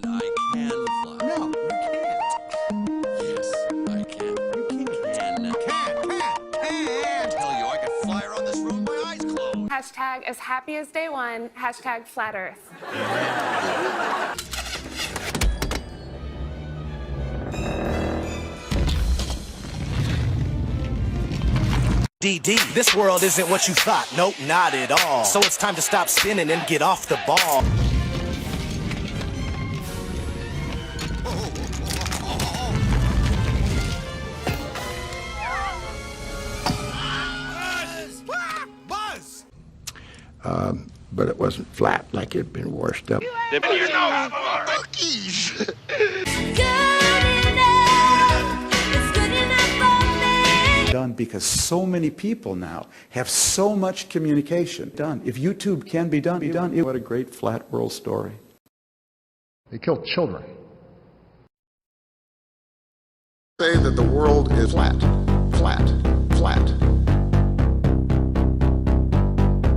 I can fly. No, you can't. Yes, I can. You can't. Can. Tell you, I could fly around this room with my eyes closed. Hashtag as happy as day one. Hashtag flat earth. DD, this world isn't what you thought. Nope, not at all. So it's time to stop spinning and get off the ball. Buzz! But it wasn't flat like it'd been washed up. Cookies! Done because so many people now have so much communication done. If YouTube can be done, What a great flat world story. They killed children. Say that the world is flat.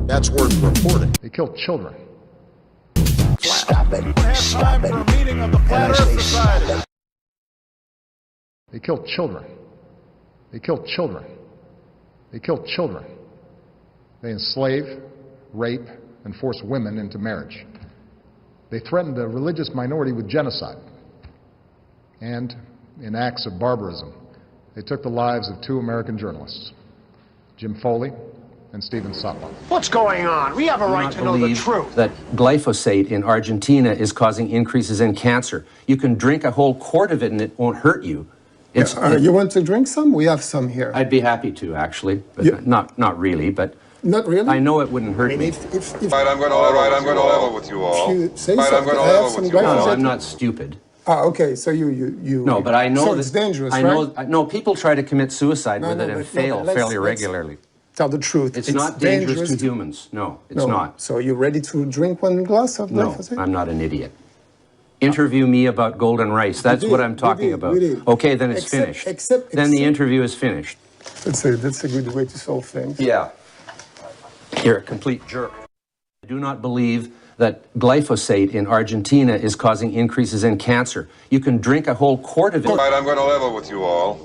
That's worth reporting. They killed children. Stop it. Stop it. meeting of the Flat Earth Society. They killed children. They killed children. They killed children. They enslave, rape, and force women into marriage. They threatened a religious minority with genocide. And in acts of barbarism, they took the lives of 2 American journalists, Jim Foley and Stephen Sotloff. What's going on? We have a right to know the truth. That glyphosate in Argentina is causing increases in cancer. You can drink a whole quart of it and it won't hurt you. You want to drink some? We have some here. I'd be happy to, actually, but not really. But not really. I know it wouldn't hurt me. If I'm going to level with you all. If you say I'm something, going to I have level some with you all. No, glyphosate. I'm not stupid. Okay, so you. No, but I know so that it's dangerous, I right? know. No, people try to commit suicide with it and but fail let's fairly regularly. Tell the truth. It's not dangerous to humans. No, it's not. So you're ready to drink one glass of No, glyphosate? I'm not an idiot. Interview me about golden rice. That's what I'm talking about. Okay, then it's finished. Then the interview is finished. That's a good way to solve things. Yeah. You're a complete jerk. I do not believe that glyphosate in Argentina is causing increases in cancer. You can drink a whole quart of it. I'm going to level with you all.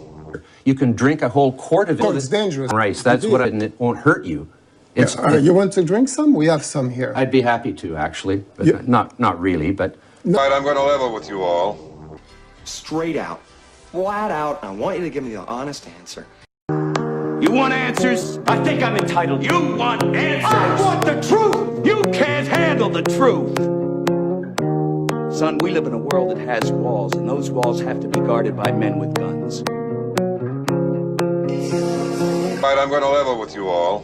You can drink a whole quart of it. Oh, it's dangerous. Rice. That's what and it won't hurt you. You want to drink some? We have some here. I'd be happy to, actually, but not really, but... I'm going to level with you all. Straight out, flat out, I want you to give me the honest answer. You want answers? I think I'm entitled. You want answers? I want the truth! You can't handle the truth! Son, we live in a world that has walls, and those walls have to be guarded by men with guns. I'm going to level with you all.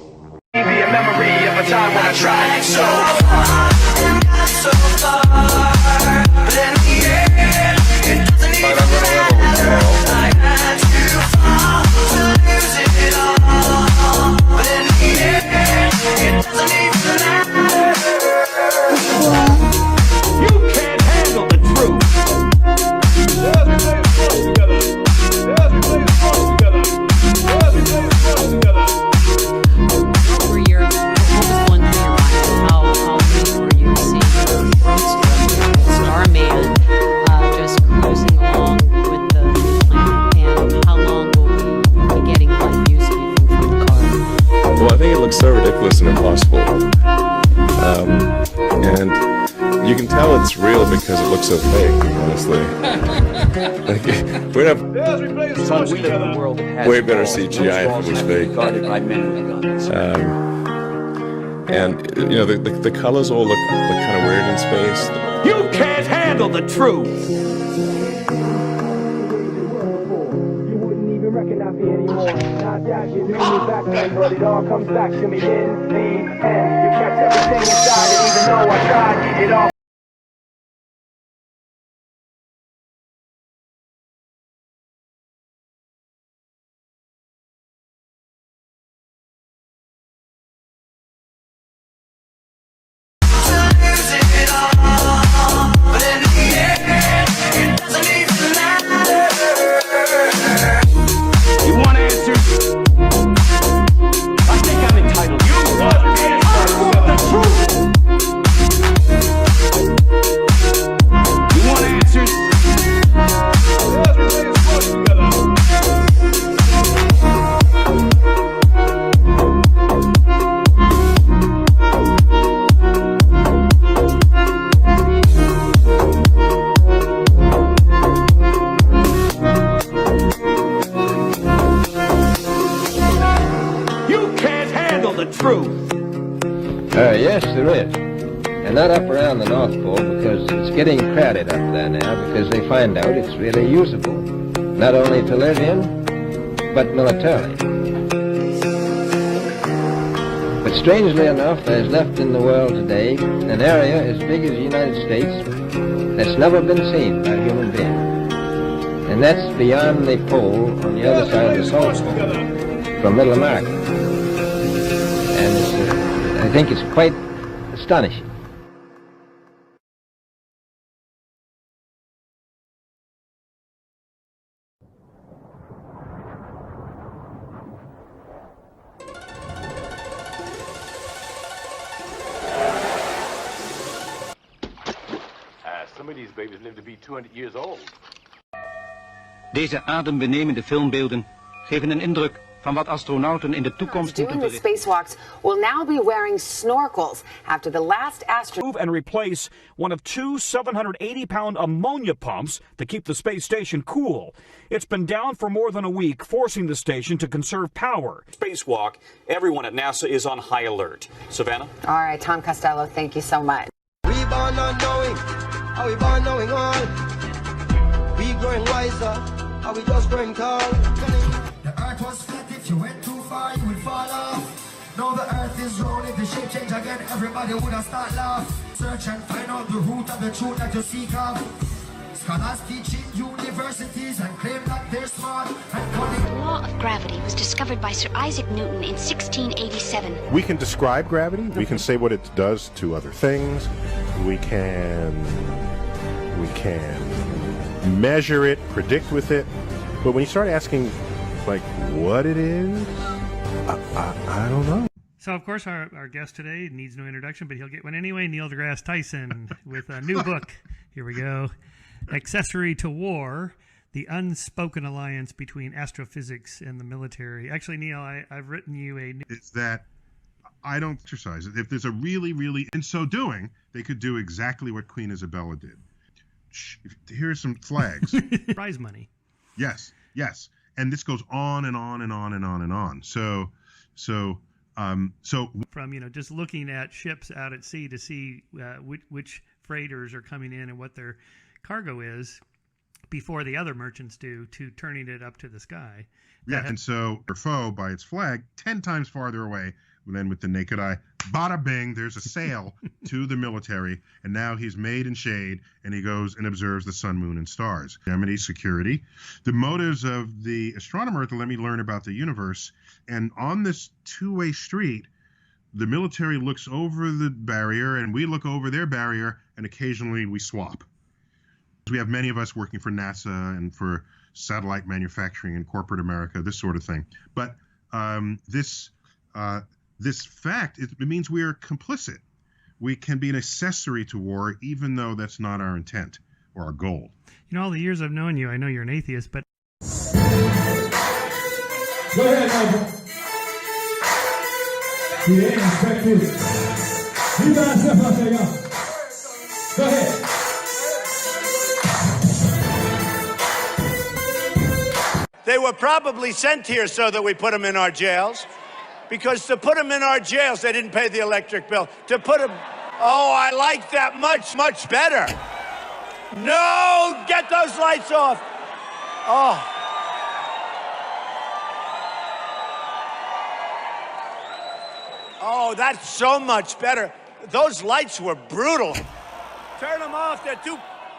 Be a memory of a time when I tried so hard and got so far, but in the end, it doesn't even matter. I had to fall to lose it all, but in the end, it doesn't even matter. You can't handle the truth! Well, I think it looks so ridiculous and impossible. And you can tell it's real because it looks so fake, honestly. We'd have way better CGI if it was fake. guarded by men with guns. And, you know, the colors all look kind of weird in space. You can't handle the truth! Recognize me anymore. Not that you knew me back then, but it all comes back to me in the end. You kept everything inside, and even though I tried, it all Yes, there is. And not up around the North Pole because it's getting crowded up there now because they find out it's really usable. Not only to live in, but militarily. But strangely enough, there's left in the world today an area as big as the United States that's never been seen by a human being. And that's beyond the pole on the other side of the South Pole from Middle America. And I think it's quite astonishing. Some of these babies live to be 200 years old. Deze adembenemende filmbeelden geven een indruk van wat astronauten in de toekomst moeten doing the spacewalks will now be wearing snorkels after the last astronaut and replace one of two 780-pound ammonia pumps to keep the space station cool. It's been down for more than a week, forcing the station to conserve power. Spacewalk, everyone at NASA is on high alert. Savannah? All right, Tom Costello, thank you so much. We born not knowing, are we born knowing all? We growing wiser, are we just growing tall? The earth was flat, if you went too far you would fall off. Now the earth is round, if the shape change again everybody would have start laugh. Search and find out the root of the truth that you seek of. Scholars teach in universities and claim that they're smart and cunning. The law of gravity was discovered by Sir Isaac Newton in 1687. We can describe gravity. We can say what it does to other things. We can measure it, predict with it. But when you start asking, like, what it is, I don't know. So, of course, our guest today needs no introduction, but he'll get one anyway. Neil deGrasse Tyson with a new book. Here we go. Accessory to War, The Unspoken Alliance Between Astrophysics and the Military. Actually, Neil, I've written you a... It's that I don't exercise it. If there's a really, in so doing, they could do exactly what Queen Isabella did. Here's some flags. Prize money. Yes. And this goes on and on and on and on and on. So from, just looking at ships out at sea to see which freighters are coming in and what their cargo is before the other merchants do, to turning it up to the sky. Yeah, and so your foe, by its flag, 10 times farther away than with the naked eye. Bada bing, there's a sail to the military, and now he's made in shade, and he goes and observes the sun, moon, and stars. Remedy, security. The motives of the astronomer to let me learn about the universe, and on this two-way street, the military looks over the barrier, and we look over their barrier, and occasionally we swap. We have many of us working for NASA and for satellite manufacturing in corporate America, this sort of thing. But this fact, it means we are complicit. We can be an accessory to war, even though that's not our intent or our goal. All the years I've known you, I know you're an atheist, but... Go ahead, Michael. You ain't expect this. You guys step out there, y'all. Go ahead. They were probably sent here so that we put them in our jails. Because to put them in our jails, they didn't pay the electric bill. To put them... Oh, I like that much better. No! Get those lights off! Oh. Oh, that's so much better. Those lights were brutal. Turn them off.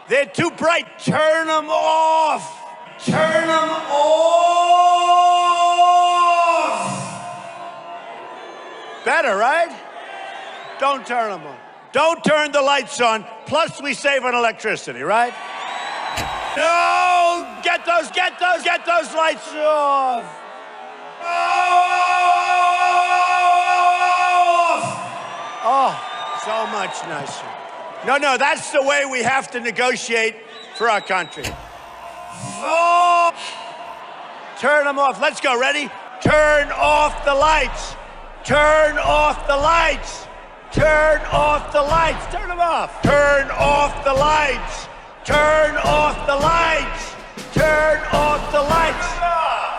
They're too bright. Turn them off. Turn them off. Better, right? Don't turn them on. Don't turn the lights on. Plus, we save on electricity, right? No! Get those lights off. Oh, so much nicer. No, that's the way we have to negotiate for our country. Oh! Turn them off. Let's go. Ready? Turn off the lights. Turn off the lights. Turn off the lights. Turn them off. Turn off the lights. Turn off the lights. Turn off the lights.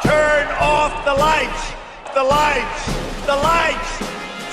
Turn off the lights. The lights. The lights.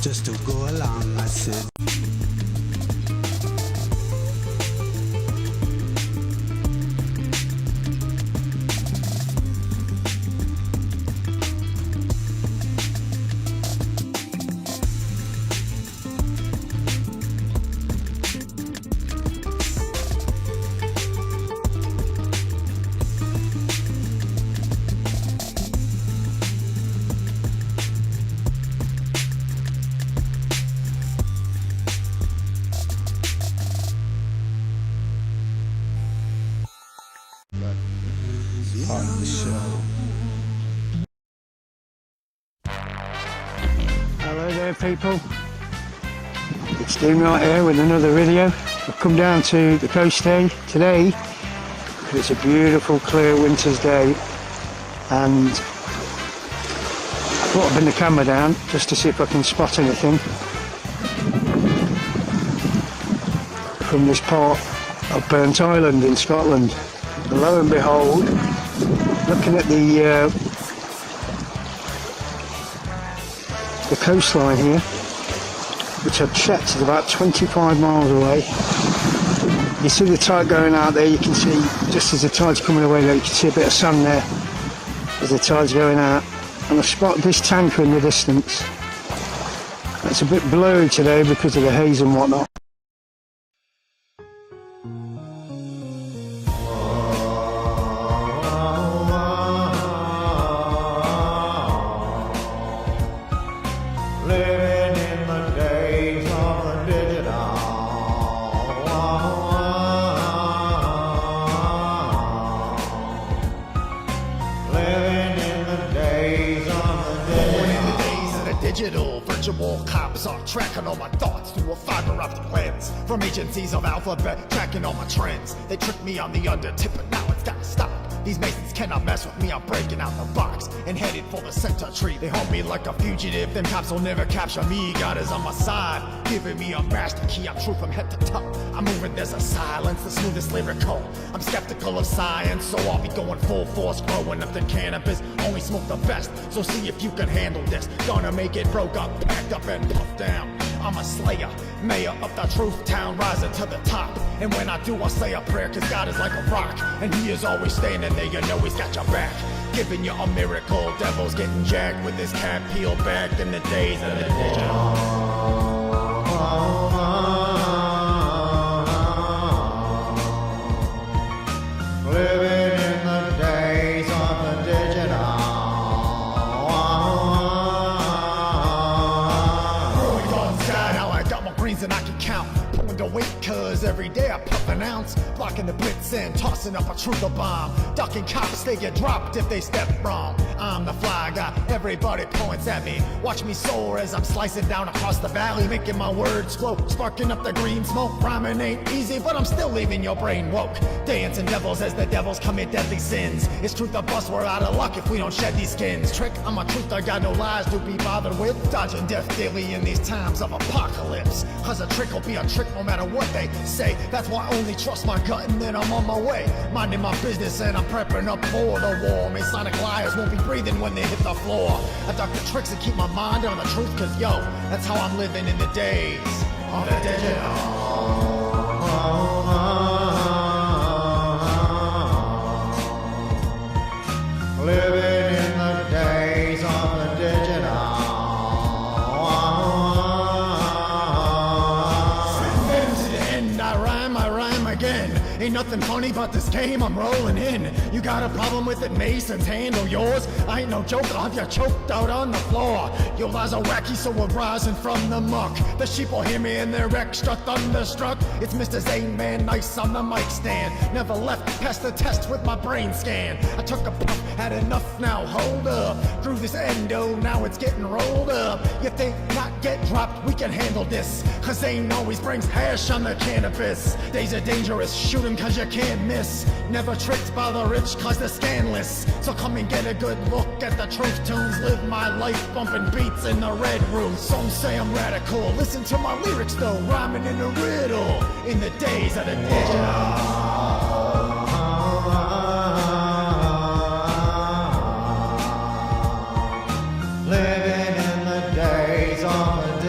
just to go along, I said. On the show. Hello there, people. It's Dean right here with another video. I've come down to the coast today. It's a beautiful, clear winter's day, and I thought I'd bring the camera down just to see if I can spot anything from this part of Burnt Island in Scotland. And lo and behold, looking at the coastline here, which I've checked is about 25 miles away. You see the tide going out there, you can see, just as the tide's coming away there, you can see a bit of sun there as the tide's going out. And I spot this tanker in the distance. It's a bit blurry today because of the haze and whatnot. Virtual cops are tracking all my thoughts through a fiber optic lens. From agencies of alphabet tracking all my trends. They tricked me on the undertip, but now it's gotta stop. These masons cannot mess with me, I'm breaking out the box and headed for the center tree. They hold me like a fugitive, them cops will never capture me. God is on my side, giving me a master key. I'm true from head to toe. I'm moving, there's a silence, the smoothest lyrical. I'm skeptical of science, so I'll be going full force, growing up the cannabis. Only smoke the best, so see if you can handle this. Gonna make it broke up, packed up and puffed down. I'm a slayer, mayor of the truth town, rising to the top. And when I do, I say a prayer, cause God is like a rock. And he is always standing there, you know he's got your back. Giving you a miracle, devil's getting jacked with his cap peeled back in the days of the digital. Living in the days of the digital. Growing on side, how I got more greens than I can count. Pulling the weight, cause every day I puff an ounce. Blocking the blitz and tossing up a truth bomb. Ducking cops, they get dropped if they step wrong. I'm the fly guy, everybody points at me. Watch me soar as I'm slicing down across the valley, making my words flow, sparking up the green smoke. Rhyming ain't easy, but I'm still leaving your brain woke. Dancing devils as the devils commit deadly sins. It's truth or bust, we're out of luck if we don't shed these skins. Trick, I'm a truth, I got no lies to be bothered with. Dodging death daily in these times of apocalypse. Cause a trick will be a trick no matter what they say. That's why I only trust my gut and then I'm on my way. Minding my business and I'm prepping up for the war. Masonic liars won't be breathing when they hit the floor. I duck the tricks and keep my mind on the truth, cause yo, that's how I'm living in the days of the digital. Living in the days of the digital. To the end, I rhyme again. Ain't nothing funny about this game, I'm rolling in. You got a problem with it, Masons, handle yours. I ain't no joke, I'll have you choked out on the floor. Your lies are wacky, so we're rising from the muck. The sheep will hear me and they're extra thunderstruck. It's Mr. Zane Man, nice on the mic stand. Never left past the test with my brain scan. I took a puff, had enough, now hold up. Grew this endo, now it's getting rolled up. You think not get dropped, we can handle this. Cause Zane always brings hash on the cannabis. Days are dangerous, shoot 'em cause you can't miss. Never tricked by the rich cause they're scandalous. So come and get a good look at the truth tunes. Live my life bumping beats in the red room. Some say I'm radical, listen to my lyrics though. Rhyming in a riddle in the days of the digital. Living in the days of the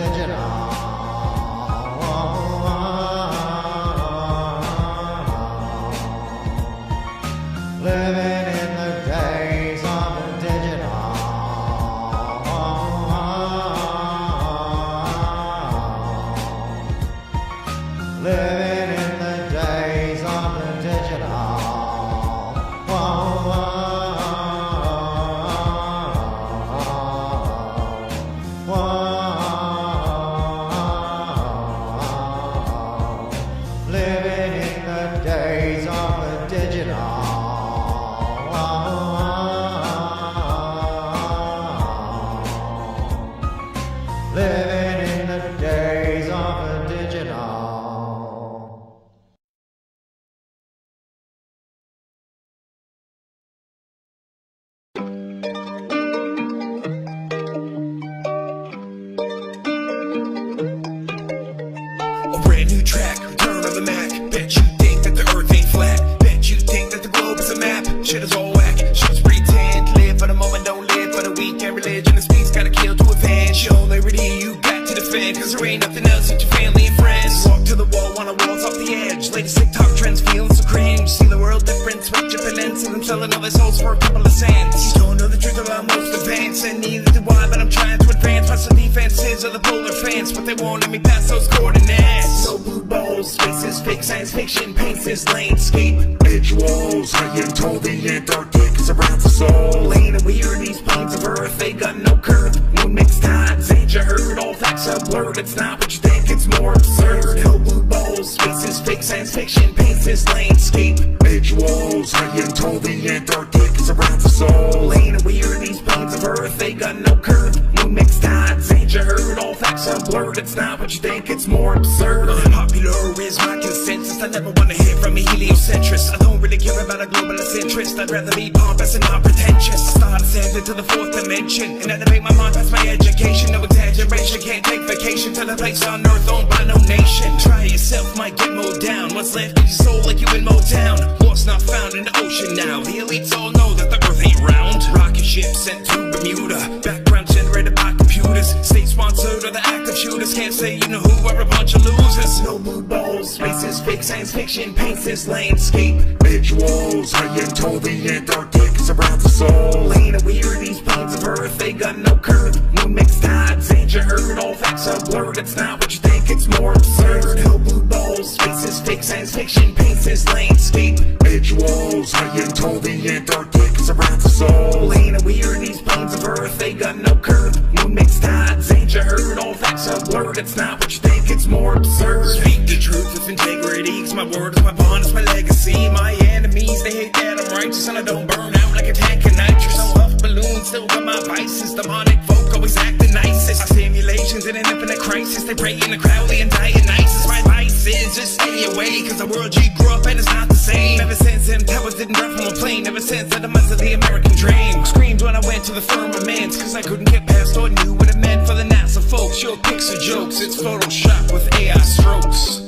new track, return of the Mac. Bet you think that the earth ain't flat. Bet you think that the globe is a map. Shit is all whack, shit's pretend. Live for the moment, don't live for the weekend. Religion and speech gotta kill to advance. Show liberty you got to defend, cause there ain't nothing else but your family and friends. Walk to the wall, wanna walls off the edge. Latest TikTok trends, feeling so cringe. See the world different, switch up and then see them selling all their souls for a couple of cents. You don't know the truth about most advanced, and neither do I, but I'm trying to advance. Plus the defenses of the polar fence, but they won't let me pass those coordinates. No blue balls, spaces, fake science fiction paints this landscape. Edge walls, I am told the Antarctic is around us all. Ain't it weird, these planes of Earth, they got no curve. Moon mixed tides, ain't you heard? All facts are blurred, it's not what you think, it's more absurd. Hell blue balls, spaces, fake science fiction paints this landscape. Edge walls, I am told the Antarctic is around us all. Ain't it weird, these planes of Earth, they got no curve. Moon mixed tides, ain't you heard? All facts are blurred, it's not what you think, it's more absurd. Unpopular is my consensus, I never wanna hear from a heliocentrist. I don't really care about a globalist interest, I'd rather be pompous and not pretentious. I start ascending to the fourth dimension, and elevate my mind past my education. No exaggeration, can't take vacation to the place on earth owned by no nation. Try yourself, might get mowed down. What's left of your soul like you in Motown? What's not found in the ocean now? The elites all know that the earth ain't round. Rocket ship sent to Bermuda, background generated by computers. State sponsored or the active shooters. Can't say you know who are a bunch of losers. No blue balls, spaces, fake science fiction paints this landscape. Edge walls, I am told the Antarctic is around us all. Ain't it weird, these planes of Earth, they got no curve. Moon mixed tides, ain't you heard? All facts are blurred, it's not what you think, it's more absurd. Hell blue balls, spaces, fake science fiction paints this landscape. Edge walls, I am told the Antarctic is around us all. Ain't it weird, these planes of Earth, they got no curve. Moon mixed tides, ain't you heard? All facts are blurred, it's not what you think, it's more absurd. Speak the truth with integrity, cause my word is my bond, it's my legacy. My enemies, they hate that I'm righteous and I don't burn out like a tank of nitrous. I'm off balloons, still got my vices. Demonic folk always act the nicest. My simulations in an infinite crisis. They pray in the Crowley and Dionysus. My vice is just stay away, cause the world you grew up in is not the same. Ever since them towers didn't drop from a plane. Ever since the demise of the American dream. Screamed when I went to the firmament, cause I couldn't get past or knew what it meant for the NASA folks. Your pics are jokes, it's Photoshop with AI strokes.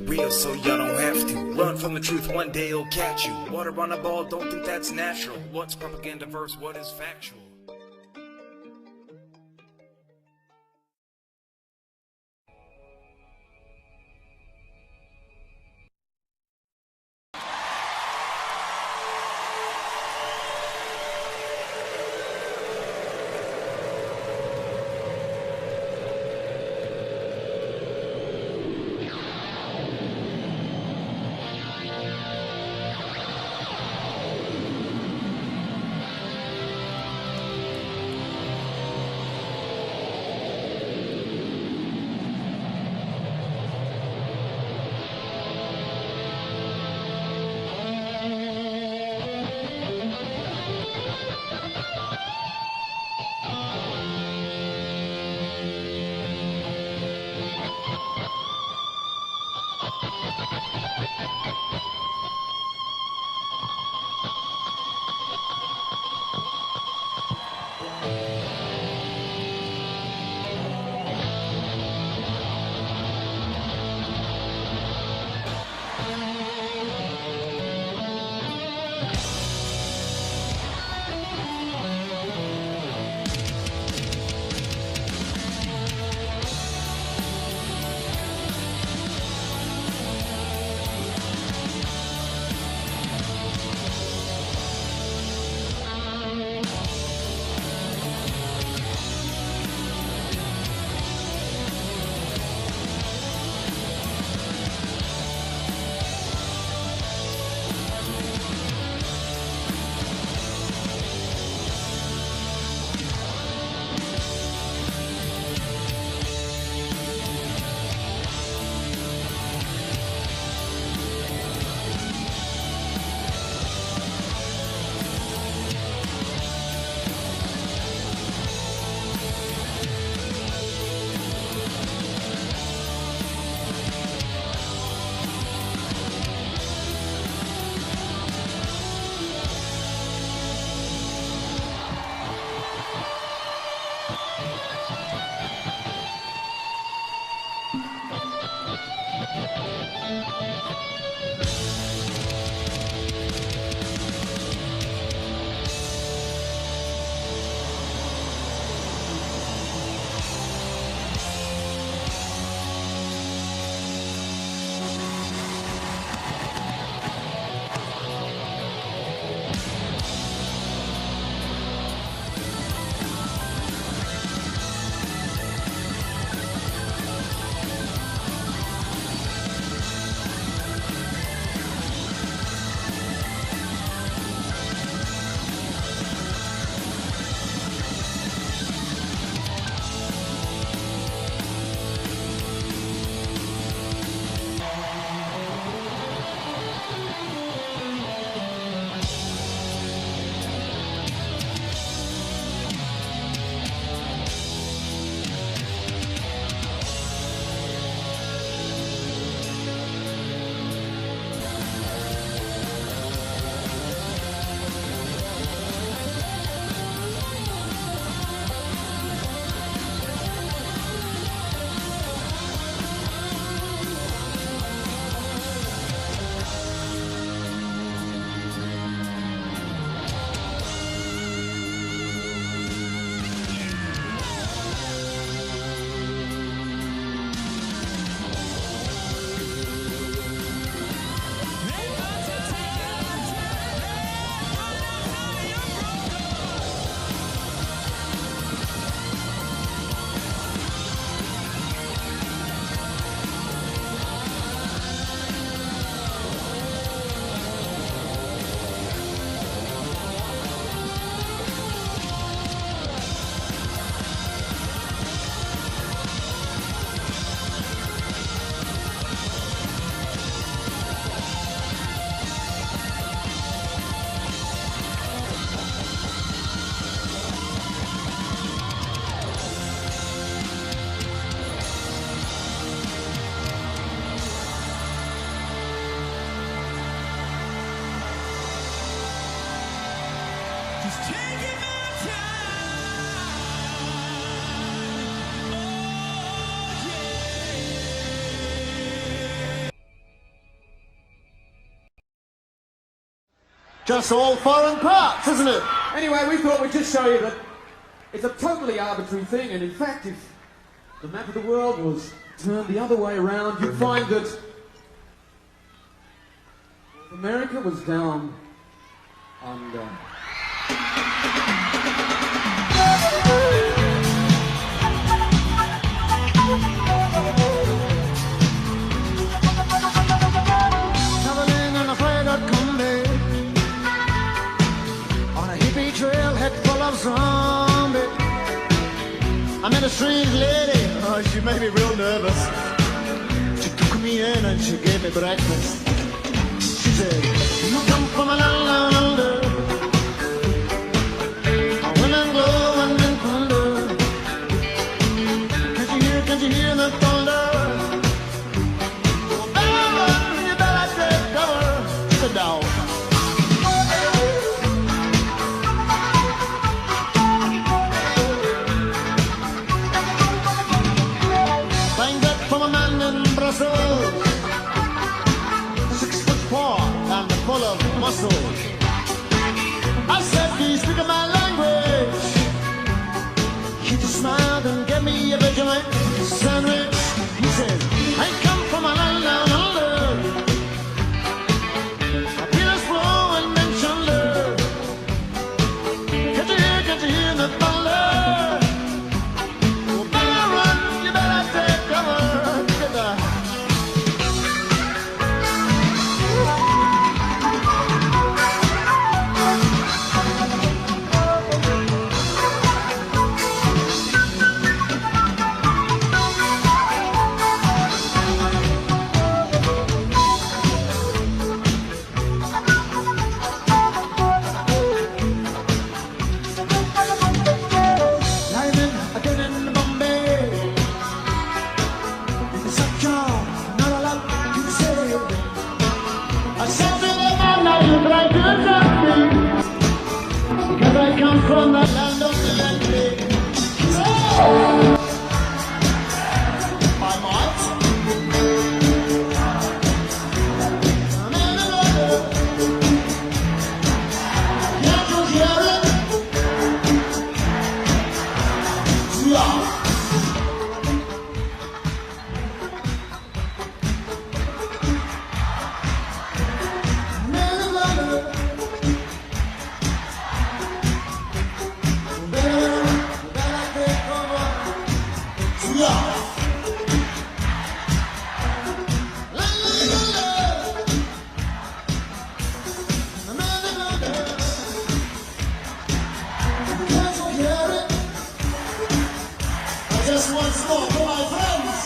Real, so you don't have to run from the truth, one day it'll catch you. Water on a ball, don't think that's natural. What's propaganda versus what is factual? Just all foreign parts, isn't it? Anyway, we thought we'd just show you that it's a totally arbitrary thing, and in fact, if the map of the world was turned the other way around, you'd find that America was down under. Traveling on a freight.com on a hippie trailhead full of zombies. I met a strange lady, oh, she made me real nervous. She took me in and she gave me breakfast. She said, you come from a land down under, women glow and men thunder. Can't you hear the thunder? Oh, baby, you better take cover. Sit down. Find that from a man in Brussels, 6'4" and full of muscle. I said, do you speak my language? He just smiled and gave me a Vegemite sandwich. He said, I come from a land down under, Peter's flow and Menchunder. Can't you hear the thunder? Oh, better run, you better take cover. Get the Lyman, again in Bombay. Such a not a lot to say. I said to the man, now you try to trust me, because I come from the land of the Yankee. I might. Can't you hear it? Yeah. Just once more for my friends.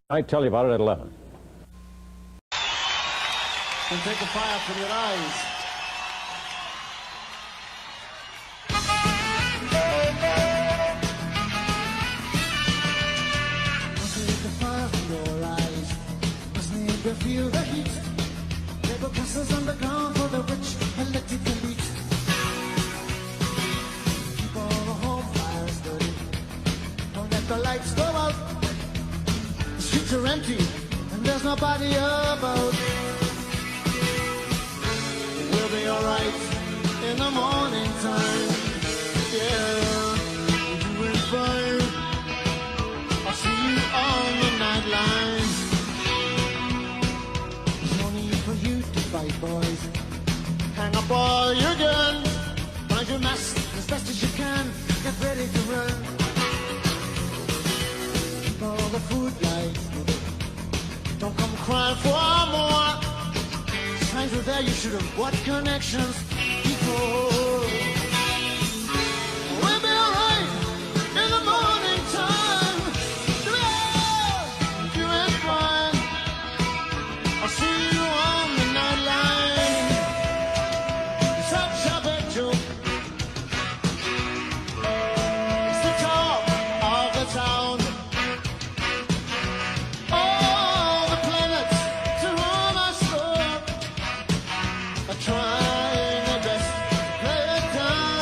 I tell you about it at 11. And take the fire from your eyes. Take the fire from your eyes. Must make you feel the heat. Labor castles underground for the rich electric elite. Keep all the home fires dirty. Don't let the lights go out. streets are empty and there's nobody about. We'll be alright in the morning time. Yeah, we're doing fine. I'll see you on the night line. There's no need for you to fight, boys. Hang up all your guns. Find your mess as best as you can. Get ready to run. Keep all the food lights. Don't come crying for more. Signs were there, you should have. What connections before? We'll be alright in the morning time. You ain't fine. I'll see you on the night line. Such a big joke. It's the talk of the town. All the planets to whom I spoke are trying their best to play it down.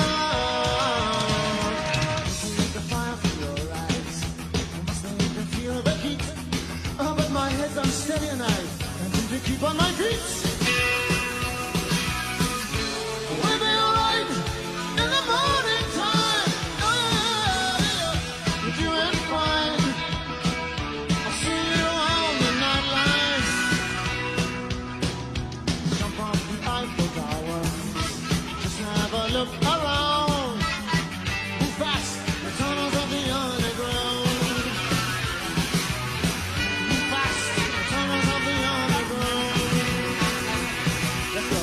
Keep the fire from your eyes. You must make them feel the heat. Oh, but my head's unsteady and I need to keep on my feet. We'll be alright in the morning time. You're doing fine. I'll see you on the night line. Jump off the Eiffel Tower. Just have a look around. Move fast, the tunnels of the underground. Move fast, the tunnels of the underground. Let's go.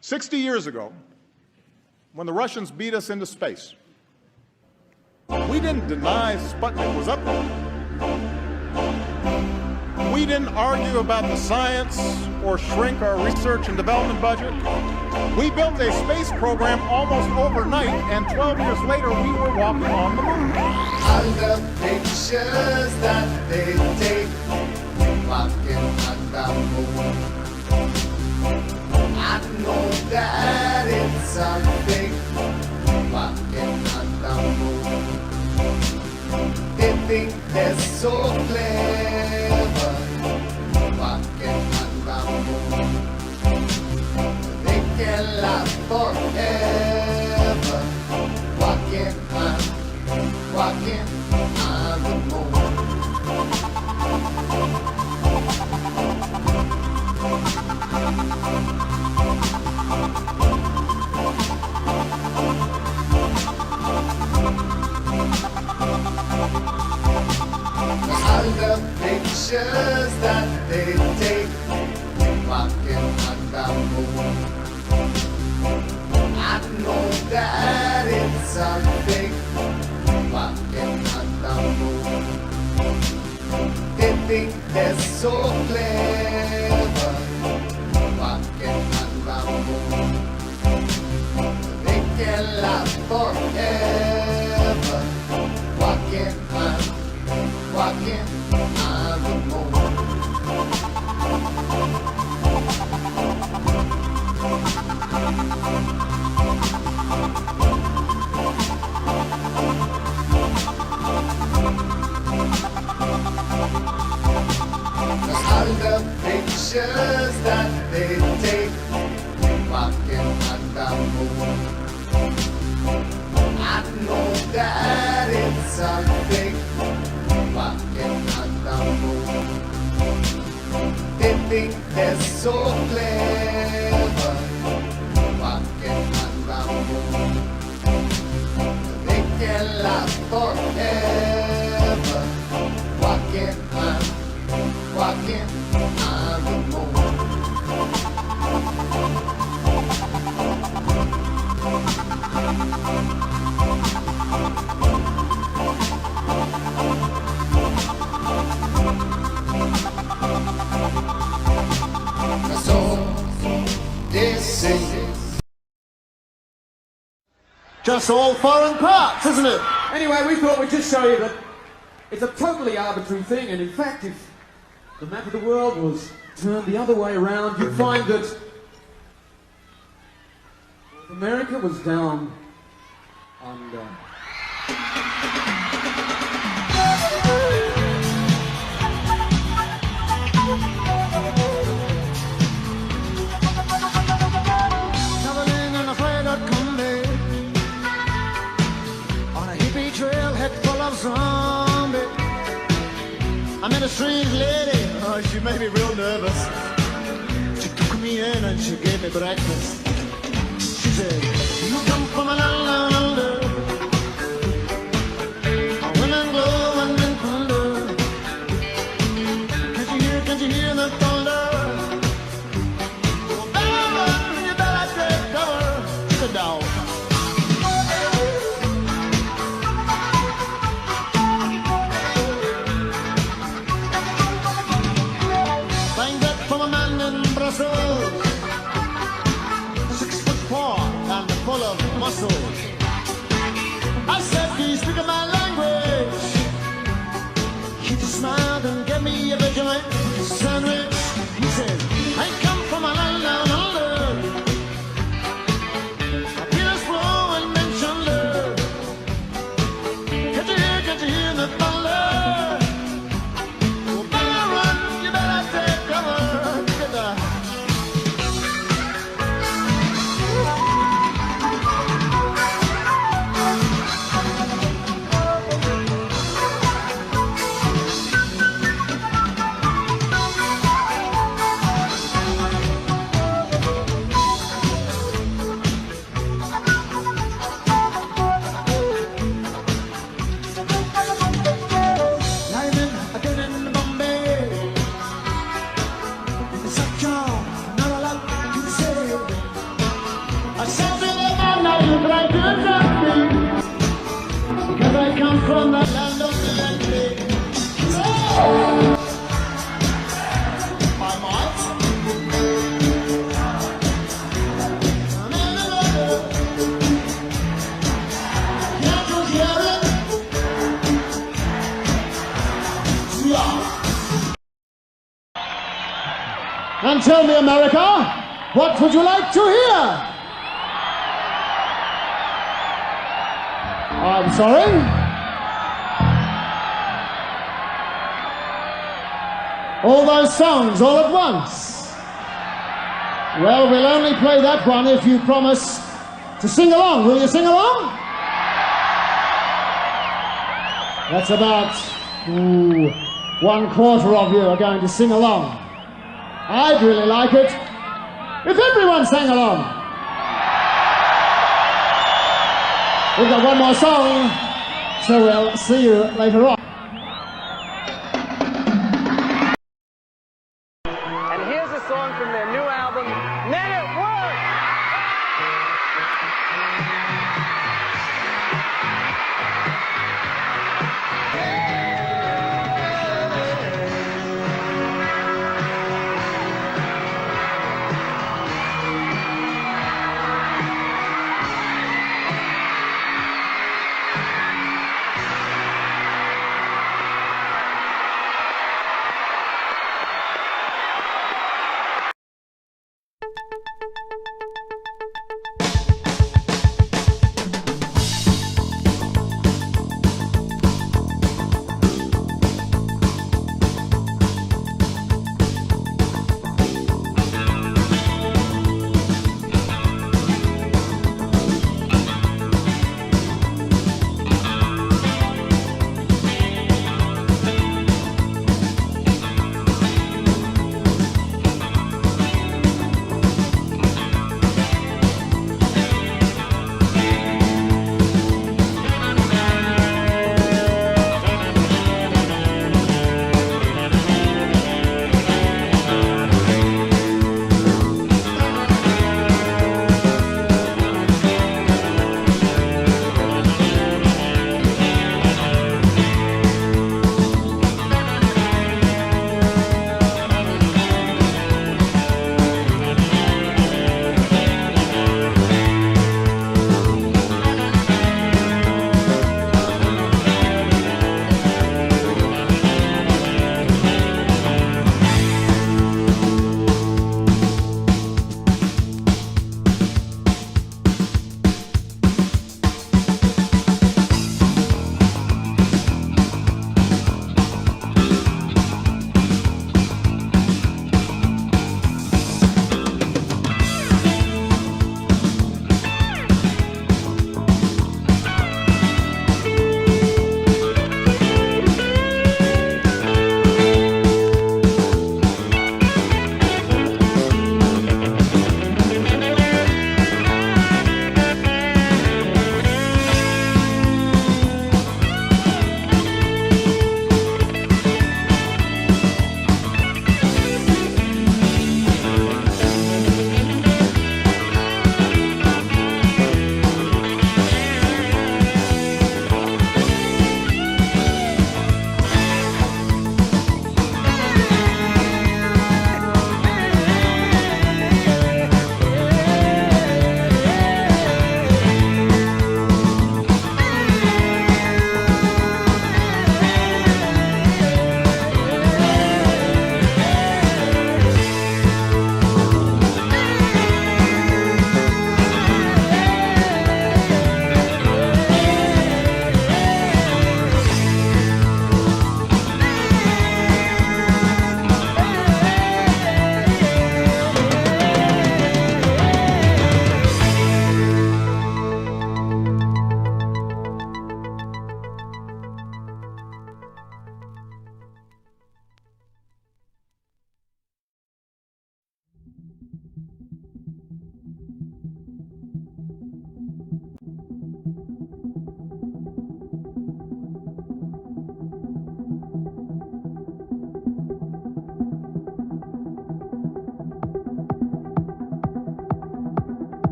60 years ago, when the Russians beat us into space, we didn't deny Sputnik was up there. We didn't argue about the science or shrink our research and development budget. We built a space program almost overnight, and 12 years later, we were walking on the moon. All the pictures that they take, walking on the moon. I know that it's a fake, walking on the moon. They think they're so clever, walking on the moon. They can last forever, walking on the moon. All the pictures that they take, walking on the moon. I know that it's a fake, walking on the moon. They think they're so clever, walking on the moon. They can last forever, walking on the moon. All the pictures that they take, walking on the moon. I know that it's a fake, walking on the moon. They think they're so clever, walking on the moon. They can last forever, walking on the moon. So they say, Just all foreign parts, isn't it? Anyway, we thought we'd just show you that it's a totally arbitrary thing, and in fact, if the map of the world was turned the other way around, you'd find that North America was down under. Traveling on a freighter combi on a hippie trailhead full of zombies. I met a strange lady. Oh, she made me real nervous. She took me in and she gave me breakfast. She said, "You come from a land down under. Women glow and men thunder. Can't you hear the thunder? Oh, better run, you better take cover." She said, "Dog." Bang that from a man in Brussels, 6'4" and full of muscle. I said, "Do you speak my language?" He just smiled and gave me a Vegemite sandwich. He said, "I come from a land down under. A peerless flow and mention love. Can't you hear the thunder? Oh, better run, you better take cover." Get the Lyman again in Bombay. In such a not a lot to say. I said to them, "I'm not you try to trust me, because I come from the land of the Yankee." Oh, I might. Can't you hear it? And tell me, America, what would you like to hear? I'm sorry? All those songs all at once? Well, we'll only play that one if you promise to sing along. Will you sing along? That's about 1/4 of you are going to sing along. I'd really like it if everyone sang along. We've got one more song, so we'll see you later on. And here's a song from their new album, Men at Work!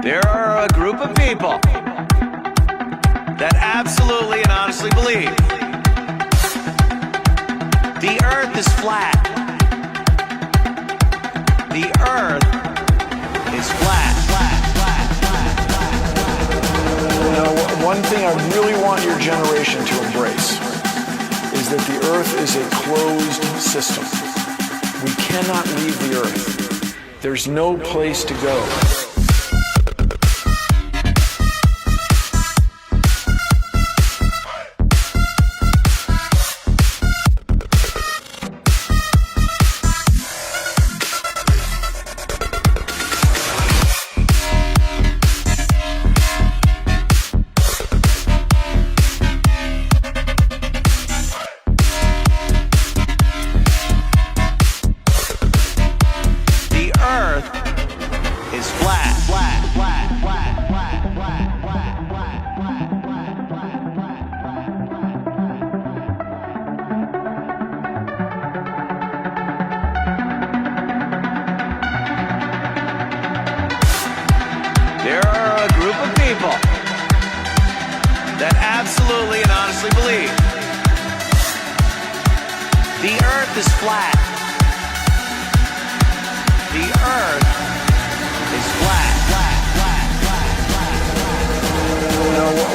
There are a group of people that absolutely and honestly believe the earth is flat. The earth is flat. One thing I really want your generation to embrace is that the earth is a closed system. We cannot leave the earth. There's no place to go.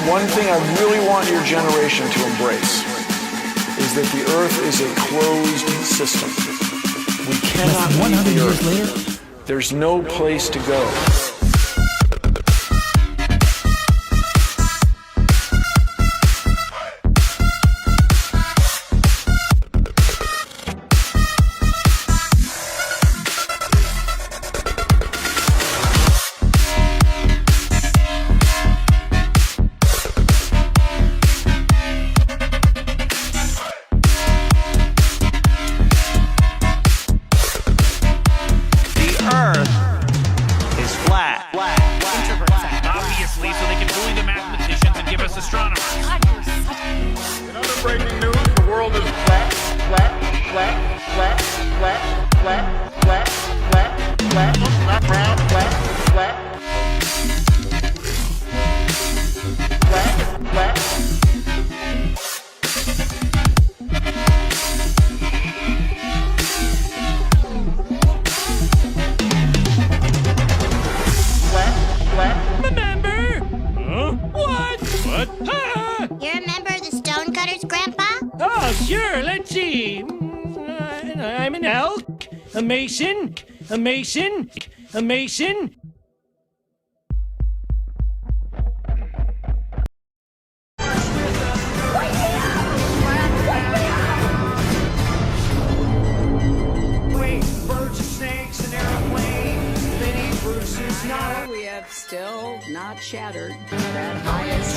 One thing I really want your generation to embrace is that the earth is a closed system. We cannot leave the earth. Later, there's no place to go. A mason. Birds and snakes, an airplane, many bruises, not. We have still not shattered that highest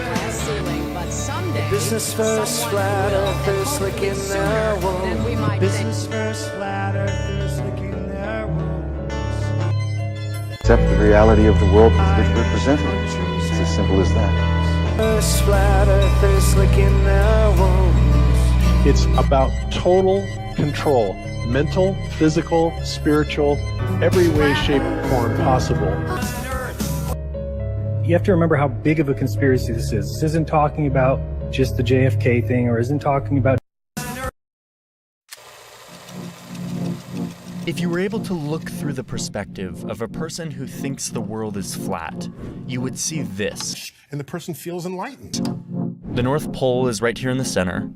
glass ceiling, but someday. Business first, flat earthers licking their wounds. Business first, flat earthers licking their wounds. Accept the reality of the world which we're presenting. It's as simple as that. First, flat earthers licking their wounds. It's about total control. Mental, physical, spiritual, every way, shape, or form possible. You have to remember how big of a conspiracy this is. This isn't talking about just the JFK thing, or isn't talking about... If you were able to look through the perspective of a person who thinks the world is flat, you would see this. And the person feels enlightened. The North Pole is right here in the center.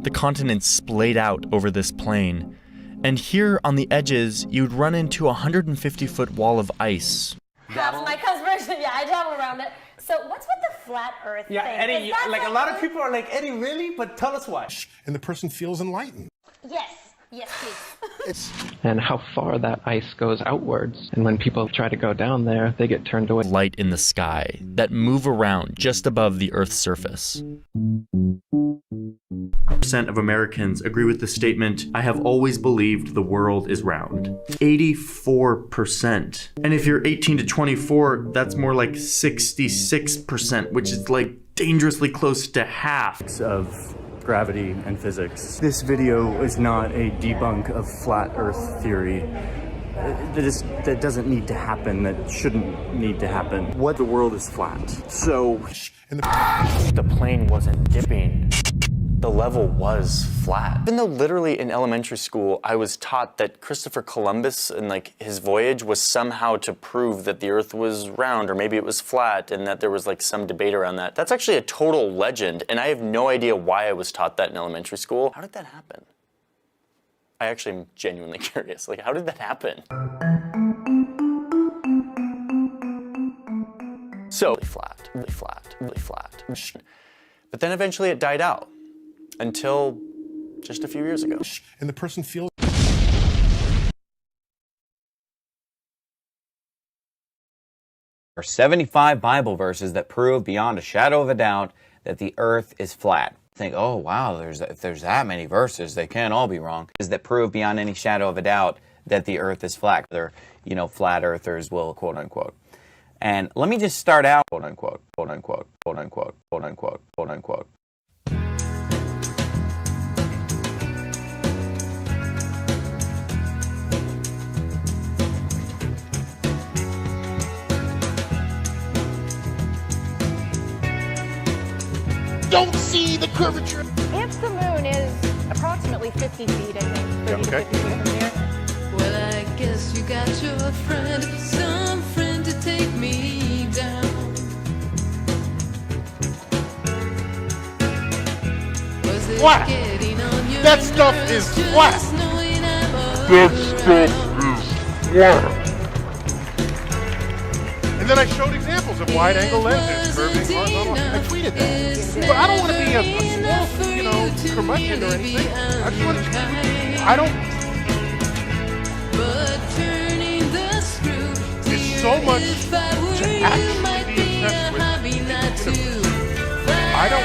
The continents splayed out over this plain. And here on the edges, you'd run into a 150-foot wall of ice. That's my customers. Yeah, I dabble around it. So what's with the flat earth thing? Eddie, like a lot of people are like, Eddie, really? But tell us why. And the person feels enlightened. Yes, please. And how far that ice goes outwards. And when people try to go down there, they get turned away. Light in the sky that move around just above the Earth's surface. Percent of Americans agree with the statement, I have always believed the world is round. 84%. And if you're 18 to 24, that's more like 66%, which is like dangerously close to half of gravity and physics. This video is not a debunk of flat Earth theory. that doesn't need to happen, that shouldn't need to happen. What the world is flat. So the plane wasn't dipping. The level was flat. Even though literally in elementary school, I was taught that Christopher Columbus and like his voyage was somehow to prove that the earth was round or maybe it was flat and that there was like some debate around that. That's actually a total legend and I have no idea why I was taught that in elementary school. How did that happen? I actually am genuinely curious. Like, how did that happen? So, really flat, really flat, really flat. But then eventually it died out. Until just a few years ago. And the person feels... There are 75 Bible verses that prove beyond a shadow of a doubt that the earth is flat. Think, oh wow, if there's that many verses, they can't all be wrong. Is that prove beyond any shadow of a doubt that the earth is flat. They're, flat earthers will quote unquote. And let me just start out, quote unquote, quote unquote, quote unquote, quote unquote, quote unquote. Don't see the curvature. If the moon is approximately 50 feet, I think, 30 to 50 feet from here. Well, I guess you got your friend, some friend to take me down. Flat. That stuff is flat. That stuff is flat. And then I showed examples of wide-angle lenses curving horizontal. I tweeted that. But I don't want to be a small, curmudgeon or anything. I just want to. I don't. There's so much to actually be obsessed with. I don't.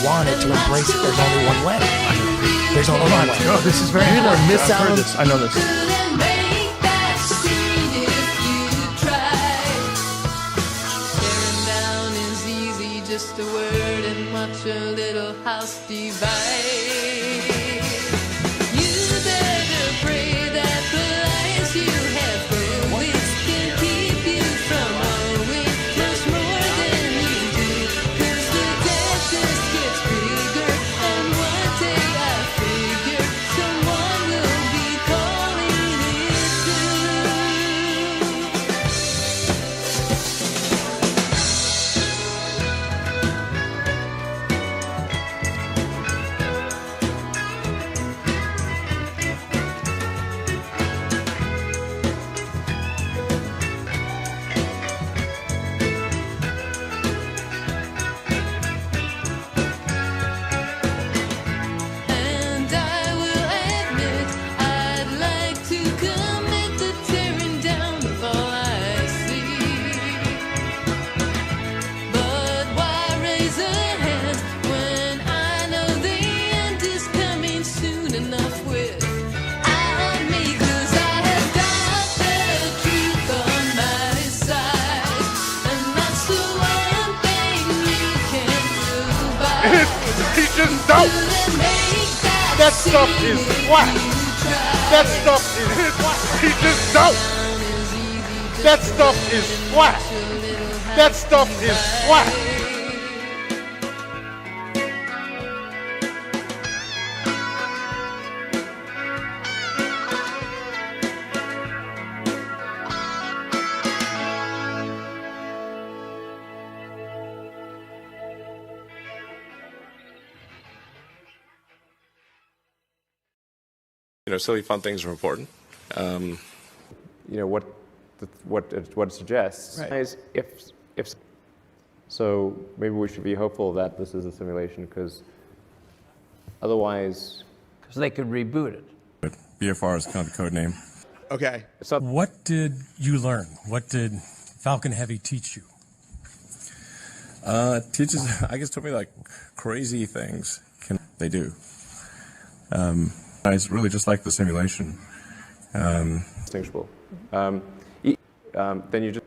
Want it to embrace it. There's only one way. There's only one way. Oh, this is very important. Miss out on this. I know this. Tearing down is easy, just a word and watch your little house divide. You better pray that the lies you have promised can keep you from owing much more than you do. 'Cause the debt just gets bigger, and one day I figure someone will be calling it And I will admit I'd like to commit the tearing down of all I see. But why raise a hand when I know the end is coming soon enough with me? 'Cause I have got the truth on my side, and that's the one thing you can't provide. He just don't. That stuff is flat. That stuff is he just don't. That stuff is flat. That stuff is flat. You know, silly fun things are important. You know what it suggests is if so, maybe we should be hopeful that this is a simulation, because otherwise, because they could reboot it. But BFR is kind of the code name. Okay. So what did you learn? What did Falcon Heavy teach you? Teaches, I guess, told me like crazy things. They do. It's really just like the simulation. Distinguishable. Then you just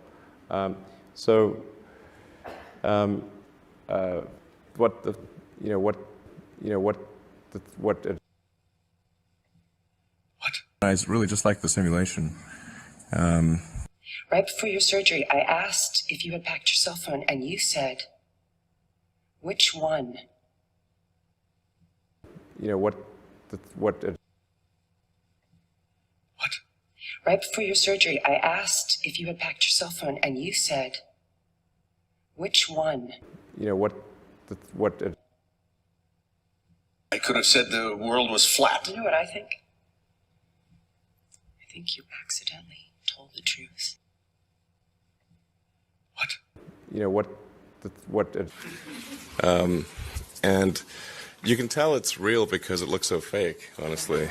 what the It's really just like the simulation. Right before your surgery, I asked if you had packed your cell phone, and you said, which one? Right before your surgery, I asked if you had packed your cell phone, and you said, which one? I could have said the world was flat. You know what I think? I think you accidentally told the truth. And you can tell it's real because it looks so fake, honestly.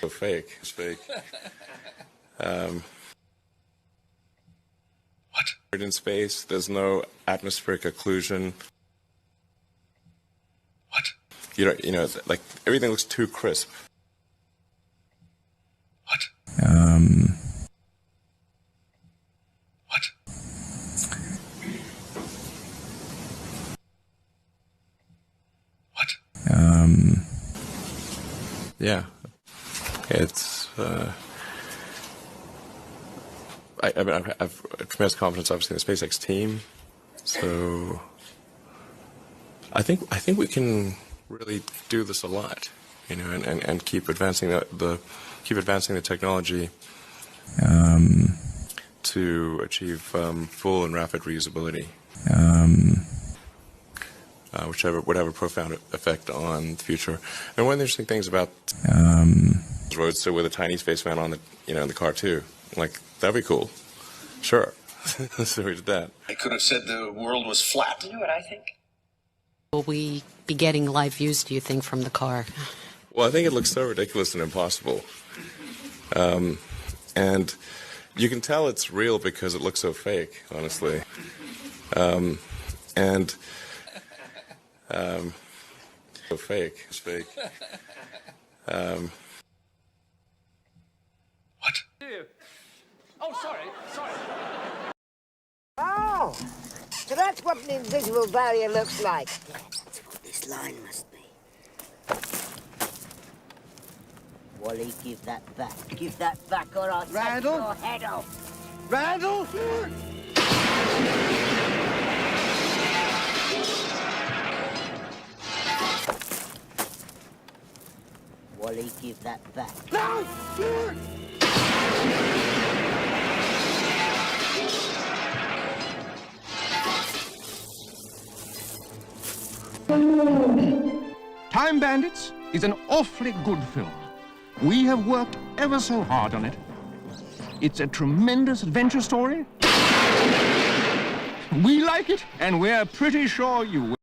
So fake. It's fake. In space, there's no atmospheric occlusion. You know, like everything looks too crisp. Yeah, it's. I mean, I've tremendous confidence, obviously, in the SpaceX team. So, I think we can really do this a lot, you know, and keep advancing the technology to achieve full and rapid reusability, which would have a profound effect on the future. And one of the interesting things about Roadster with a tiny spaceman on the, you know, in the car too, like that'd be cool. Sure. So we did that. I could have said the world was flat. You know what I think? Will we be getting live views, do you think, from the car? Well, I think it looks so ridiculous and impossible. And you can tell it's real because it looks so fake, honestly. So fake. It's fake. Oh, sorry. Oh, so that's what an invisible barrier looks like. That's what this line must be. Wally, give that back. Give that back or I'll take your head off. Randall? Wally, give that back. No! Time Bandits is an awfully good film. We have worked ever so hard on it. It's a tremendous adventure story. We like it, and we're pretty sure you will.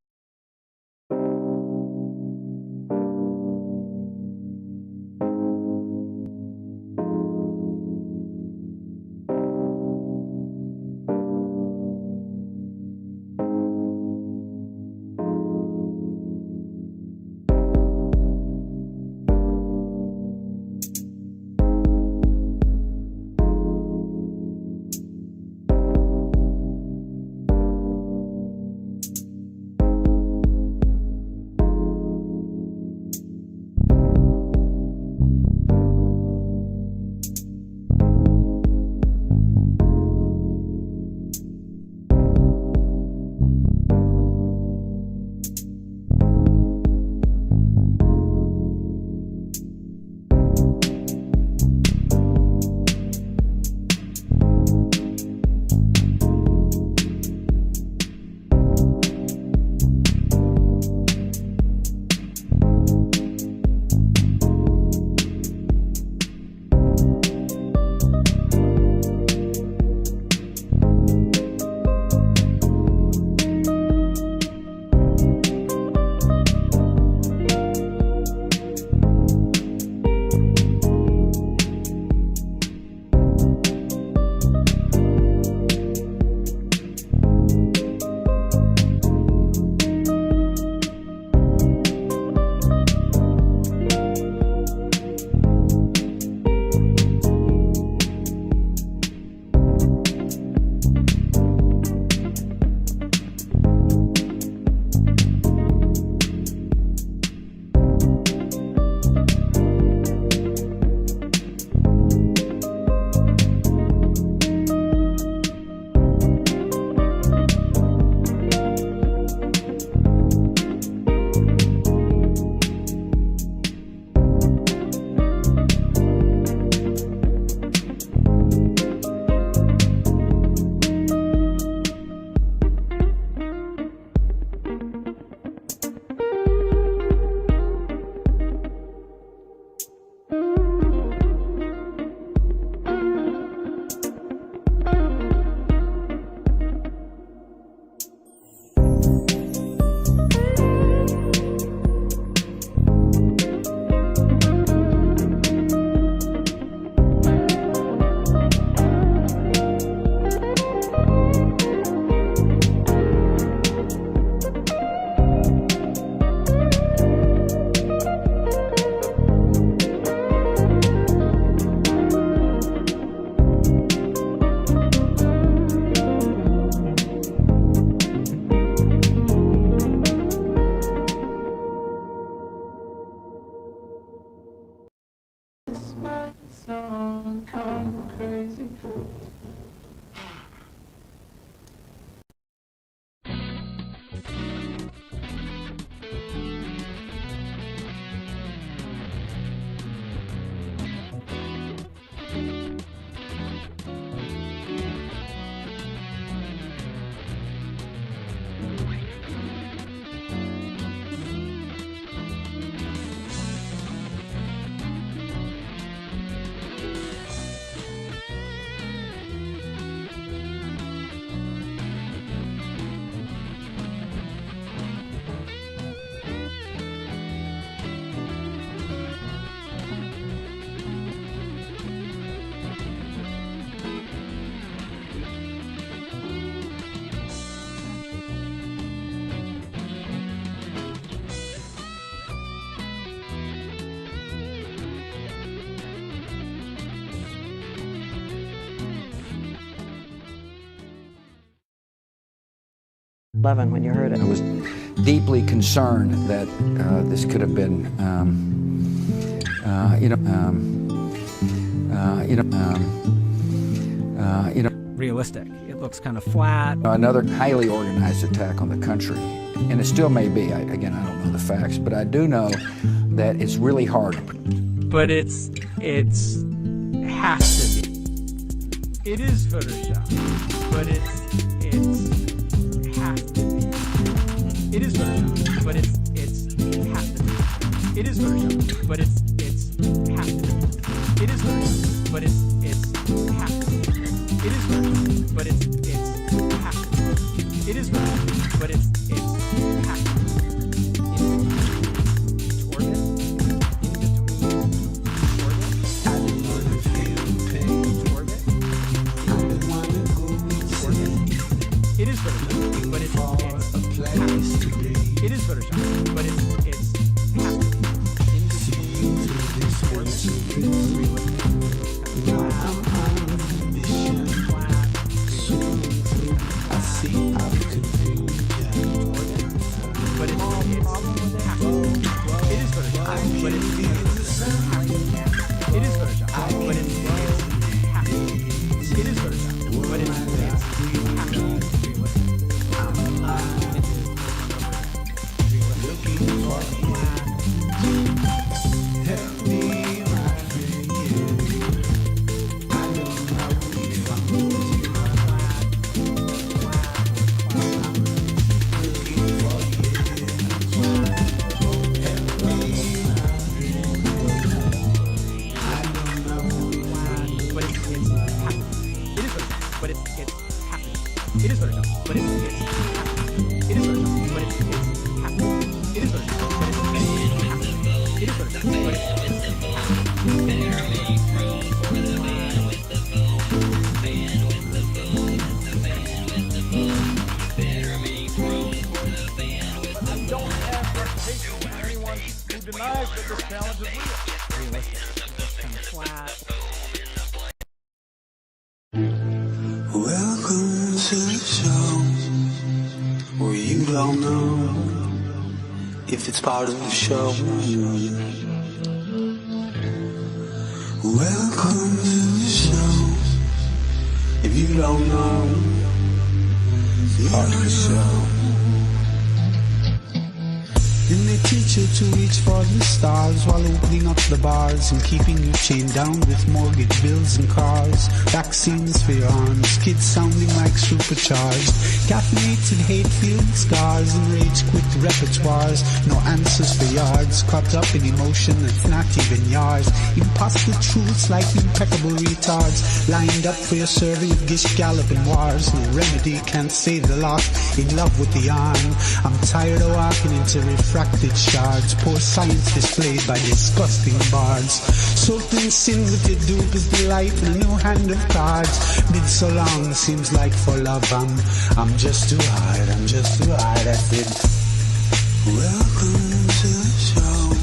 When you heard it, I was deeply concerned that this could have been, realistic. It looks kind of flat. Another highly organized attack on the country, and it still may be. Again, I don't know the facts, but I do know that it's really hard. But it's has to be. It is Photoshop, but it's has to be. It is Photoshop, but it's has to be. It is Photoshop, but it's has to be. It is Photoshop, but it's has to be. It is Photoshop, but it's has to be. It is Photoshop, but it's has to be. Each orbit, in between each orbit, each orbit, it is Photoshop, but it's has to be. It is Photoshop, but it's has to be. In between each orbit, Welcome to the show where you don't know if it's part of the show. Welcome to the show if you don't know it's part of the show. Then they teach you to reach for the stars while opening up the bars and keeping you chained down with mortgage bills and cars. Vaccines for your arms, kids sounding like supercharged. Caffeinated hate-filled scars and rage-quit repertoires. No answers for yards, caught up in emotion that's not even yours. Imposter truths like impeccable retards, lined up for your survey of Gish Galloping wars. No remedy can't save the lost, in love with the yarn. I'm tired of walking into refracted shards. Poor science displayed by disgusting bards. Soaked in sin with your dupe is the light and a new hand of cards. Been so long, seems like for love I'm just too hard, I'm just too hard, that's it. Welcome to the show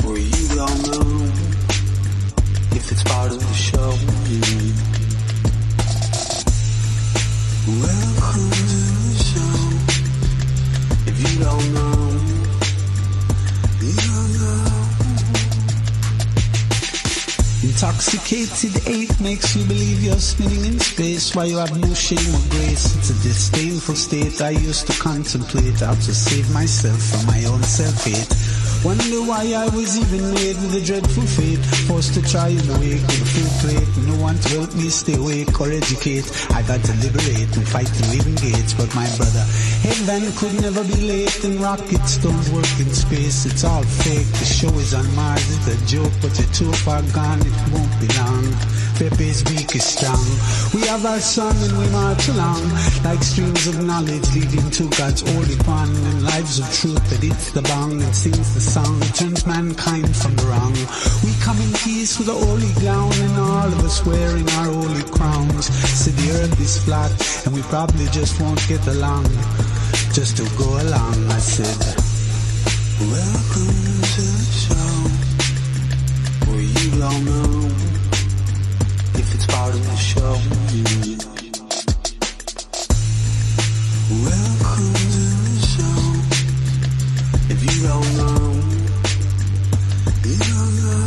where you don't know if it's part of the show. Welcome to the show if you don't know, you don't know. Intoxicated 8 men makes you believe you're spinning in space while you have no shame or grace. It's a disdainful state I used to contemplate how to save myself from my own self-hate. Wonder why I was even made with a dreadful fate, forced to try and awake with a full plate. No one to help me stay awake or educate. I got to liberate and fight through hidden gates. But my brother, heaven could never be late, and rockets don't work in space. It's all fake. The show is on Mars, it's a joke, but you're too far gone, it won't be long. Pepe's beak is strong. We have our song and we march along like streams of knowledge leading to God's holy pond, and lives of truth that hits the bong and sings the song, turns mankind from the wrong. We come in peace with a holy ground, and all of us wearing our holy crowns. So the earth is flat and we probably just won't get along. Just to go along, I said, welcome to the show, where you don't know if it's part of the show. Welcome to the show. If you don't know, you don't know.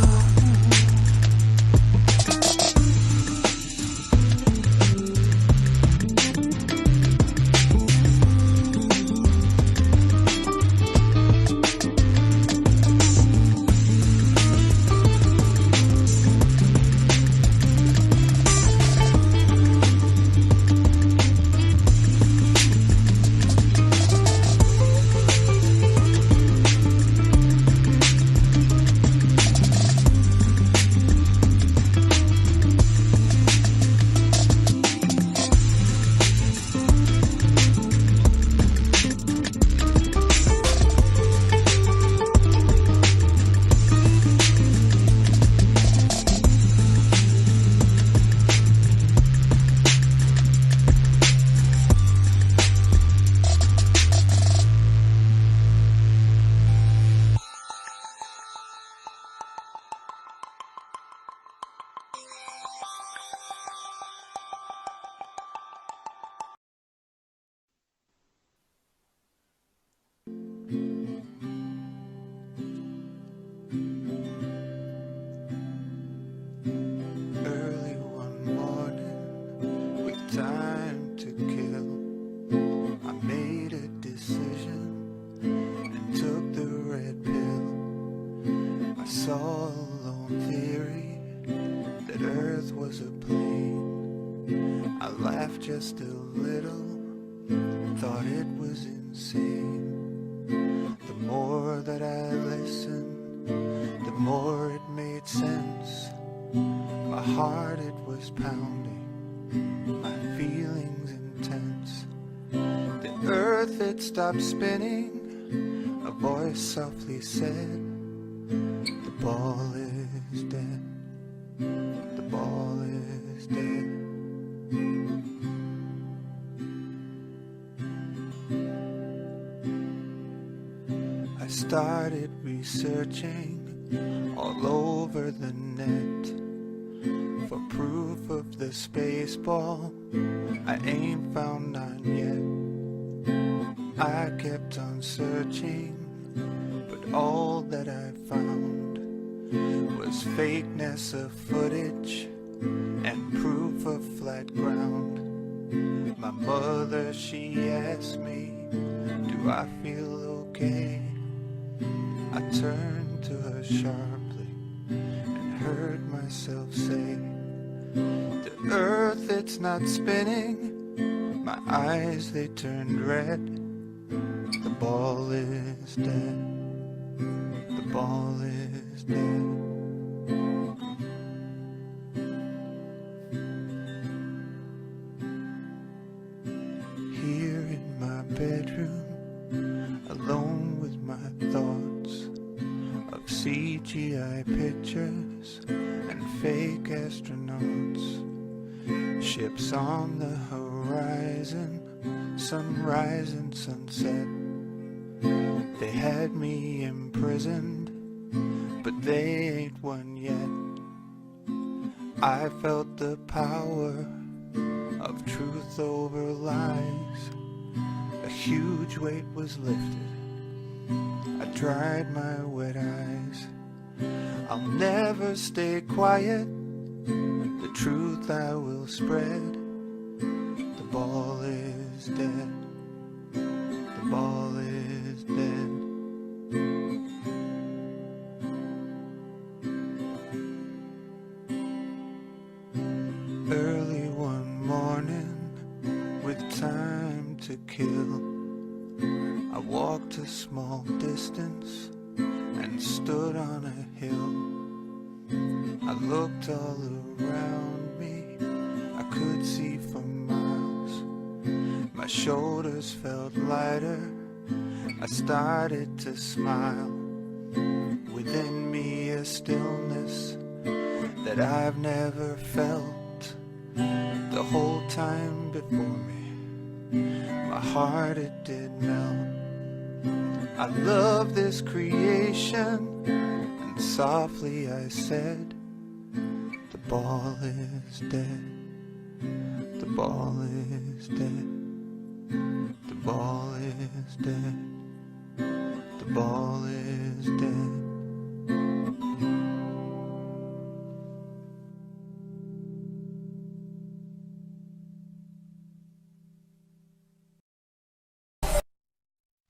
Just a little, thought it was insane. The more that I listened, the more it made sense. My heart, it was pounding, my feelings intense. The earth, it stopped spinning, a voice softly said, the ball is dead, the ball is dead. I started researching all over the net for proof of the space ball. I ain't found none yet. I kept on searching, but all that I found was fakeness of footage and proof of flat ground. My mother, she asked me, do I feel okay? I turned to her sharply and heard myself say, the earth, it's not spinning. My eyes, they turned red. The ball is dead. The ball is dead. Here in my bedroom, alone with my thoughts of CGI pictures and fake astronauts, ships on the horizon, sunrise and sunset. They had me imprisoned, but they ain't won yet. I felt the power of truth over lies. A huge weight was lifted. I dried my wet eyes. I'll never stay quiet The truth I will spread. The ball is dead. The ball is dead. Early one morning, with time to kill, I walked a small distance and stood on a hill. I looked all around me, I could see for miles. My shoulders felt lighter, I started to smile. Within me a stillness that I've never felt. The whole time before me, my heart it did melt. I love this creation, and softly I said, the ball is dead, the ball is dead, the ball is dead, the ball is dead.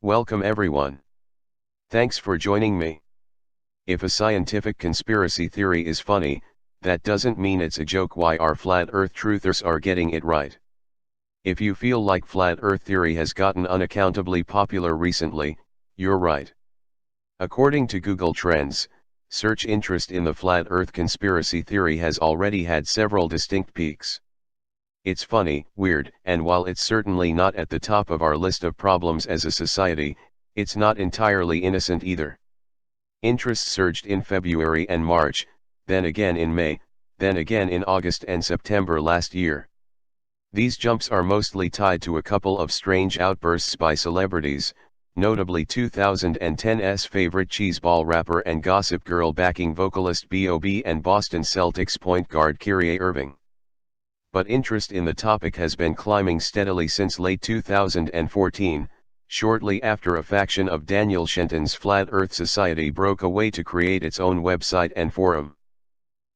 Welcome everyone. Thanks for joining me. If a scientific conspiracy theory is funny, that doesn't mean it's a joke. Why our flat earth truthers are getting it right. If you feel like flat earth theory has gotten unaccountably popular recently, you're right. According to Google Trends, search interest in the flat earth conspiracy theory has already had several distinct peaks. It's funny, weird, and while it's certainly not at the top of our list of problems as a society, it's not entirely innocent either. Interest surged in February and March, then again in May, then again in August and September last year. These jumps are mostly tied to a couple of strange outbursts by celebrities, notably 2010's favorite cheeseball rapper and Gossip Girl backing vocalist B.O.B. and Boston Celtics point guard Kyrie Irving. But interest in the topic has been climbing steadily since late 2014, shortly after a faction of Daniel Shenton's Flat Earth Society broke away to create its own website and forum.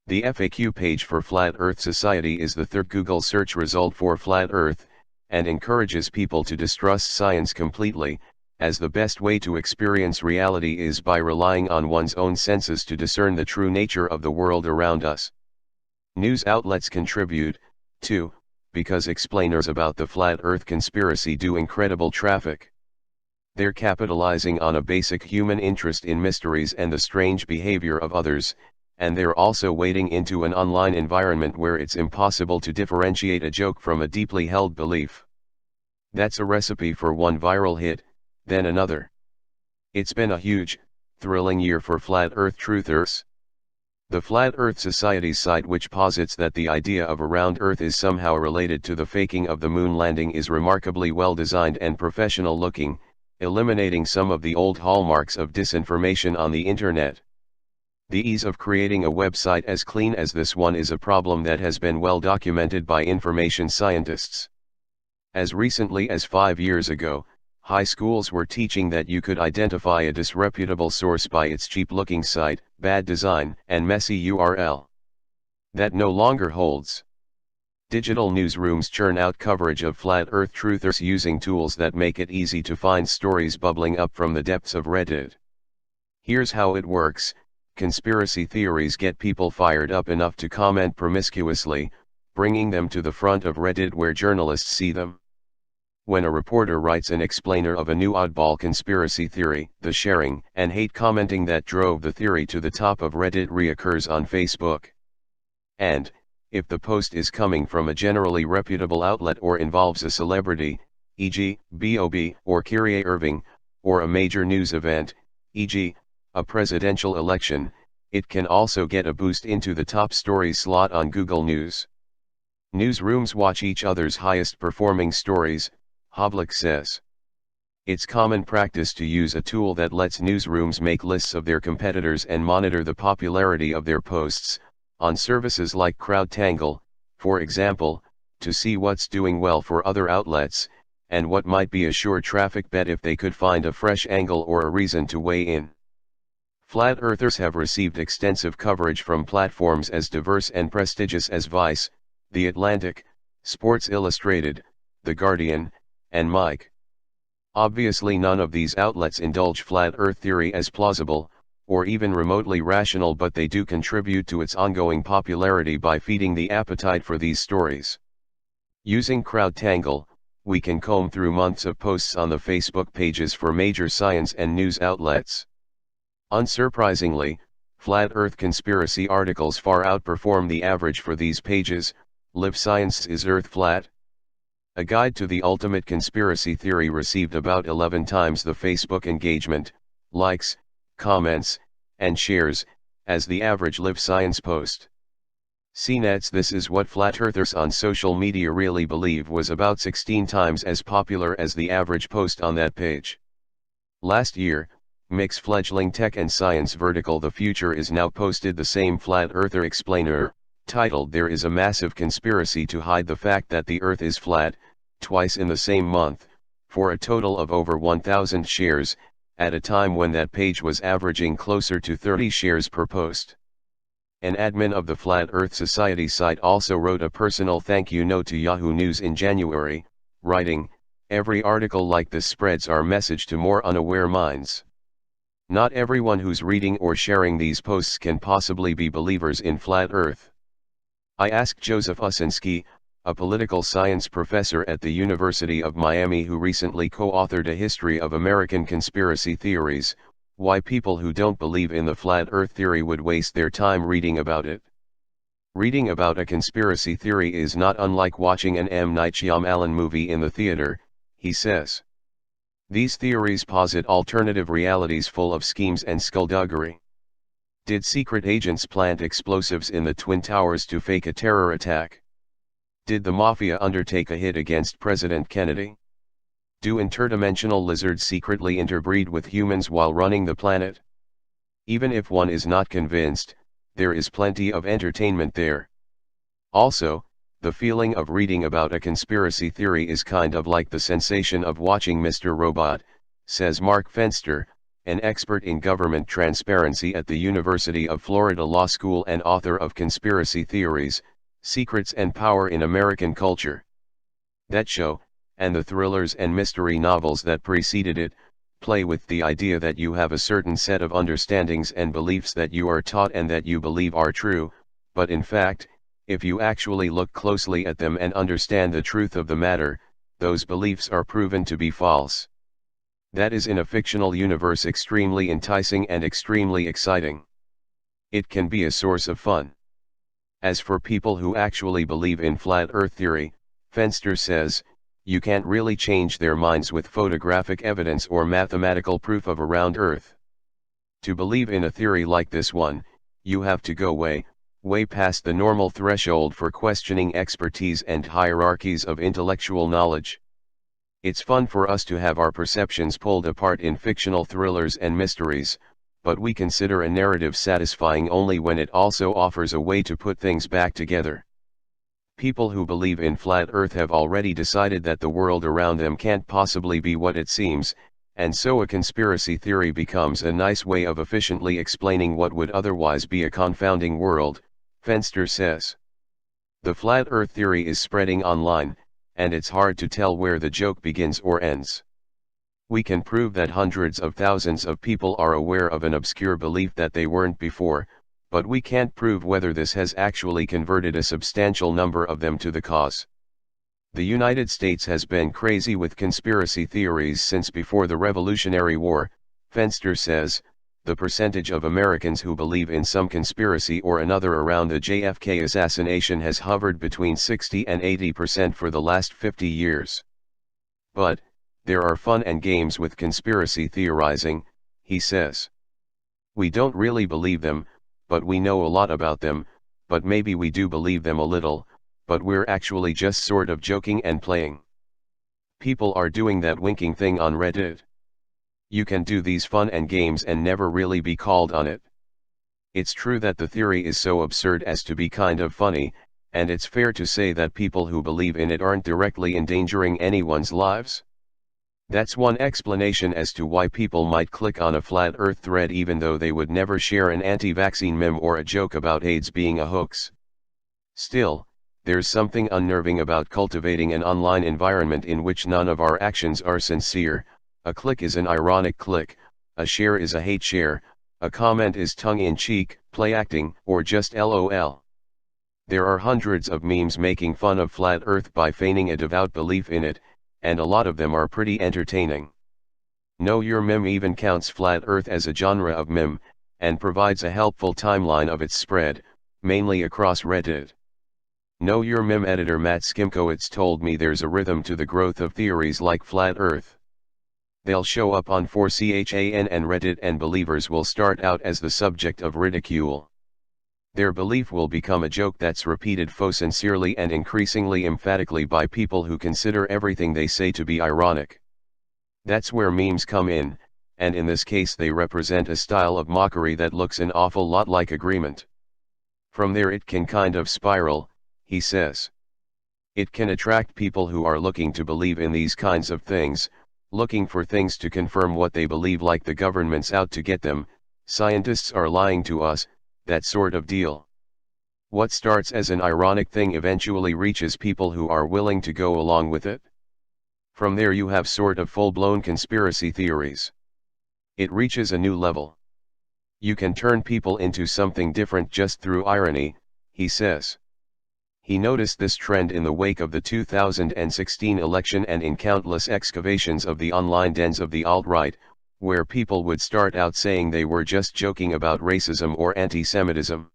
The FAQ page for Flat Earth Society is the third Google search result for Flat Earth, and encourages people to distrust science completely, as the best way to experience reality is by relying on one's own senses to discern the true nature of the world around us. News outlets contribute, too, because explainers about the Flat Earth conspiracy do incredible traffic. They're capitalizing on a basic human interest in mysteries and the strange behavior of others, and they're also wading into an online environment where it's impossible to differentiate a joke from a deeply held belief. That's a recipe for one viral hit, then another. It's been a huge, thrilling year for Flat Earth truthers. The Flat Earth Society site, which posits that the idea of a round Earth is somehow related to the faking of the moon landing, is remarkably well designed and professional looking, eliminating some of the old hallmarks of disinformation on the internet. The ease of creating a website as clean as this one is a problem that has been well documented by information scientists. As recently as 5 years ago, high schools were teaching that you could identify a disreputable source by its cheap-looking site, bad design, and messy URL. That no longer holds. Digital newsrooms churn out coverage of Flat Earth truthers using tools that make it easy to find stories bubbling up from the depths of Reddit. Here's how it works. Conspiracy theories get people fired up enough to comment promiscuously, bringing them to the front of Reddit where journalists see them. When a reporter writes an explainer of a new oddball conspiracy theory, the sharing and hate commenting that drove the theory to the top of Reddit reoccurs on Facebook. And, if the post is coming from a generally reputable outlet or involves a celebrity, e.g., B.O.B. or Kyrie Irving, or a major news event, e.g., a presidential election, it can also get a boost into the top story slot on Google News. Newsrooms watch each other's highest performing stories, Hovlik says. It's common practice to use a tool that lets newsrooms make lists of their competitors and monitor the popularity of their posts, on services like CrowdTangle, for example, to see what's doing well for other outlets, and what might be a sure traffic bet if they could find a fresh angle or a reason to weigh in. Flat earthers have received extensive coverage from platforms as diverse and prestigious as Vice, The Atlantic, Sports Illustrated, The Guardian, and Mike. Obviously none of these outlets indulge flat earth theory as plausible, or even remotely rational, but they do contribute to its ongoing popularity by feeding the appetite for these stories. Using CrowdTangle, we can comb through months of posts on the Facebook pages for major science and news outlets. Unsurprisingly, flat earth conspiracy articles far outperform the average for these pages. Live Science Is Earth Flat? A Guide to the Ultimate Conspiracy Theory received about 11 times the Facebook engagement, likes, comments, and shares, as the average Live Science post. CNET's This Is What Flat Earthers on Social Media Really Believe was about 16 times as popular as the average post on that page. Last year, Mick's fledgling tech and science vertical The Future Is Now posted the same flat earther explainer, titled There Is a Massive Conspiracy to Hide the Fact That the Earth is Flat, twice in the same month, for a total of over 1,000 shares, at a time when that page was averaging closer to 30 shares per post. An admin of the Flat Earth Society site also wrote a personal thank you note to Yahoo News in January, writing, "Every article like this spreads our message to more unaware minds. Not everyone who's reading or sharing these posts can possibly be believers in Flat Earth." I asked Joseph Usinski, a political science professor at the University of Miami who recently co-authored A History of American Conspiracy Theories, why people who don't believe in the flat earth theory would waste their time reading about it. Reading about a conspiracy theory is not unlike watching an M. Night Shyamalan movie in the theater, he says. These theories posit alternative realities full of schemes and skullduggery. Did secret agents plant explosives in the Twin Towers to fake a terror attack? Did the Mafia undertake a hit against President Kennedy? Do interdimensional lizards secretly interbreed with humans while running the planet? Even if one is not convinced, there is plenty of entertainment there. Also, the feeling of reading about a conspiracy theory is kind of like the sensation of watching Mr. Robot, says Mark Fenster, an expert in government transparency at the University of Florida Law School and author of Conspiracy Theories, Secrets and Power in American Culture. That show, and the thrillers and mystery novels that preceded it, play with the idea that you have a certain set of understandings and beliefs that you are taught and that you believe are true, but in fact, if you actually look closely at them and understand the truth of the matter, those beliefs are proven to be false. That is in a fictional universe extremely enticing and extremely exciting. It can be a source of fun. As for people who actually believe in flat earth theory, Fenster says, you can't really change their minds with photographic evidence or mathematical proof of a round earth. To believe in a theory like this one, you have to go way past the normal threshold for questioning expertise and hierarchies of intellectual knowledge. It's fun for us to have our perceptions pulled apart in fictional thrillers and mysteries, but we consider a narrative satisfying only when it also offers a way to put things back together. People who believe in flat earth have already decided that the world around them can't possibly be what it seems, and so a conspiracy theory becomes a nice way of efficiently explaining what would otherwise be a confounding world, Fenster says. The flat earth theory is spreading online, and it's hard to tell where the joke begins or ends. We can prove that hundreds of thousands of people are aware of an obscure belief that they weren't before, but we can't prove whether this has actually converted a substantial number of them to the cause. The United States has been crazy with conspiracy theories since before the Revolutionary War, Fenster says. The percentage of Americans who believe in some conspiracy or another around the JFK assassination has hovered between 60 and 80% for the last 50 years. But, there are fun and games with conspiracy theorizing, he says. We don't really believe them, but we know a lot about them, but maybe we do believe them a little, but we're actually just sort of joking and playing. People are doing that winking thing on Reddit. You can do these fun and games and never really be called on it. It's true that the theory is so absurd as to be kind of funny, and it's fair to say that people who believe in it aren't directly endangering anyone's lives. That's one explanation as to why people might click on a flat earth thread even though they would never share an anti-vaccine meme or a joke about AIDS being a hoax. Still, there's something unnerving about cultivating an online environment in which none of our actions are sincere. A click is an ironic click, a share is a hate share, a comment is tongue-in-cheek, play acting, or just LOL. There are hundreds of memes making fun of flat earth by feigning a devout belief in it, and a lot of them are pretty entertaining. Know Your Meme even counts flat earth as a genre of meme, and provides a helpful timeline of its spread, mainly across Reddit. Know Your Meme editor Matt Skimkowitz told me there's a rhythm to the growth of theories like flat earth. They'll show up on 4chan and Reddit, and believers will start out as the subject of ridicule. Their belief will become a joke that's repeated sincerely and increasingly emphatically by people who consider everything they say to be ironic. That's where memes come in, and in this case they represent a style of mockery that looks an awful lot like agreement. From there it can kind of spiral, he says. It can attract people who are looking to believe in these kinds of things, looking for things to confirm what they believe, like the government's out to get them, scientists are lying to us, that sort of deal. What starts as an ironic thing eventually reaches people who are willing to go along with it. From there you have sort of full-blown conspiracy theories. It reaches a new level. You can turn people into something different just through irony, he says. He noticed this trend in the wake of the 2016 election and in countless excavations of the online dens of the alt-right, where people would start out saying they were just joking about racism or anti-Semitism.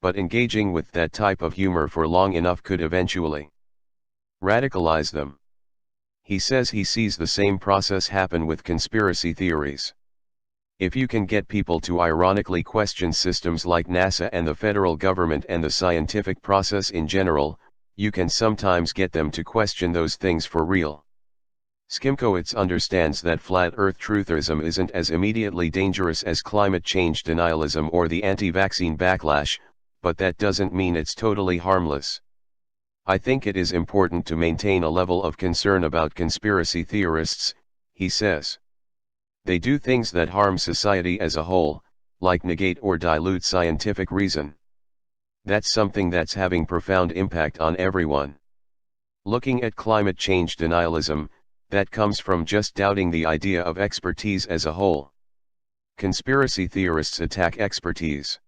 But engaging with that type of humor for long enough could eventually radicalize them. He says he sees the same process happen with conspiracy theories. If you can get people to ironically question systems like NASA and the federal government and the scientific process in general, you can sometimes get them to question those things for real. Skimkowitz understands that flat earth trutherism isn't as immediately dangerous as climate change denialism or the anti-vaccine backlash, but that doesn't mean it's totally harmless. I think it is important to maintain a level of concern about conspiracy theorists, he says. They do things that harm society as a whole, like negate or dilute scientific reason. That's something that's having profound impact on everyone. Looking at climate change denialism, that comes from just doubting the idea of expertise as a whole. Conspiracy theorists attack expertise.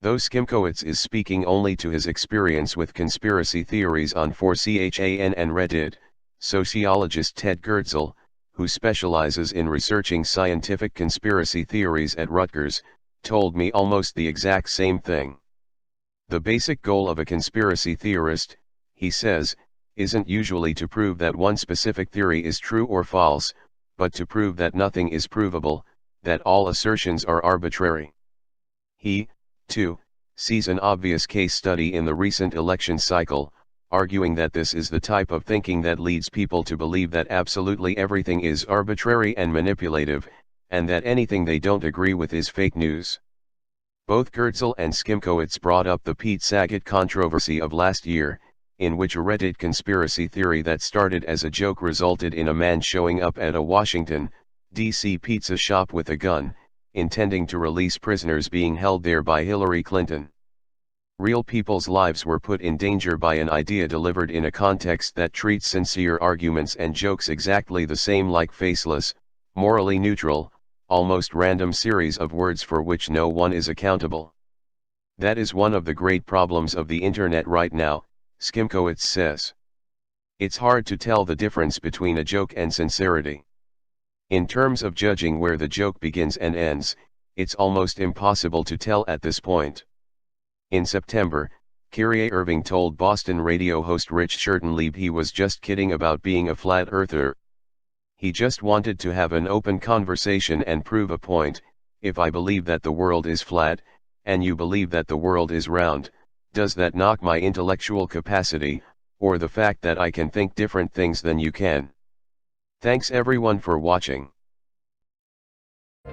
Though Skimkowitz is speaking only to his experience with conspiracy theories on 4chan and Reddit, sociologist Ted Gerstle, who specializes in researching scientific conspiracy theories at Rutgers, told me almost the exact same thing. The basic goal of a conspiracy theorist, he says, isn't usually to prove that one specific theory is true or false, but to prove that nothing is provable, that all assertions are arbitrary. He, too, sees an obvious case study in the recent election cycle, arguing that this is the type of thinking that leads people to believe that absolutely everything is arbitrary and manipulative, and that anything they don't agree with is fake news. Both Gerstle and Skimkowitz brought up the Pete Saget controversy of last year, in which a Reddit conspiracy theory that started as a joke resulted in a man showing up at a Washington, D.C. pizza shop with a gun, intending to release prisoners being held there by Hillary Clinton. Real people's lives were put in danger by an idea delivered in a context that treats sincere arguments and jokes exactly the same, like faceless, morally neutral, almost random series of words for which no one is accountable. That is one of the great problems of the internet right now, Skimkowitz says. It's hard to tell the difference between a joke and sincerity. In terms of judging where the joke begins and ends, it's almost impossible to tell at this point. In September, Kyrie Irving told Boston radio host Rich Schertenlieb he was just kidding about being a flat earther. He just wanted to have an open conversation and prove a point. If I believe that the world is flat, and you believe that the world is round, does that knock my intellectual capacity, or the fact that I can think different things than you can? Thanks everyone for watching.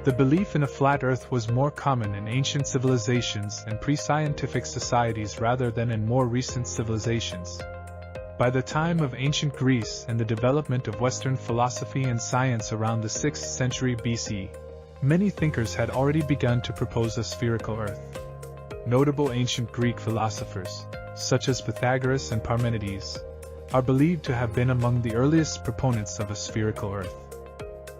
The belief in a flat Earth was more common in ancient civilizations and pre-scientific societies rather than in more recent civilizations. By the time of ancient Greece and the development of Western philosophy and science around the 6th century BC, many thinkers had already begun to propose a spherical Earth. Notable ancient Greek philosophers, such as Pythagoras and Parmenides, are believed to have been among the earliest proponents of a spherical Earth.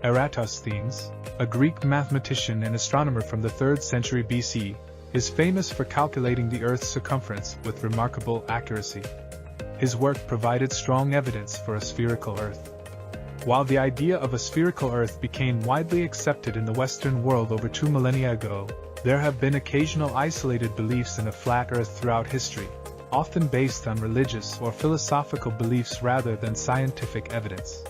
Eratosthenes, a Greek mathematician and astronomer from the 3rd century BC, is famous for calculating the Earth's circumference with remarkable accuracy. His work provided strong evidence for a spherical Earth. While the idea of a spherical Earth became widely accepted in the Western world over 2 millennia ago, there have been occasional isolated beliefs in a flat Earth throughout history, often based on religious or philosophical beliefs rather than scientific evidence.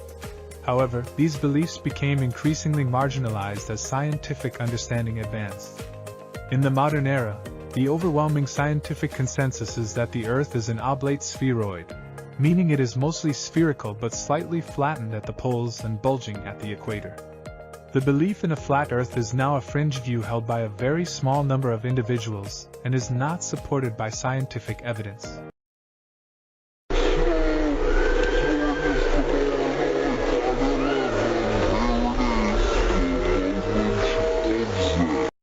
However, these beliefs became increasingly marginalized as scientific understanding advanced. In the modern era, the overwhelming scientific consensus is that the Earth is an oblate spheroid, meaning it is mostly spherical but slightly flattened at the poles and bulging at the equator. The belief in a flat Earth is now a fringe view held by a very small number of individuals and is not supported by scientific evidence.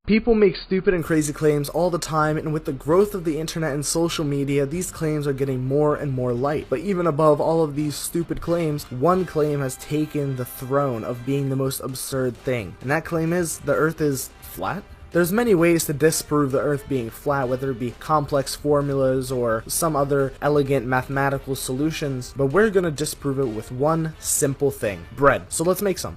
People make stupid and crazy claims all the time, and with the growth of the internet and social media, these claims are getting more and more light. But even above all of these stupid claims, one claim has taken the throne of being the most absurd thing. And that claim is, the Earth is flat? There's many ways to disprove the Earth being flat, whether it be complex formulas or some other elegant mathematical solutions, but we're gonna disprove it with one simple thing: bread. So let's make some.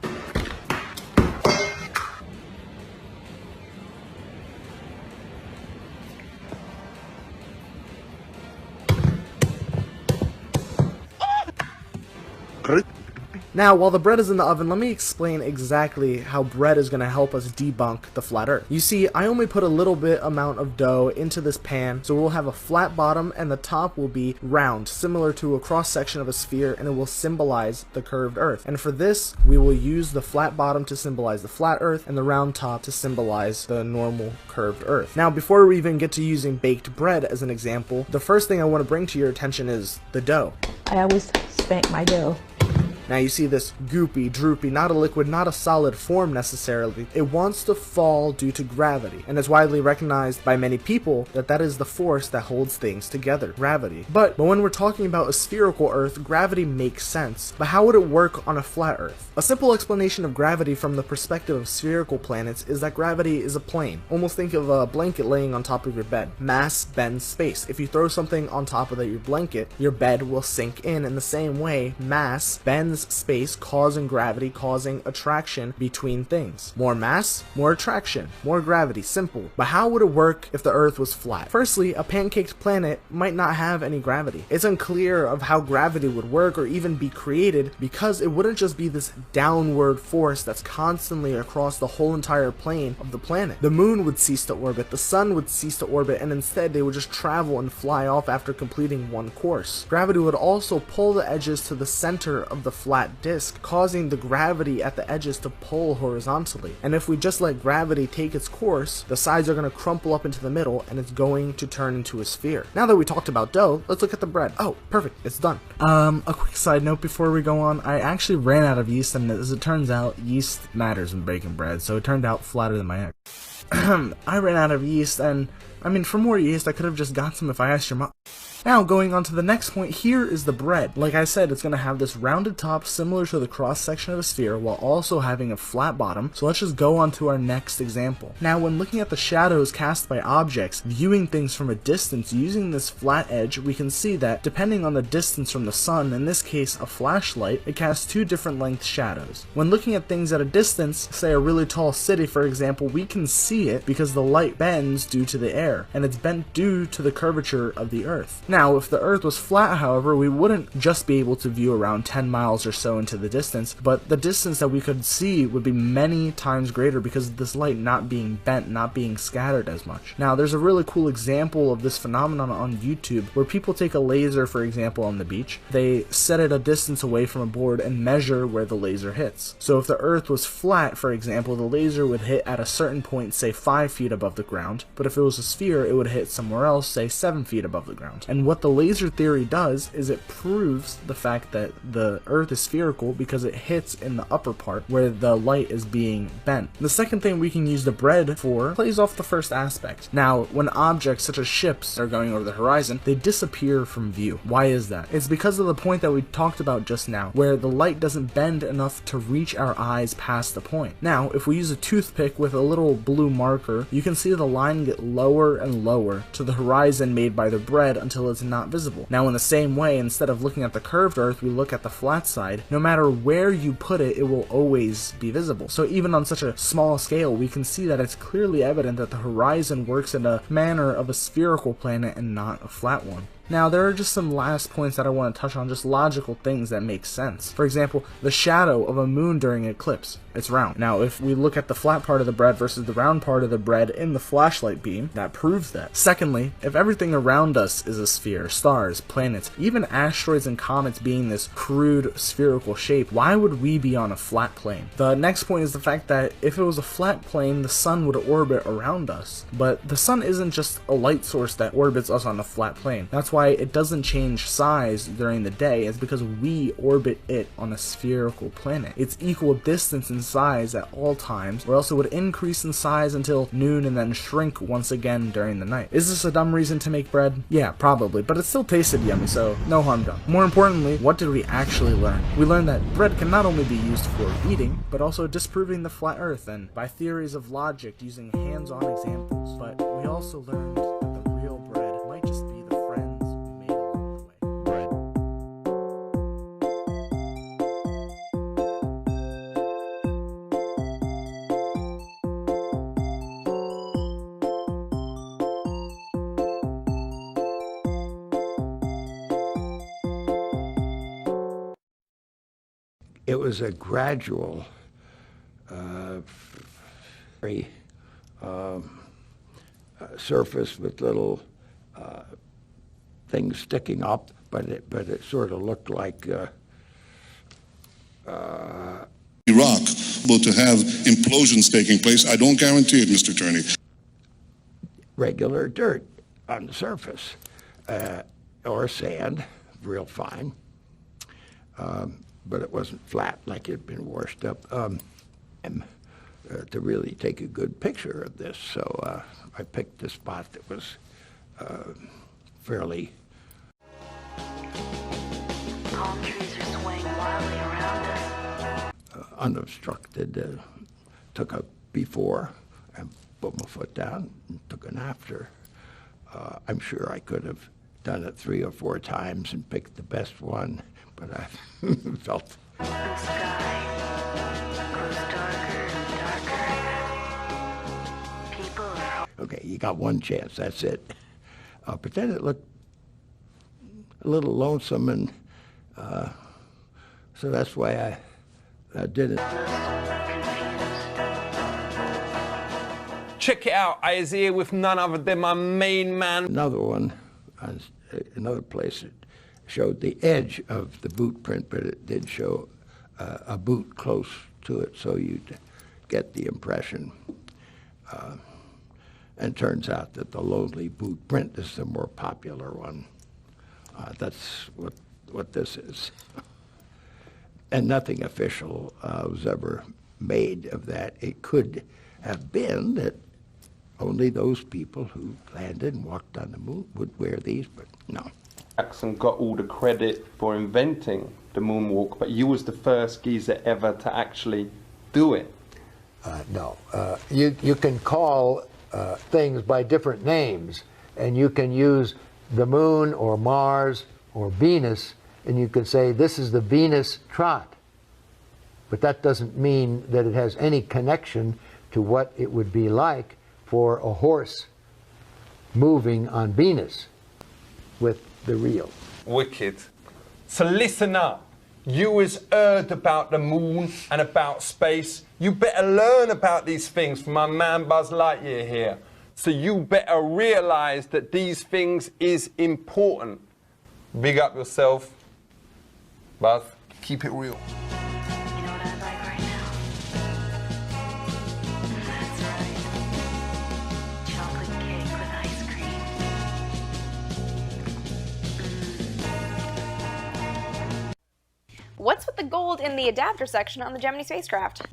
Now, while the bread is in the oven, let me explain exactly how bread is going to help us debunk the flat Earth. You see, I only put a little bit amount of dough into this pan, so we'll have a flat bottom and the top will be round, similar to a cross section of a sphere, and it will symbolize the curved Earth. And for this, we will use the flat bottom to symbolize the flat Earth and the round top to symbolize the normal curved Earth. Now, before we even get to using baked bread as an example, the first thing I want to bring to your attention is the dough. I always spank my dough. Now you see this goopy, droopy, not a liquid, not a solid form necessarily. It wants to fall due to gravity, and it's widely recognized by many people that that is the force that holds things together, gravity. But when we're talking about a spherical Earth, gravity makes sense. But how would it work on a flat Earth? A simple explanation of gravity from the perspective of spherical planets is that gravity is a plane. Almost think of a blanket laying on top of your bed. Mass bends space. If you throw something on top of your blanket, your bed will sink in the same way mass bends space, causing gravity, causing attraction between things. More mass, more attraction, more gravity, simple. But how would it work if the Earth was flat? Firstly, a pancaked planet might not have any gravity. It's unclear of how gravity would work or even be created, because it wouldn't just be this downward force that's constantly across the whole entire plane of the planet. The moon would cease to orbit, the sun would cease to orbit, and instead they would just travel and fly off after completing one course. Gravity would also pull the edges to the center of the flat disk, causing the gravity at the edges to pull horizontally. And if we just let gravity take its course, the sides are going to crumple up into the middle and it's going to turn into a sphere. Now that we talked about dough, let's look at the bread. Oh, perfect, it's done. A quick side note before we go on, I actually ran out of yeast, and as it turns out, yeast matters in baking bread, so it turned out flatter than my ex. I ran out of yeast, and I mean, for more yeast, I could have just got some if I asked your mom. Now, going on to the next point, here is the bread. Like I said, it's going to have this rounded top similar to the cross section of a sphere while also having a flat bottom, so let's just go on to our next example. Now, when looking at the shadows cast by objects, viewing things from a distance using this flat edge, we can see that, depending on the distance from the sun, in this case a flashlight, it casts two different length shadows. When looking at things at a distance, say a really tall city for example, we can see it because the light bends due to the air, and it's bent due to the curvature of the Earth. Now, if the Earth was flat, however, we wouldn't just be able to view around 10 miles or so into the distance, but the distance that we could see would be many times greater because of this light not being bent, not being scattered as much. Now, there's a really cool example of this phenomenon on YouTube where people take a laser, for example, on the beach. They set it a distance away from a board and measure where the laser hits. So if the Earth was flat, for example, the laser would hit at a certain point, say 5 feet above the ground, but if it was a sphere, it would hit somewhere else, say 7 feet above the ground. And what the laser theory does is it proves the fact that the Earth is spherical because it hits in the upper part where the light is being bent. The second thing we can use the bread for plays off the first aspect. Now, when objects such as ships are going over the horizon, they disappear from view. Why is that? It's because of the point that we talked about just now, where the light doesn't bend enough to reach our eyes past the point. Now, if we use a toothpick with a little blue marker, you can see the line get lower and lower to the horizon made by the bread until it's not visible. Now, in the same way, instead of looking at the curved Earth, we look at the flat side. No matter where you put it, it will always be visible. So even on such a small scale, we can see that it's clearly evident that the horizon works in a manner of a spherical planet and not a flat one. Now, there are just some last points that I want to touch on, just logical things that make sense. For example, the shadow of a moon during an eclipse. It's round. Now, if we look at the flat part of the bread versus the round part of the bread in the flashlight beam, that proves that. Secondly, if everything around us is a sphere, stars, planets, even asteroids and comets being this crude spherical shape, why would we be on a flat plane? The next point is the fact that if it was a flat plane, the sun would orbit around us. But the sun isn't just a light source that orbits us on a flat plane. That's why it doesn't change size during the day. It's because we orbit it on a spherical planet. It's equal distance in size at all times, or else it would increase in size until noon and then shrink once again during the night. Is this a dumb reason to make bread? Yeah, probably, but it still tasted yummy, so no harm done. More importantly, what did we actually learn? We learned that bread can not only be used for eating, but also disproving the flat earth and by theories of logic using hands-on examples. But we also learned that the real bread might just be the friends we made along the way. Bread. It was a gradual, surface with little things sticking up, but it sort of looked like Iraq will to have implosions taking place. I don't guarantee it, Mr. Attorney. regular dirt on the surface, or sand, real fine. But it wasn't flat like it had been washed up. To really take a good picture of this, so I picked a spot that was fairly. Palm trees are swaying wildly around us. Unobstructed. Took a before and put my foot down and took an after. I'm sure I could have done it 3 or 4 times and picked the best one, but I felt. The sky grows darker and darker. People are. Okay, you got one chance, that's it. But then it looked a little lonesome, and so that's why I did it. Check it out, I is here with none other than my main man. Another one, another place, it showed the edge of the boot print, but it did show a boot close to it, so you'd get the impression. And turns out that the lonely boot print is the more popular one. That's what this is. And nothing official was ever made of that. It could have been that only those people who landed and walked on the moon would wear these, but no. Jackson got all the credit for inventing the moonwalk, but you was the first geezer ever to actually do it. No. You can call things by different names, and you can use the moon or Mars or Venus, and you can say this is the Venus trot. But that doesn't mean that it has any connection to what it would be like for a horse moving on Venus with the reel. Wicked. So listen up. You has heard about the moon and about space. You better learn about these things from my man Buzz Lightyear here. So you better realize that these things is important. Big up yourself. Buzz, keep it real. That's right. Chocolate cake with ice What's with the gold in the adapter section on the Gemini spacecraft?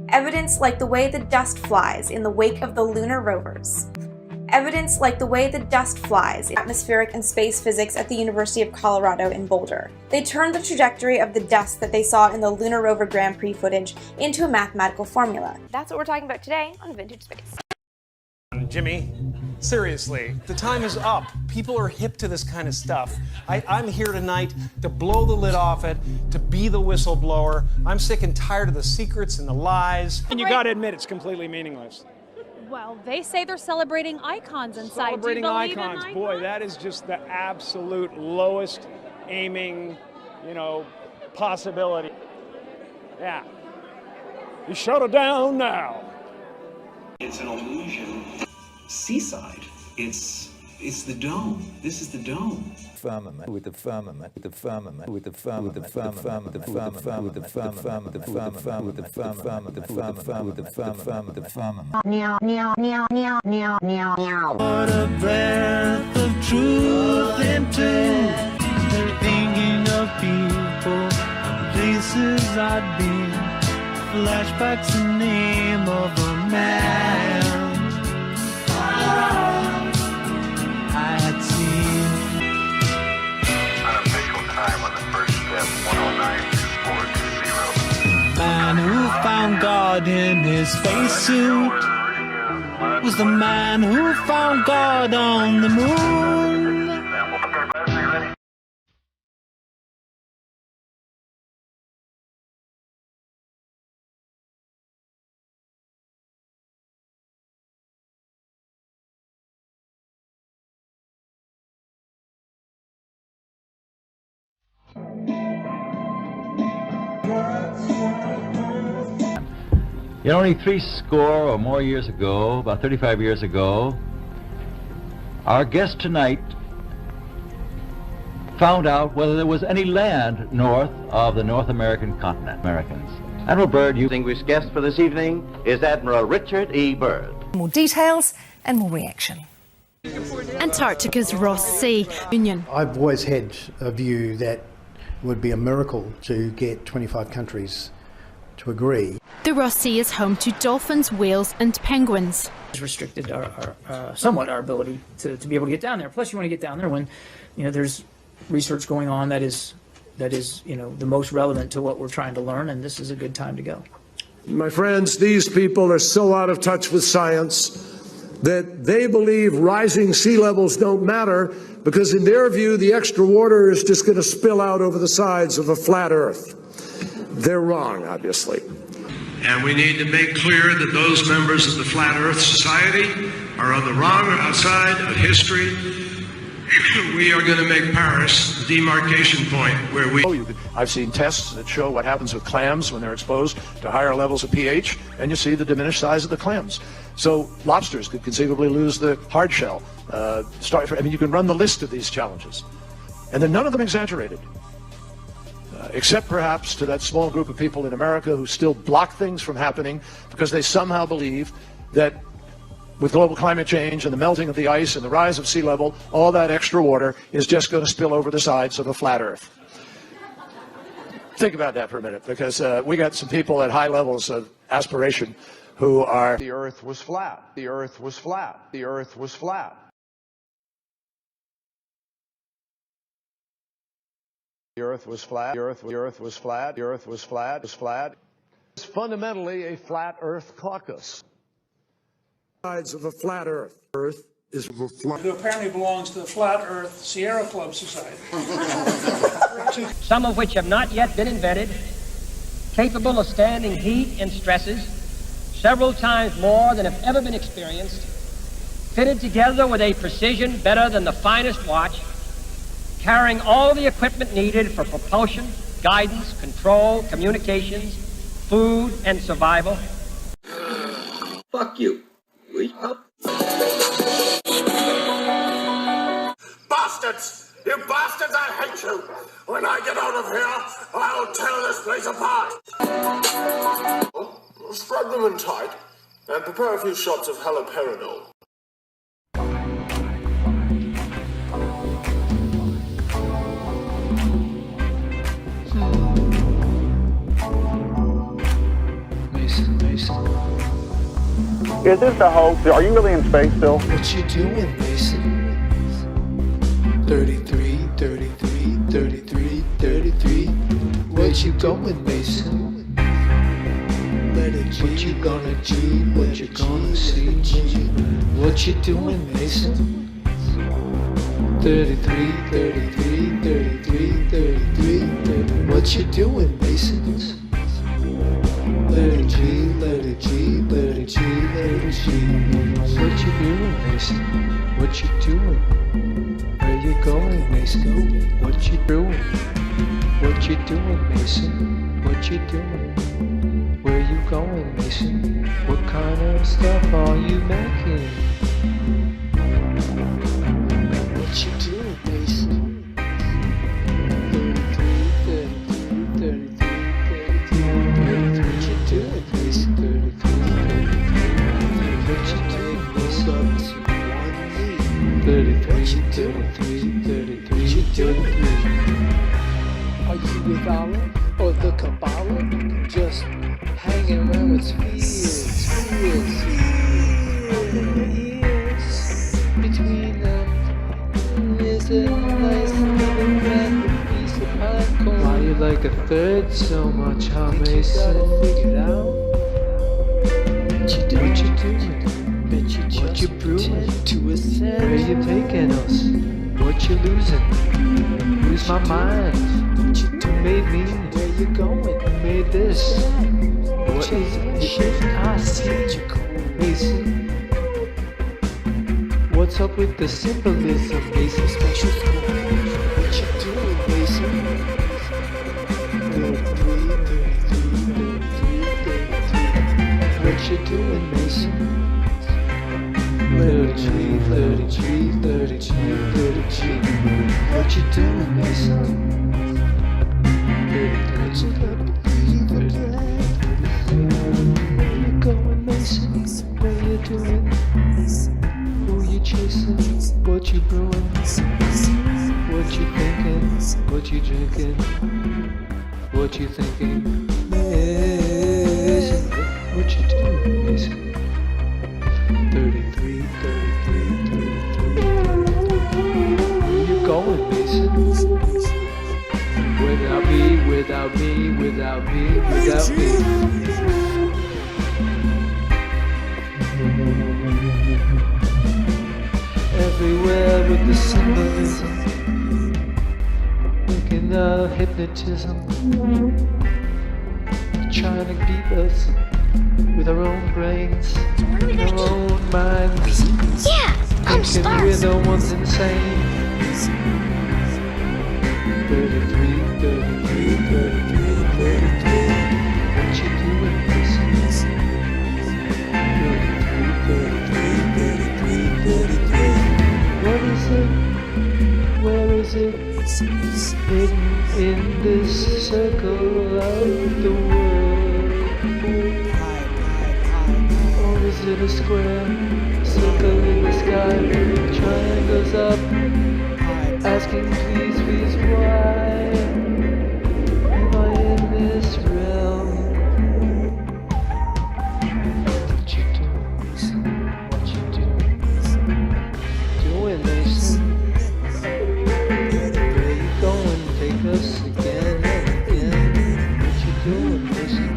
Evidence like the way the dust flies in the wake of the lunar rovers. Evidence like the way the dust flies in atmospheric and space physics at the University of Colorado in Boulder. They turned the trajectory of the dust that they saw in the Lunar Rover Grand Prix footage into a mathematical formula. That's what we're talking about today on Vintage Space. Jimmy, seriously, the time is up. People are hip to this kind of stuff. I'm here tonight to blow the lid off it, to be the whistleblower. I'm sick and tired of the secrets and the lies. And you gotta admit, it's completely meaningless. Well, they say they're celebrating icons inside. Celebrating Do you believe icons, in boy, that is just the absolute lowest aiming, possibility. Yeah. You shut it down now. It's an illusion. Seaside. It's the dome. This is the dome. Firmament with the firmament with the firmament with the firmament with the firmament with the firmament with the firmament with the firmament with the firmament with the firmament with the firmament with the firmament. Meow meow meow meow meow meow meow. What a breath of truth into thinking of people, places I've been. Flashbacks, the name of a man I had seen. Unofficial time on the first step, 109.420. Man who found God in his spacesuit was the man who found God on the moon. Only 70 or more years ago, about 35 years ago, our guest tonight found out whether there was any land north of the North American continent. Americans. Admiral Byrd, you distinguished guest for this evening is Admiral Richard E. Byrd. More details and more reaction. Antarctica's Ross Sea Union. I've always had a view that it would be a miracle to get 25 countries to agree. The Ross Sea is home to dolphins, whales and penguins. It's restricted somewhat our ability to be able to get down there. Plus you want to get down there when there's research going on that is the most relevant to what we're trying to learn, and this is a good time to go. My friends, these people are so out of touch with science that they believe rising sea levels don't matter because in their view the extra water is just going to spill out over the sides of a flat Earth. They're wrong, obviously. And we need to make clear that those members of the Flat Earth Society are on the wrong side of history. We are going to make Paris the demarcation point where we... I've seen tests that show what happens with clams when they're exposed to higher levels of pH, and you see the diminished size of the clams. So lobsters could conceivably lose the hard shell. You can run the list of these challenges. And then none of them exaggerated. Except perhaps to that small group of people in America who still block things from happening because they somehow believe that with global climate change and the melting of the ice and the rise of sea level, all that extra water is just going to spill over the sides of a flat Earth. Think about that for a minute, because we got some people at high levels of aspiration who are... The Earth was flat. The Earth was flat. The Earth was flat. The Earth was flat. The Earth was flat. The Earth was flat. Was flat. It's fundamentally a flat Earth caucus. Sides of a flat Earth. Earth is flat. It apparently belongs to the Flat Earth Sierra Club Society. Some of which have not yet been invented, capable of standing heat and stresses several times more than have ever been experienced, fitted together with a precision better than the finest watch, carrying all the equipment needed for propulsion, guidance, control, communications, food, and survival. Fuck you. Wake up. Bastards! You bastards, I hate you! When I get out of here, I'll tear this place apart! Spread them in tight, and prepare a few shots of haloperidol. Is this a hoax? Are you really in space still? What you doing, Mason? 33, 33, 33, 33. Where you going, Mason? Let it G. What you gonna do? What you gonna see? What you doing, Mason? 33, 33, 33, 33, 33. What you doing, Masons? Let it G, let it G, let it G, let it G. What you doing, Mason? What you doing? Where you going, Mason? What you doing? What you doing, Mason? What you doing? Where you going, Mason? What kind of stuff are you making? What you doing, Mason? 33, 33, 33, 33. What you doing, Mason? 33, 33. What you doing, Mason? 33. What you doing, 33? What you doing, 3? Are you with Allah or the Kabbalah? Just hanging around with spheres, between them is a nice little red piece of pine cone. Why you like a third so much, huh, Mason? You gotta figure it out. What you doing? Bet you just what you brewing? To ascend. Where you taking us? What you losing? Lose my mind. What you doing? Made me. Where you going? Made this. What is it? I see. Mason. What's up with the symbolism, Mason? Special school. What you doing, Mason? 33, 33, 33, 33. What you doing, Mason? 33, 33, 33, 33. What you doing, Mason? 33, 33, 33. Where you going, Mason? Where you doing? Who you chasing? What you brewing? What you thinking? What you drinking? What you thinking? Mason, what you doing, Mason? 33, 33, 33, 33. Where you going, Mason? Without me, without me, without me, without me. Everywhere with the symbolism, thinking of hypnotism, trying to keep us with our own brains, our own minds. Yeah, I'm thinking we're the ones insane. 33, 33, 33, 33. What you doing, Mason? 33, 33, 33, 33. What is it? Where is it? Hidden in this circle of the world. Or is it a square? Circle in the sky, triangles up, asking please, please, why am I in this realm? What you doing? What you doing? Doing, Mason? Where you going? Take us again and again. What you doing, Mason?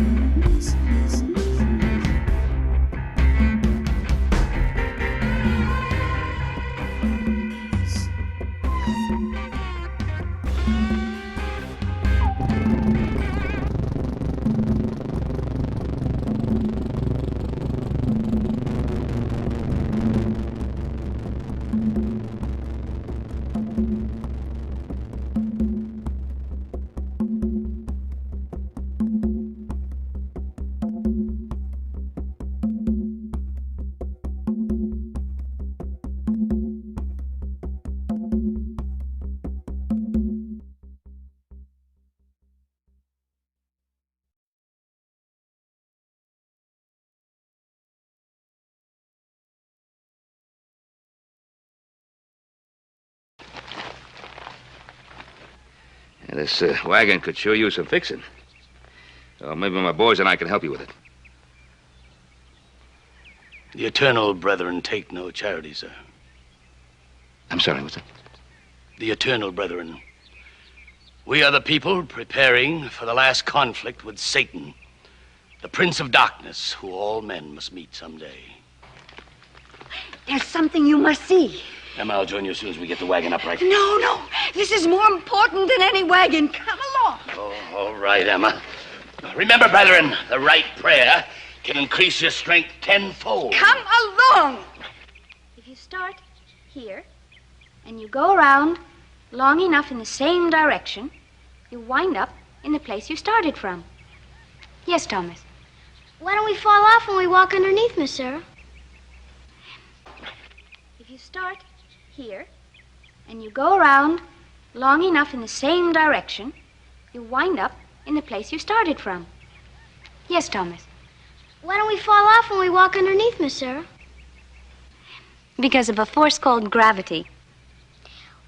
This wagon could sure use some fixing. Maybe my boys and I can help you with it. The Eternal Brethren take no charity, sir. I'm sorry, what's that? The Eternal Brethren. We are the people preparing for the last conflict with Satan, the Prince of Darkness, who all men must meet someday. There's something you must see. Emma, I'll join you as soon as we get the wagon upright. No. This is more important than any wagon. Come along. Oh, all right, Emma. Remember, brethren, the right prayer can increase your strength tenfold. Come along. If you start here and you go around long enough in the same direction, you wind up in the place you started from. Yes, Thomas. Why don't we fall off when we walk underneath, Miss Sarah? If you start here and you go around long enough in the same direction, you wind up in the place you started from. Yes, Thomas. Why don't we fall off when we walk underneath, Miss Sarah? Because of a force called gravity.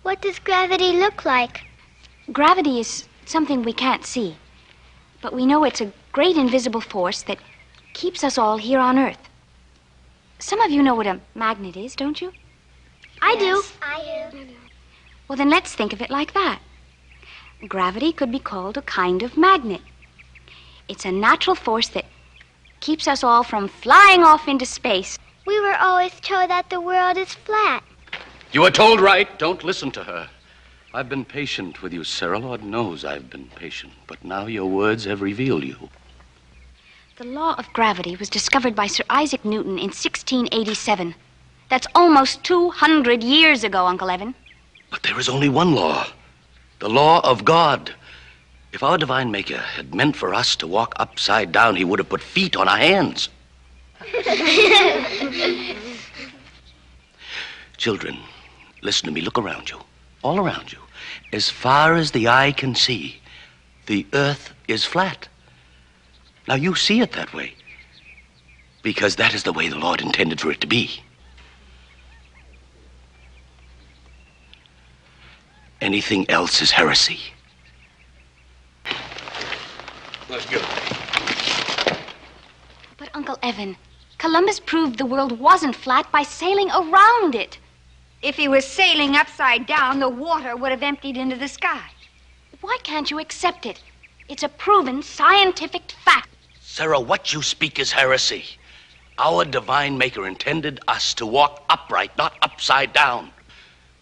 What does gravity look like? Gravity is something we can't see, but we know it's a great invisible force that keeps us all here on Earth. Some of you know what a magnet is, don't you? I do. I do. Well, then let's think of it like that. Gravity could be called a kind of magnet. It's a natural force that keeps us all from flying off into space. We were always told that the world is flat. You were told right. Don't listen to her. I've been patient with you, Sarah. Lord knows I've been patient. But now your words have revealed you. The law of gravity was discovered by Sir Isaac Newton in 1687. That's almost 200 years ago, Uncle Evan. But there is only one law. The law of God. If our divine maker had meant for us to walk upside down, he would have put feet on our hands. Children, listen to me. Look around you. All around you. As far as the eye can see, the earth is flat. Now, you see it that way, because that is the way the Lord intended for it to be. Anything else is heresy. Let's go. But, Uncle Evan, Columbus proved the world wasn't flat by sailing around it. If he was sailing upside down, the water would have emptied into the sky. Why can't you accept it? It's a proven scientific fact. Sarah, what you speak is heresy. Our divine maker intended us to walk upright, not upside down.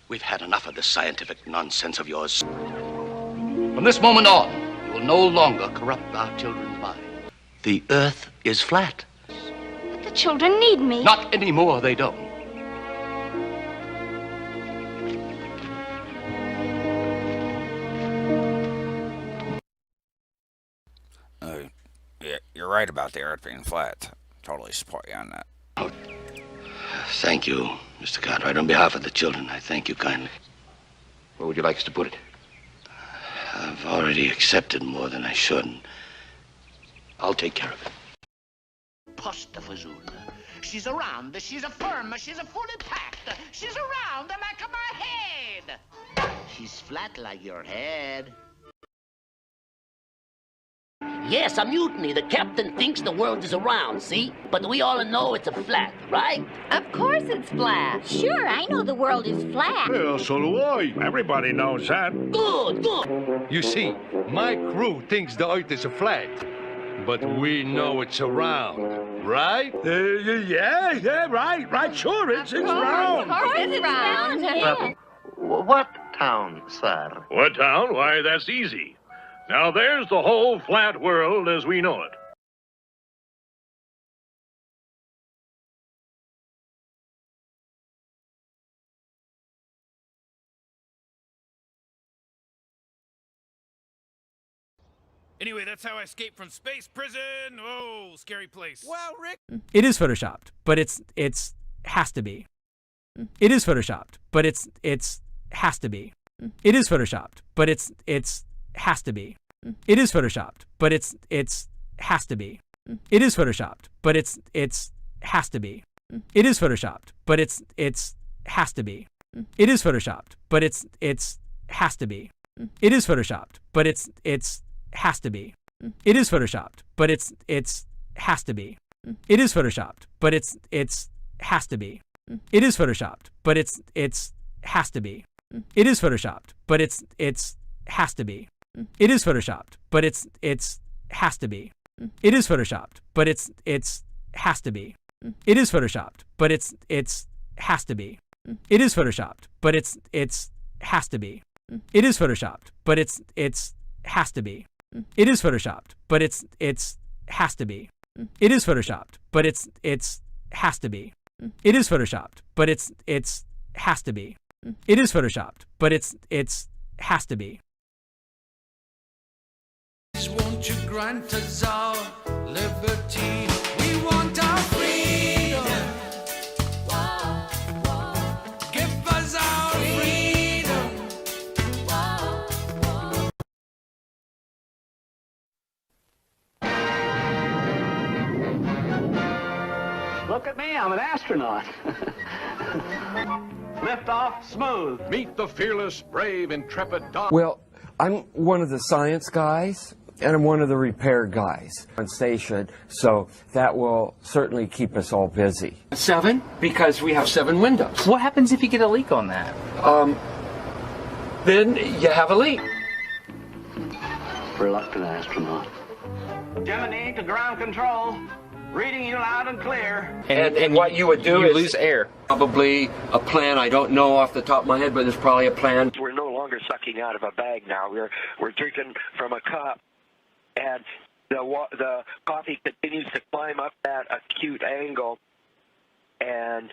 We've had enough of this scientific nonsense of yours. From this moment on, you will no longer corrupt our children's minds. The earth is flat. But the children need me. Not anymore, they don't. Yeah, you're right about the earth being flat. Totally support you on that. Oh, thank you, Mr. Cartwright. On behalf of the children, I thank you kindly. Where would you like us to put it? I've already accepted more than I should. I'll take care of it. Postafazul. She's around, she's a firm, she's a fully packed. She's around like my head. She's flat like your head. Yes, a mutiny. The captain thinks the world is around, see? But we all know it's a flat, right? Of course it's flat. Sure, I know the world is flat. Well, so do I. Everybody knows that. Good, good. You see, my crew thinks the earth is a flat, but we know it's around, right? Yeah, right. Sure, it's round. Of course it's round. Yeah. What town, sir? What town? Why, that's easy. Now, there's the whole flat world as we know it. Anyway, that's how I escaped from space prison. Oh, scary place. Well, Rick, it is photoshopped, but it's has to be. It is photoshopped, but it's has to be. It is photoshopped, but it's has to be. It is photoshopped, but it's has to be. It is photoshopped, but it's has to be. It is photoshopped, but it's has to be. It is photoshopped, but it's has to be. It is photoshopped, but it's has to be. It is photoshopped, but it's has to be. It is photoshopped, but it's has to be. It is photoshopped, but it's has to be. It is photoshopped, but it's has to be. It is photoshopped, but it's has to be. It is photoshopped, but it's has to be. It is photoshopped, but it's has to be. It is photoshopped, but it's has to be. It is photoshopped, but it's has to be. It is photoshopped, but it's has to be. It is photoshopped, but it's has to be. It is photoshopped, but it's has to be. It is photoshopped, but it's has to be. Won't you grant us our liberty? We want our freedom. Give us our freedom. Look at me, I'm an astronaut. Lift off smooth. Meet the fearless, brave, intrepid Don. Well, I'm one of the science guys, and I'm one of the repair guys on station, so that will certainly keep us all busy. 7, because we have 7 windows. What happens if you get a leak on that? Then you have a leak. Reluctant astronaut. Gemini to ground control. Reading you loud and clear. And what you would do is lose air. Probably a plan, I don't know off the top of my head, but there's probably a plan. We're no longer sucking out of a bag now. We're drinking from a cup, and the coffee continues to climb up that acute angle, and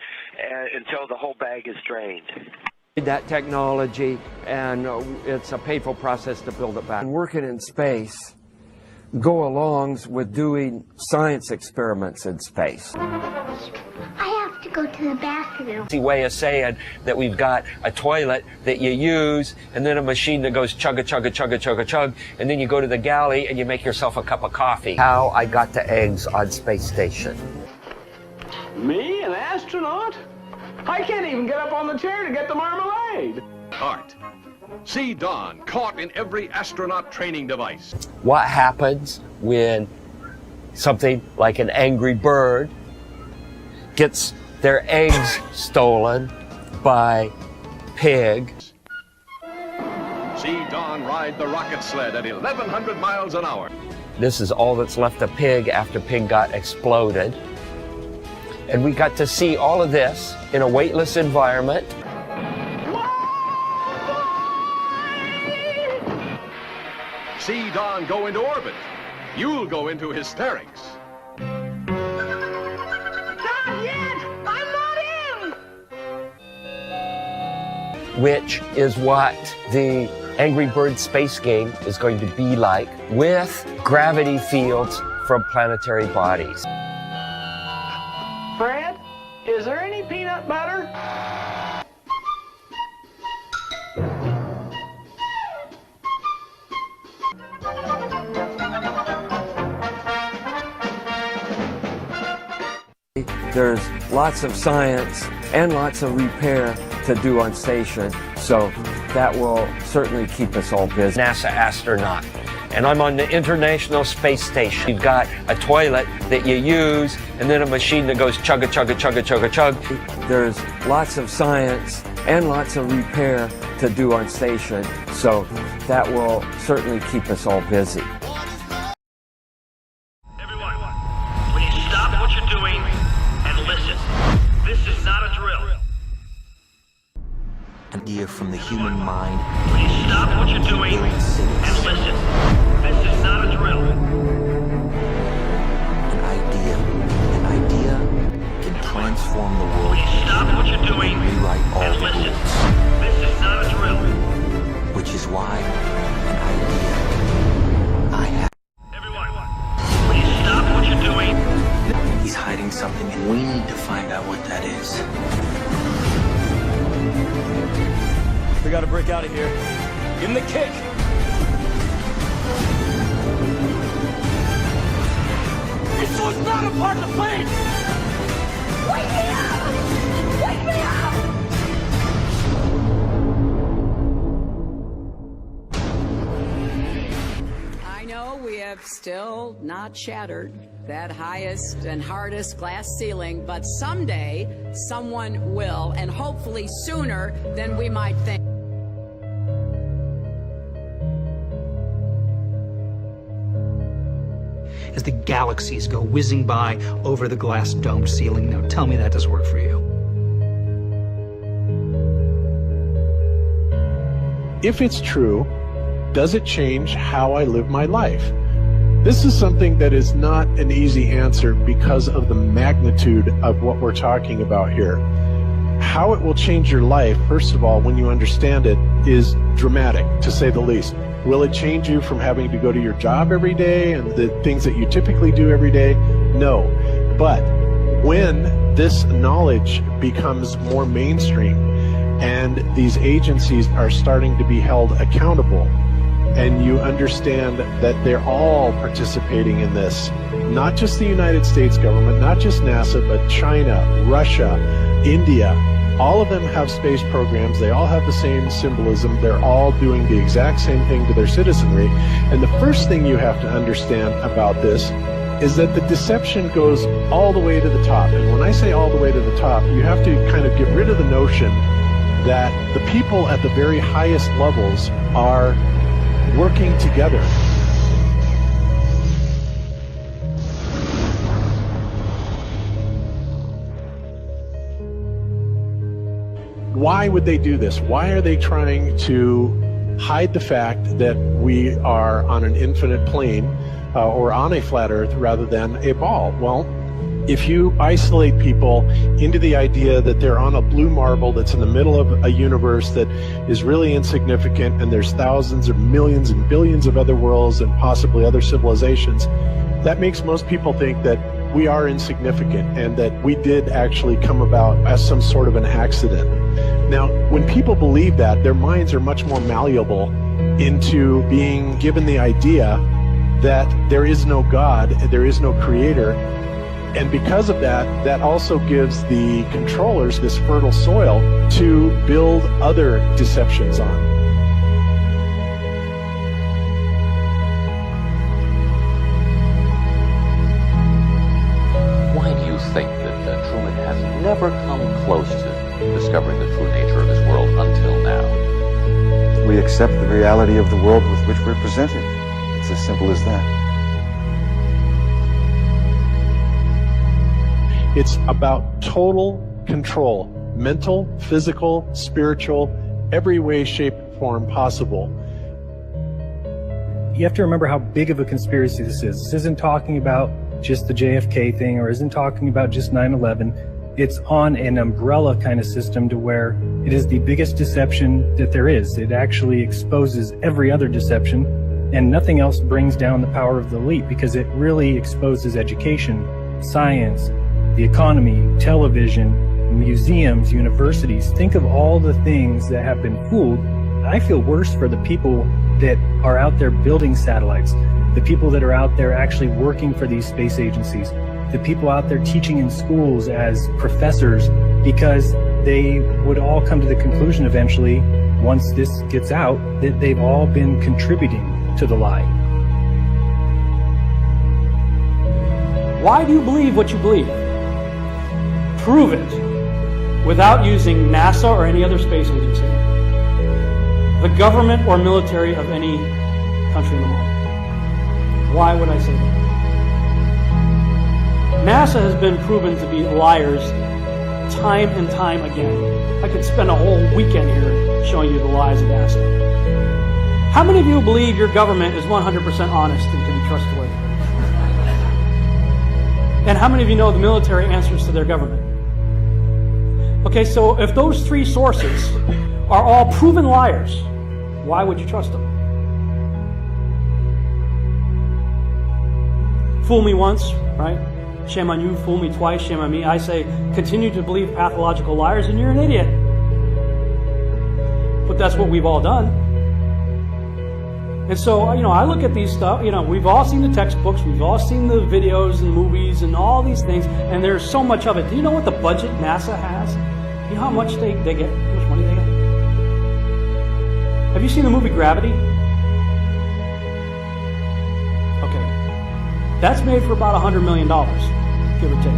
until the whole bag is drained. That technology, and it's a painful process to build it back. And working in space go along with doing science experiments in space. I have to go to the bathroom. The way of saying that we've got a toilet that you use, and then a machine that goes chugga chugga chugga chugga chug, and then you go to the galley and you make yourself a cup of coffee. How I got to eggs on space station. Me, an astronaut? I can't even get up on the chair to get the marmalade. Art. See Don caught in every astronaut training device. What happens when something like an angry bird gets their eggs stolen by pigs? See Don ride the rocket sled at 1,100 miles an hour. This is all that's left of Pig after Pig got exploded. And we got to see all of this in a weightless environment. See Don go into orbit. You'll go into hysterics. Not yet! I'm not in! Which is what the Angry Bird space game is going to be like, with gravity fields from planetary bodies. Fred, is there any peanut butter? There's lots of science and lots of repair to do on station, so that will certainly keep us all busy. NASA astronaut, and I'm on the International Space Station. You've got a toilet that you use, and then a machine that goes chugga chugga chugga chugga chug. There's lots of science and lots of repair to do on station, so that will certainly keep us all busy. Please stop what you're doing and listen. This is not a drill. An idea from the human mind. Please stop what you're doing and listen. This is not a drill. An idea can transform the world. Please stop what you're doing and rewrite all and the listen. rules. This is not a drill. Which is why an idea I have. Please stop what you're doing. He's hiding something, and we need to find out what that is. We gotta break out of here. Give him the kick. This was not a part of the plan! Wake me up! Wake me up! I know we have still not shattered that highest and hardest glass ceiling, but someday someone will, and hopefully sooner than we might think. As the galaxies go whizzing by over the glass domed ceiling. Now tell me that doesn't work for you. If it's true, does it change how I live my life? This is something that is not an easy answer because of the magnitude of what we're talking about here. How it will change your life, first of all, when you understand it, is dramatic, to say the least. Will it change you from having to go to your job every day and the things that you typically do every day? No. But when this knowledge becomes more mainstream and these agencies are starting to be held accountable, and you understand that they're all participating in this, not just the United States government, not just NASA, but China, Russia, India, all of them have space programs. They all have the same symbolism. They're all doing the exact same thing to their citizenry. And the first thing you have to understand about this is that the deception goes all the way to the top. And when I say all the way to the top, you have to kind of get rid of the notion that the people at the very highest levels are working together. Why would they do this? Why are they trying to hide the fact that we are on an infinite plane or on a flat earth rather than a ball? Well, if you isolate people into the idea that they're on a blue marble that's in the middle of a universe that is really insignificant, and there's thousands or millions and billions of other worlds and possibly other civilizations, that makes most people think that we are insignificant and that we did actually come about as some sort of an accident. Now, when people believe that, their minds are much more malleable into being given the idea that there is no God, there is no creator. And because of that, that also gives the controllers this fertile soil to build other deceptions on. Why do you think that Truman has never come close to discovering the true nature of his world until now? We accept the reality of the world with which we're presented. It's as simple as that. It's about total control, mental, physical, spiritual, every way, shape, form possible. You have to remember how big of a conspiracy this is. This isn't talking about just the JFK thing, or isn't talking about just 9/11. It's on an umbrella kind of system to where it is the biggest deception that there is. It actually exposes every other deception, and nothing else brings down the power of the elite, because it really exposes education, science, the economy, television, museums, universities. Think of all the things that have been fooled. I feel worse for the people that are out there building satellites, the people that are out there actually working for these space agencies, the people out there teaching in schools as professors, because they would all come to the conclusion eventually, once this gets out, that they've all been contributing to the lie. Why do you believe what you believe? Prove it without using NASA or any other space agency, the government or military of any country in the world. Why would I say that? NASA has been proven to be liars time and time again. I could spend a whole weekend here showing you the lies of NASA. How many of you believe your government is 100% honest and can be trustworthy? And how many of you know the military answers to their government? Okay, so if those three sources are all proven liars, why would you trust them? Fool me once, right? Shame on you. Fool me twice, shame on me. I say, continue to believe pathological liars and you're an idiot. But that's what we've all done. And so, I look at these stuff, we've all seen the textbooks, we've all seen the videos and movies and all these things, and there's so much of it. Do you know what the budget NASA has? You know how much they get? How much money they get? Have you seen the movie Gravity? Okay. That's made for about $100 million, give or take.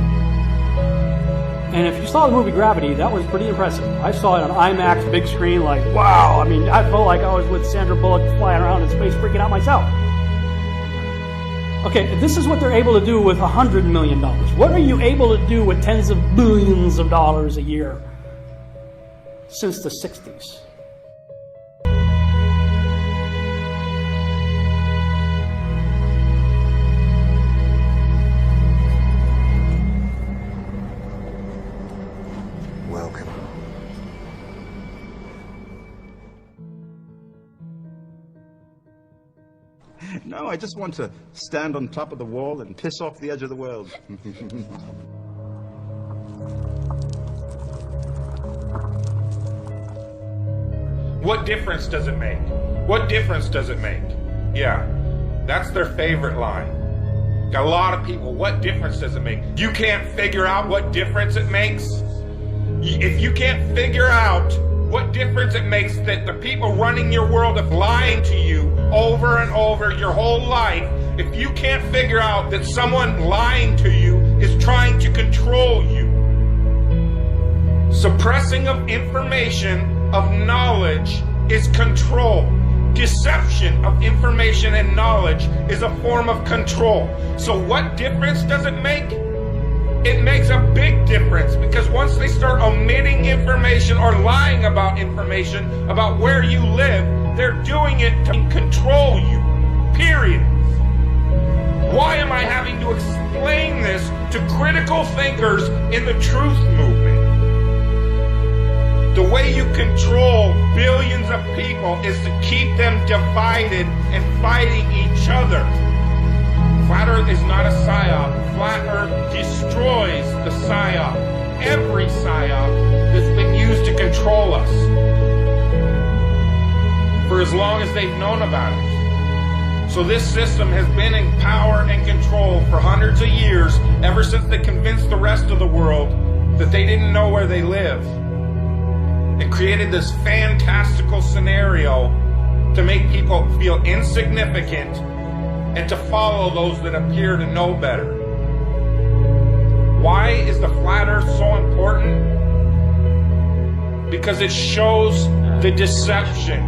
And if you saw the movie Gravity, that was pretty impressive. I saw it on IMAX, big screen, like, wow. I mean, I felt like I was with Sandra Bullock flying around in space, freaking out myself. Okay, this is what they're able to do with $100 million. What are you able to do with tens of billions of dollars a year since the 60s? Welcome. No, I just want to stand on top of the wall and piss off the edge of the world. What difference does it make? What difference does it make? Yeah, that's their favorite line. Got a lot of people, what difference does it make? You can't figure out what difference it makes? If you can't figure out what difference it makes that the people running your world have lying to you over and over your whole life, if you can't figure out that someone lying to you is trying to control you, suppressing of information, of knowledge, is control. Deception of information and knowledge is a form of control. So what difference does it make? It makes a big difference, because once they start omitting information or lying about information about where you live, they're doing it to control you, period. Why am I having to explain this to critical thinkers in the truth movement? The way you control billions of people is to keep them divided and fighting each other. Flat Earth is not a psyop. Flat Earth destroys the psyop. Every psyop that's been used to control us for as long as they've known about it. So this system has been in power and control for hundreds of years, ever since they convinced the rest of the world that they didn't know where they live. It created this fantastical scenario to make people feel insignificant and to follow those that appear to know better. Why is the flat earth so important? Because it shows the deception.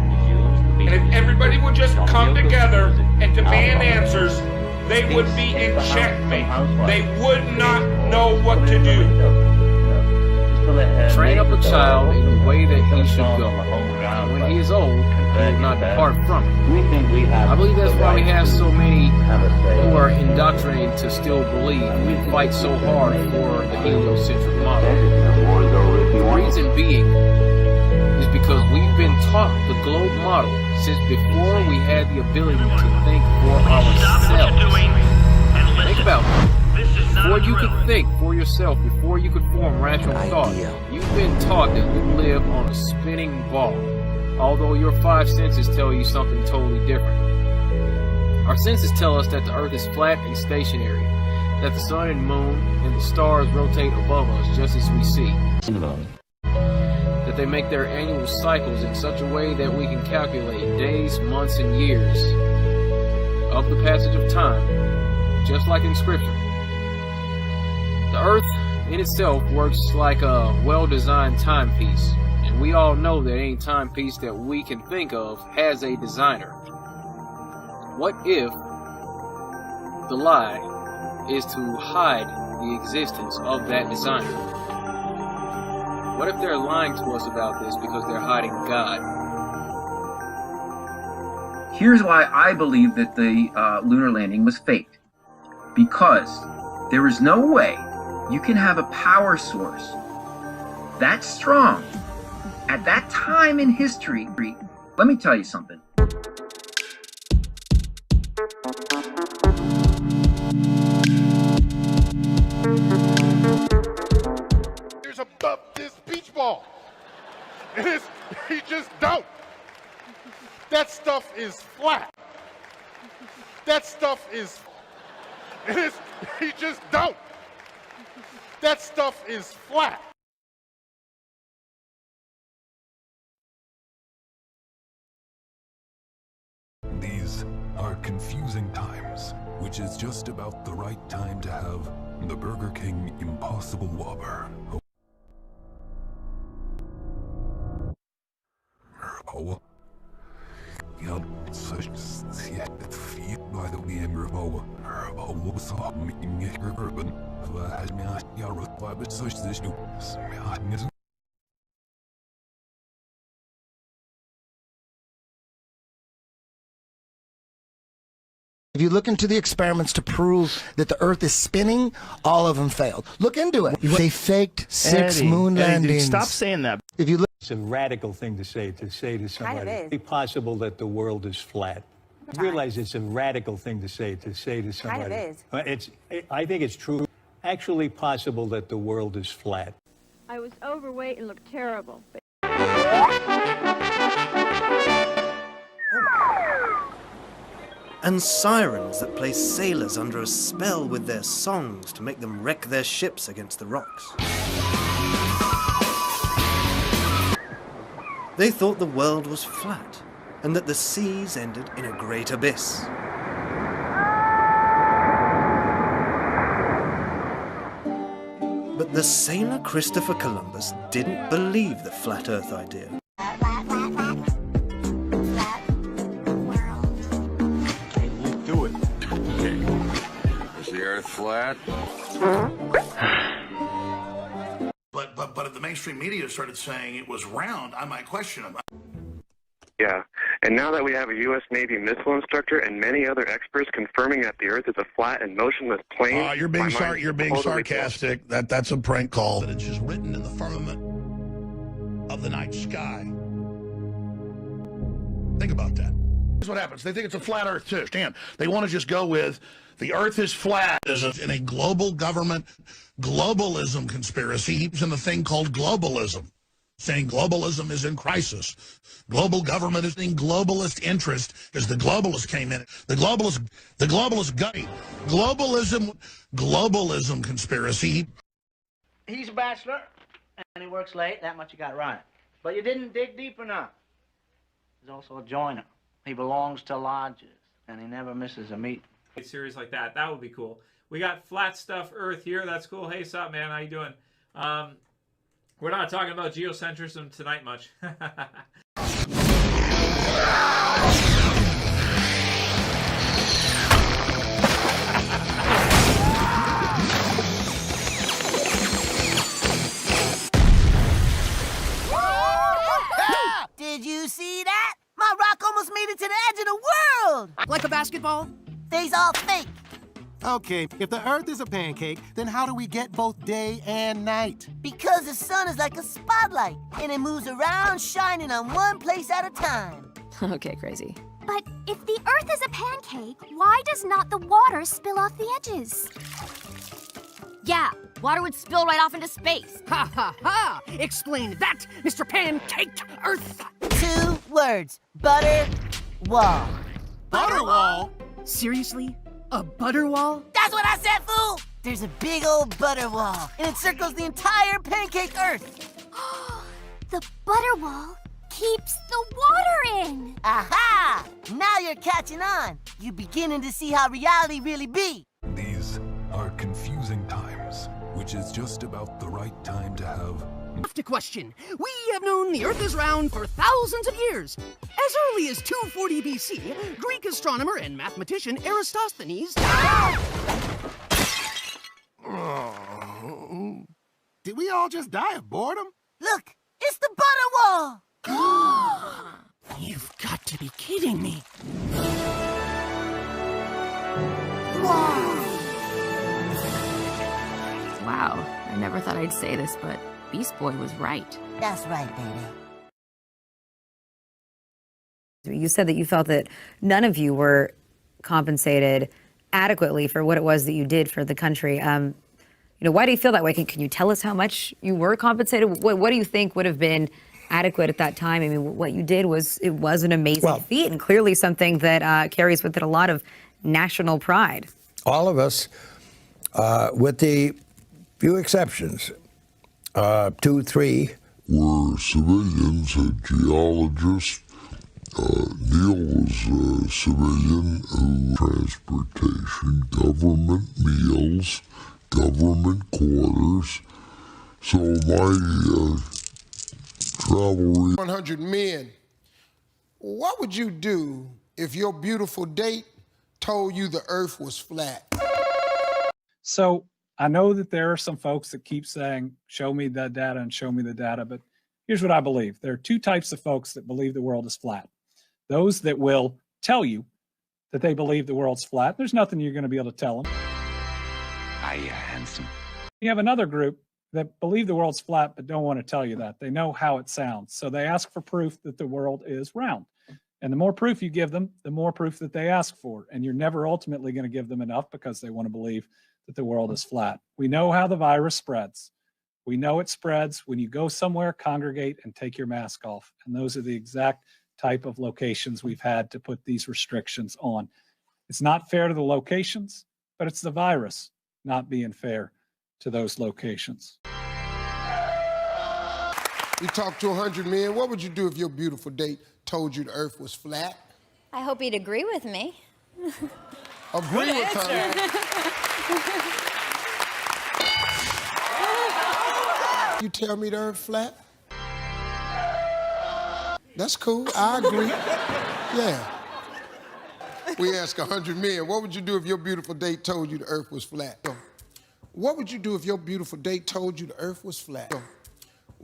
And if everybody would just come together and demand answers, they would be in checkmate. They would not know what to do. Train up a child in the way that he should go. When he is old, he will not depart from it. I believe that's why we have so many who are indoctrinated to still believe. We fight so hard for the heliocentric model. The reason being is because we've been taught the globe model since before we had the ability to think for ourselves. Think about it. Before you could think for yourself, before you could form rational thought, you've been taught that you live on a spinning ball, although your five senses tell you something totally different. Our senses tell us that the earth is flat and stationary, that the sun and moon and the stars rotate above us just as we see, that they make their annual cycles in such a way that we can calculate days, months, and years of the passage of time, just like in Scripture. The earth in itself works like a well-designed timepiece, and we all know that any timepiece that we can think of has a designer. What if the lie is to hide the existence of that designer? What if they're lying to us about this because they're hiding God? Here's why I believe that the lunar landing was faked. Because there is no way you can have a power source that strong at that time in history. Let me tell you something. There's above this beach ball. You just don't. That stuff is flat. That stuff is. You just don't. That stuff is flat. These are confusing times. which is just about the right time to have the Burger King Impossible Whopper. Oh. Ja, such it feet by the way in Rabo. Rabo saw me in urban. Has me asked Yarrow, but such this new. If you look into the experiments to prove that the Earth is spinning, all of them failed. Look into it. They faked 6 moon landings. Stop saying that. If you look, it's a radical thing to say to somebody. Kind of is. It's possible that the world is flat. I realize it's a radical thing to say to somebody. Kind of is. I think it's true. Actually possible that the world is flat. I was overweight and looked terrible. And sirens that place sailors under a spell with their songs to make them wreck their ships against the rocks. They thought the world was flat, and that the seas ended in a great abyss. But the sailor Christopher Columbus didn't believe the flat Earth idea. Do it. Okay. Is the Earth flat? But if the mainstream media started saying it was round, I might question them. Yeah, and now that we have a U.S. Navy missile instructor and many other experts confirming that the Earth is a flat and motionless plane, you're being sarcastic. That's a prank call. It's just written in the firmament of the night sky. Think about that. Here's what happens. They think it's a flat Earth too. Stan, they want to just go with the Earth is flat. In a global government globalism conspiracy, he's in the thing called globalism, saying globalism is in crisis. Global government is in globalist interest because the globalists came in. The globalist gutty. Globalism conspiracy. He's a bachelor, and he works late. That much you got right. But you didn't dig deep enough. He's also a joiner. He belongs to lodges, and he never misses a meeting. A series like that would be cool. We got Flat Stuff Earth here. That's cool. Hey, sup, man? How you doing? We're not talking about geocentrism tonight much. Did you see that? My rock almost made it to the edge of the world! Like a basketball? They's all fake. Okay, if the Earth is a pancake, then how do we get both day and night? Because the sun is like a spotlight, and it moves around shining on one place at a time. Okay, crazy. But if the Earth is a pancake, why does not the water spill off the edges? Yeah, water would spill right off into space. Ha ha ha! Explain that, Mr. Pancake Earth! 2 words. Butter wall. Butter wall? Seriously? A butter wall? That's what I said, fool! There's a big old butter wall, and it circles the entire pancake Earth. The butter wall keeps the water in. Aha! Now you're catching on. You're beginning to see how reality really be. These are confusing times, which is just about the right time to have. To question. We have known the Earth is round for thousands of years. As early as 240 BC, Greek astronomer and mathematician Eratosthenes... Did we all just die of boredom? Look, it's the butter wall! You've got to be kidding me. Wow, I never thought I'd say this, but Beast Boy was right. That's right, baby. You said that you felt that none of you were compensated adequately for what it was that you did for the country. Why do you feel that way? Can you tell us how much you were compensated? What do you think would have been adequate at that time? I mean, what you did was an amazing feat, and clearly something that carries with it a lot of national pride. All of us, with the few exceptions, 2, 3, were civilians, geologists, Neil was a civilian who transportation, government meals, government quarters. So my travel... 100 men. What would you do if your beautiful date told you the earth was flat? So I know that there are some folks that keep saying, show me the data and show me the data, but here's what I believe. There are two types of folks that believe the world is flat. Those that will tell you that they believe the world's flat. There's nothing you're going to be able to tell them. Hiya, handsome. You have another group that believe the world's flat but don't want to tell you that. They know how it sounds. So they ask for proof that the world is round. And the more proof you give them, the more proof that they ask for. And you're never ultimately going to give them enough because they want to believe that the world is flat. We know how the virus spreads. We know it spreads when you go somewhere, congregate, and take your mask off. And those are the exact type of locations we've had to put these restrictions on. It's not fair to the locations, but it's the virus not being fair to those locations. You talk to 100 men, what would you do if your beautiful date told you the earth was flat? I hope he'd agree with me. Agree with her? You tell me the earth flat? That's cool, I agree. Yeah. We ask 100 men, what would you do if your beautiful date told you the earth was flat? What would you do if your beautiful date told you the earth was flat?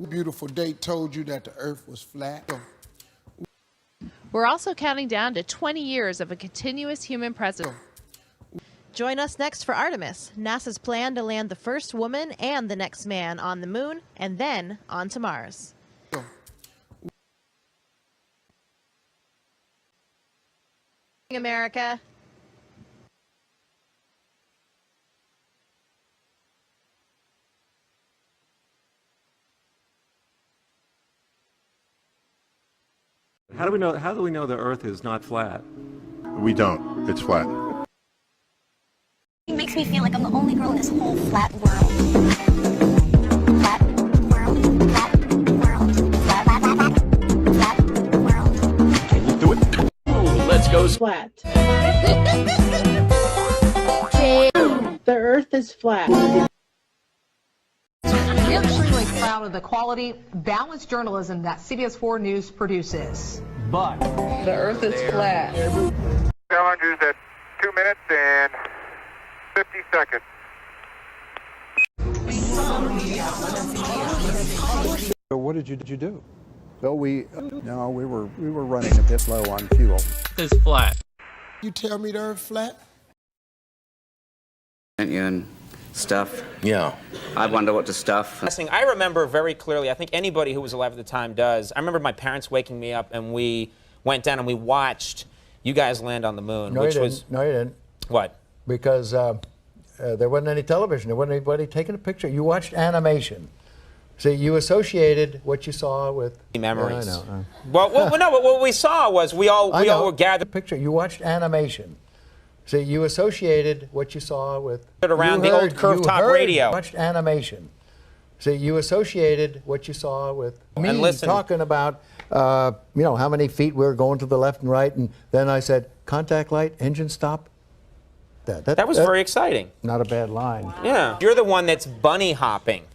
Beautiful date told you that the earth was flat? We're also counting down to 20 years of a continuous human presence. Join us next for Artemis, NASA's plan to land the first woman and the next man on the moon and then on to Mars. America. How do we know the Earth is not flat? We don't. It's flat. It makes me feel like I'm the only girl in this whole flat world. Flat world, flat world, flat world. Can you do it? Let's go flat. The Earth is flat. I'm extremely proud of the quality, balanced journalism that CBS 4 News produces. But the Earth is flat. Challengers at 2 minutes and 50 seconds. So what did you do? So we were running a bit low on fuel. It's flat. You tell me the earth flat? And stuff. Yeah. I wonder what to stuff. I remember very clearly, I think anybody who was alive at the time does, I remember my parents waking me up and we went down and we watched you guys land on the moon. No, you didn't. What? Because there wasn't any television. There wasn't anybody taking a picture. You watched animation. See, you associated what you saw with memories. Yeah, I know. Well, no, but what we saw was we all were gathered. Picture. You watched animation. See, you associated what you saw with around the old curved top radio. You watched animation. See, you associated what you saw with me talking about, how many feet we were going to the left and right, and then I said, contact light, engine stop. That was very exciting. Not a bad line. Yeah. You're the one that's bunny hopping.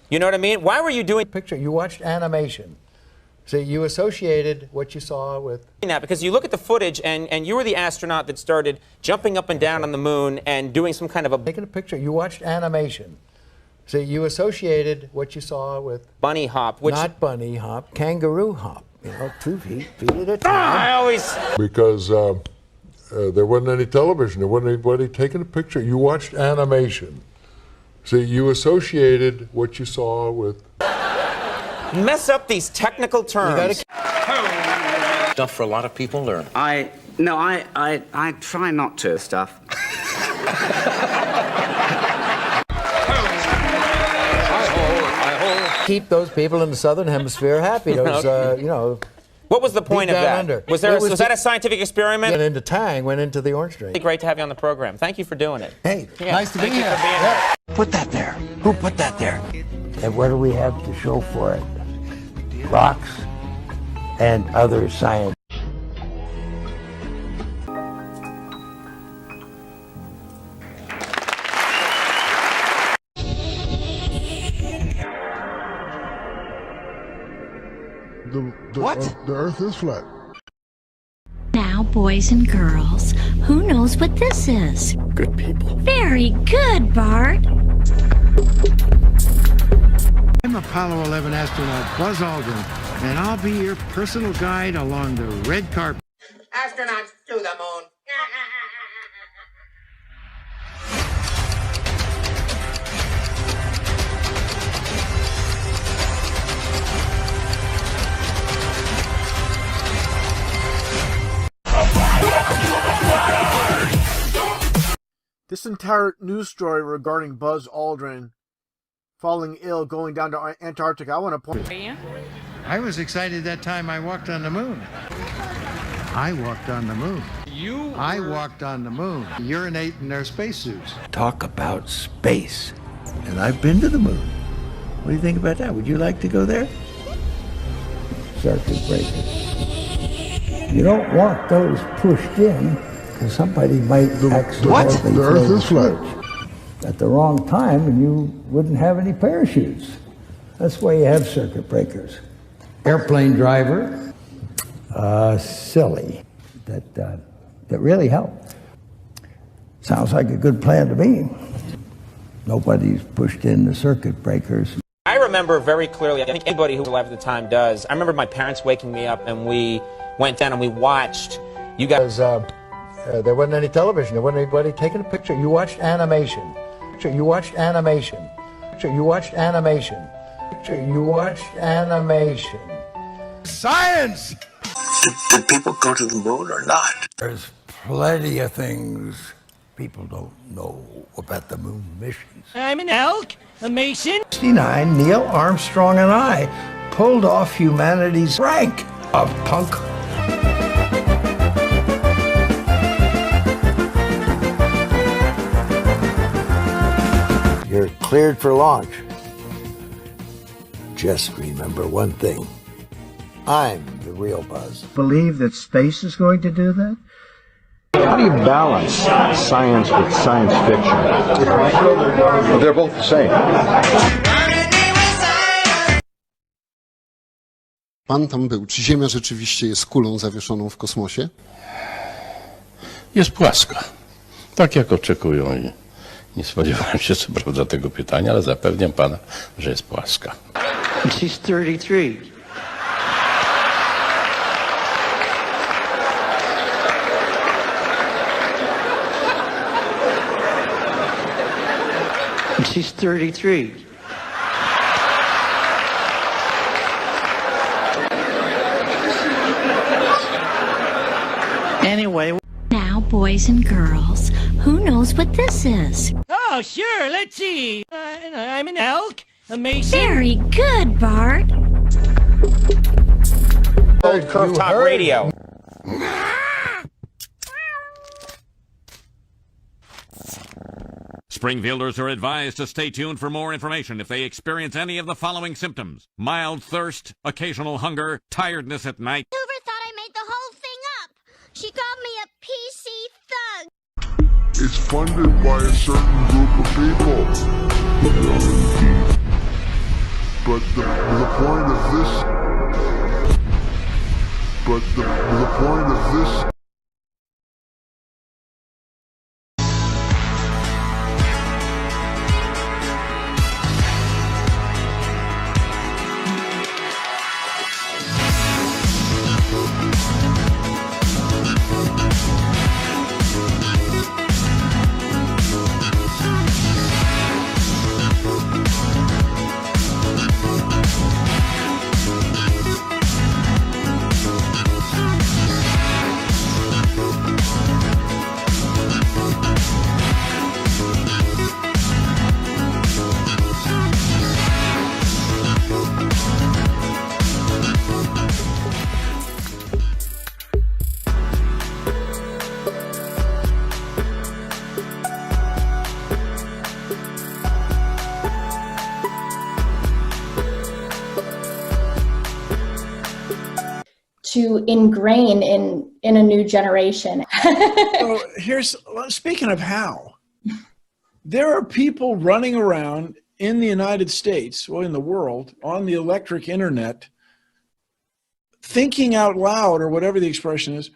You know what I mean? Why were you doing... Picture. You watched animation. See, you associated what you saw with... That because you look at the footage, and you were the astronaut that started jumping up and down on the moon and doing some kind of a... Taking a picture. You watched animation. See, you associated what you saw with... Bunny hop, which... Not bunny hop, kangaroo hop. 2 feet at a time. I always... Because there wasn't any television. There wasn't anybody taking a picture. You watched animation. See, you associated what you saw with... Mess up these technical terms. Stuff for a lot of people to learn. I try not to stuff. Keep those people in the southern hemisphere happy. Those, What was the point of that? Under. Was that a scientific experiment? Went into Tang, went into the Orange Strait. Great to have you on the program. Thank you for doing it. Hey, nice to be here. Put that there. Who put that there? And what do we have to show for it? Rocks and other science. The Earth is flat. Now, boys and girls, who knows what this is? Good people. Very good, Bart. I'm Apollo 11 astronaut Buzz Aldrin, and I'll be your personal guide along the red carpet. Astronauts to the moon. This entire news story regarding Buzz Aldrin falling ill, going down to Antarctica, I want to point. I was excited that time I walked on the moon. I walked on the moon. I walked on the moon. Urinate in their spacesuits. Talk about space. And I've been to the moon. What do you think about that? Would you like to go there? Circuit breakers. You don't want those pushed in, because somebody might accidentally The Earth is flat. at the wrong time, and you wouldn't have any parachutes. That's why you have circuit breakers. Airplane driver, silly. That really helped. Sounds like a good plan to me. Nobody's pushed in the circuit breakers. I remember very clearly, I think anybody who was alive at the time does, I remember my parents waking me up and we went down and we watched you guys. There wasn't any television. There wasn't anybody taking a picture. You watched animation. You watched animation. You watched animation. You watched animation. Science! Did people go to the moon or not? There's plenty of things people don't know about the moon missions. I'm an elk, a mason. 69, Neil Armstrong and I pulled off humanity's rank of punk. You're cleared for launch. Just remember one thing. I'm the real Buzz. Believe that space is going to do that? How do you balance science with science fiction? Well, they're both the same. Pan tam był. Czy Ziemia rzeczywiście jest kulą zawieszoną w kosmosie? Jest płaska. Tak jak oczekują i nie spodziewałem się co prawda tego pytania, ale zapewniam pana, że jest płaska. She's 33. She's 33. Anyway. Now, boys and girls, who knows what this is? Oh, sure, let's see. I'm an elk, a mason. Very good, Bart. Old Curve Top Radio. Springfielders are advised to stay tuned for more information if they experience any of the following symptoms: mild thirst, occasional hunger, tiredness at night. Hoover thought I made the whole thing up. She called me a PC thug. It's funded by a certain group of people. But the point of this. To ingrain in a new generation. So speaking of how, there are people running around in the United States, or in the world, on the electric internet, thinking out loud, or whatever the expression is,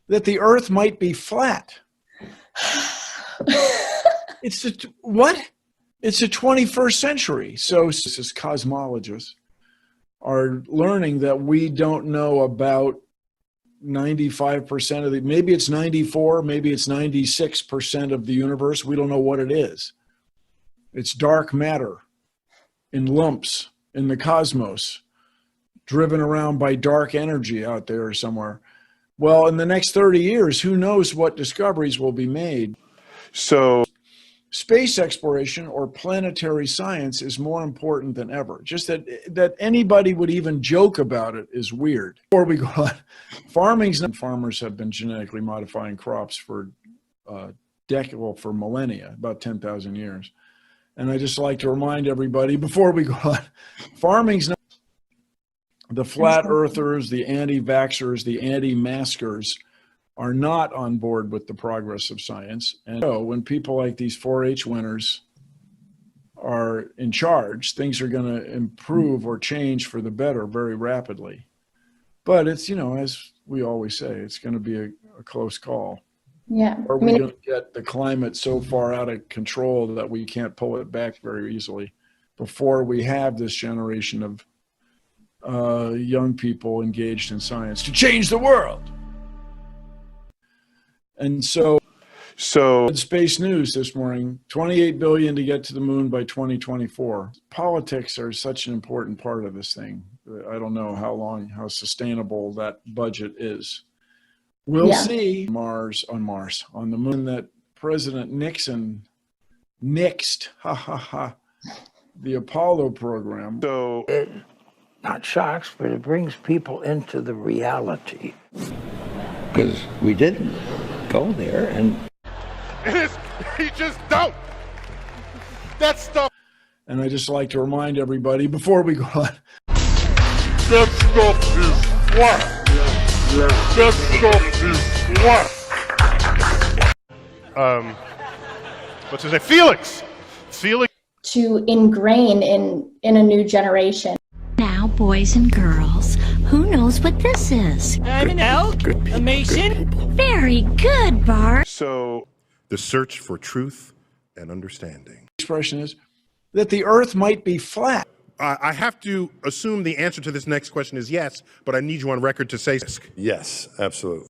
that the earth might be flat. It's what? It's the 21st century. So this is cosmologists are learning that we don't know about 95% of maybe it's 94, maybe it's 96% of the universe. We don't know what it is. It's dark matter in lumps in the cosmos, driven around by dark energy out there somewhere. Well, in the next 30 years, who knows what discoveries will be made. So space exploration or planetary science is more important than ever. Just that anybody would even joke about it is weird. Before we go on, farmers have been genetically modifying crops for for millennia, about 10,000 years. And I just like to remind everybody before we go on, farming's not the flat earthers, the anti-vaxxers, the anti-maskers are not on board with the progress of science. And so when people like these 4-H winners are in charge, things are going to improve or change for the better very rapidly. But it's, as we always say, it's going to be a close call. Yeah. Are we going to get the climate so far out of control that we can't pull it back very easily before we have this generation of young people engaged in science to change the world? And so Space News this morning, $28 billion to get to the moon by 2024. Politics are such an important part of this thing. I don't know how sustainable that budget is. We'll see on the moon that President Nixon nixed, the Apollo program. So it not shocks, but it brings people into the reality. Because we didn't go there, and he just don't. That stuff. And I just like to remind everybody before we go on, that stuff is flat. That stuff is flat. What's his name? Felix. To ingrain in a new generation. Now, boys and girls, who knows what this is? I'm an elk, a mason. Very good, Bart. So, the search for truth and understanding. The expression is that the earth might be flat. I have to assume the answer to this next question is yes, but I need you on record to say yes, absolutely.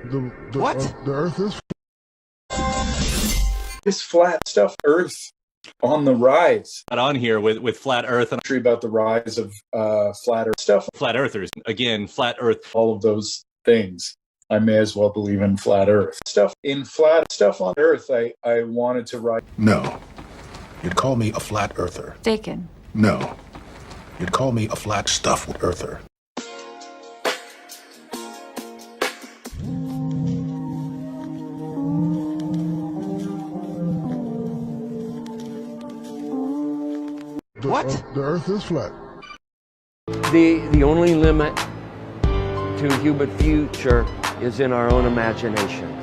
The earth is this flat stuff, earth on the rise. On here with flat earth and about the rise of flat earth stuff. Flat earthers, again, flat earth, all of those things. I may as well believe in flat earth. Stuff in flat stuff on earth, I wanted to write. No. You'd call me a flat earther. Bacon. No. You'd call me a flat stuff earther. What? The earth is flat. the only limit to human future is in our own imaginations.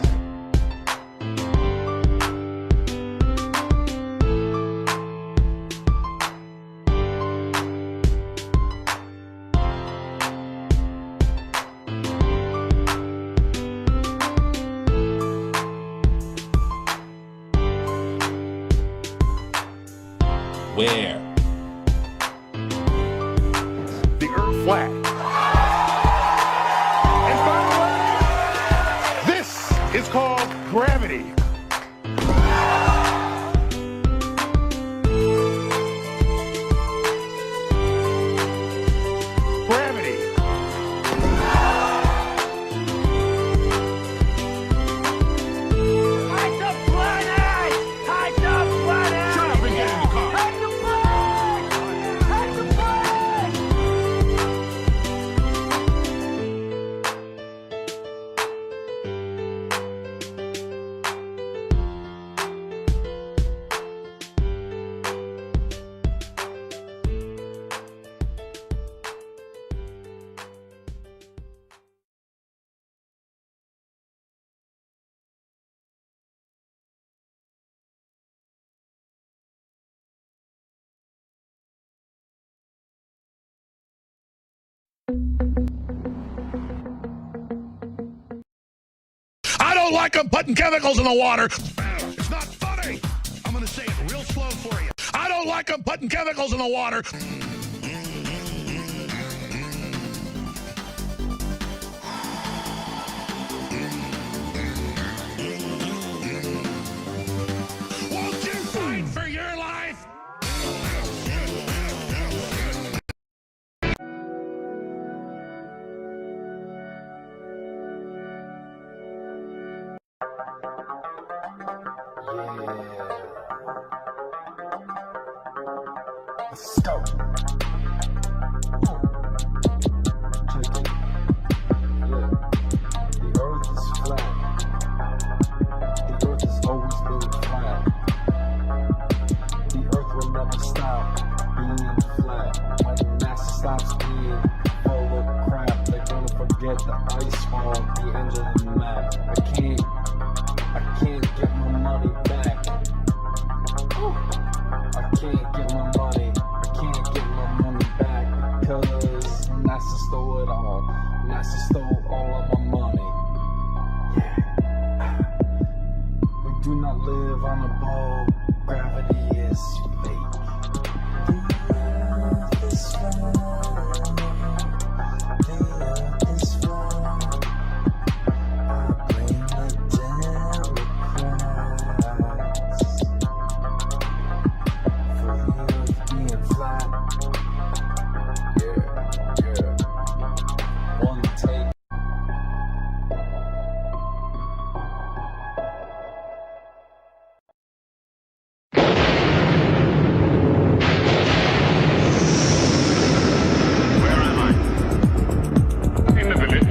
Where? The earth flat. And by the way, this is called gravity. don't like them putting chemicals in the water. It's not funny. I'm going to say it real slow for you. I don't like them putting chemicals in the water. Won't you fight for your life? Let's go. Check it. Yeah. The earth is flat. The earth has always been flat. The earth will never stop being flat. When NASA stops being full of crap, they're gonna forget the ice on the end of the map. I can't get my money back. I can't get my money. I can't get my money back because NASA stole it all. NASA stole all of my money. Yeah. We do not live on a boat. Gravity is fake. The earth is flat. The earth is flat. I blame the Democrats for the earth being flat. Yeah. One take. In the village.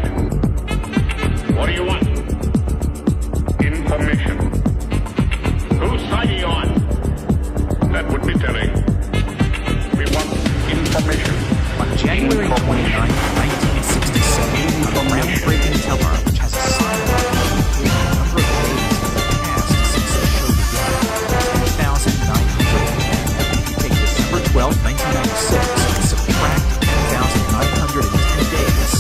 What do you want? Information. Whose side are you on? That would be telling. We want information. On January 29, 1967, a groundbreaking television which has a silent number of days passed since the show began. 2,910. Take December 12, 1996, and subtract 2,910 days.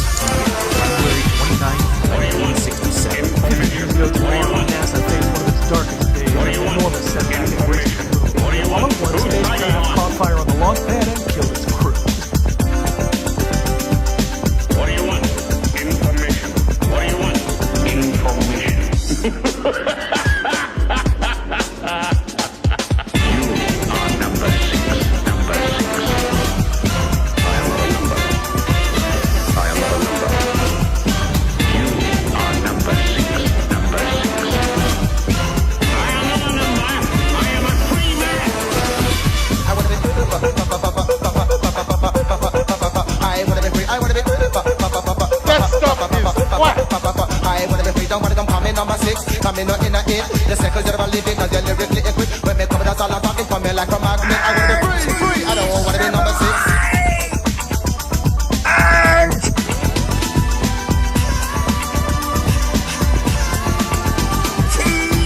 January 29, 1967. 50 years ago tomorrow, NASA faced one of its darkest days. Enormous setback in reaching the moon. All at once, spacecraft caught fire on the launch pad and killed its crew. What do you want? Information. What do you want? Information. You are number 6. Number 6. I am not a number. I am not a number. You are number 6. Number 6. I am not a number. I am a free man. I wanna be free. I wanna be free. That stuff is what? I wanna be free. Don't wanna come coming number 6. Coming not in a hit. The seconds you're living cause you're lyrically equipped. When me come that's all I'm talking for me like a magnet. I wanna be free, free. I don't wanna be number 6.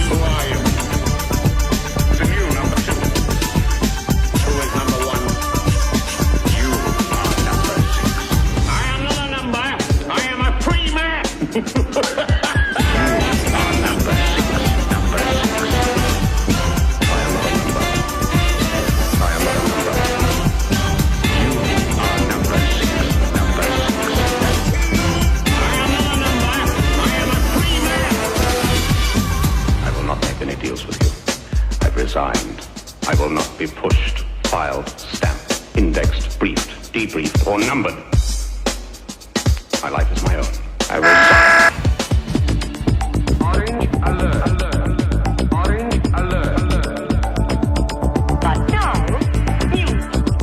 Who are you? The new number 2. Who is number 1? You are number 6. I am not a number. I am a free man. You are number 6. Number 6. I am not a number. I am not a number. You are number 6. Number 6. I am not a number. I am a free man. I will not make any deals with you. I've resigned. I will not be pushed, filed, stamped, indexed, briefed, debriefed, or numbered. My life is my own. I resign. Orange alert. Orange alert. But no, you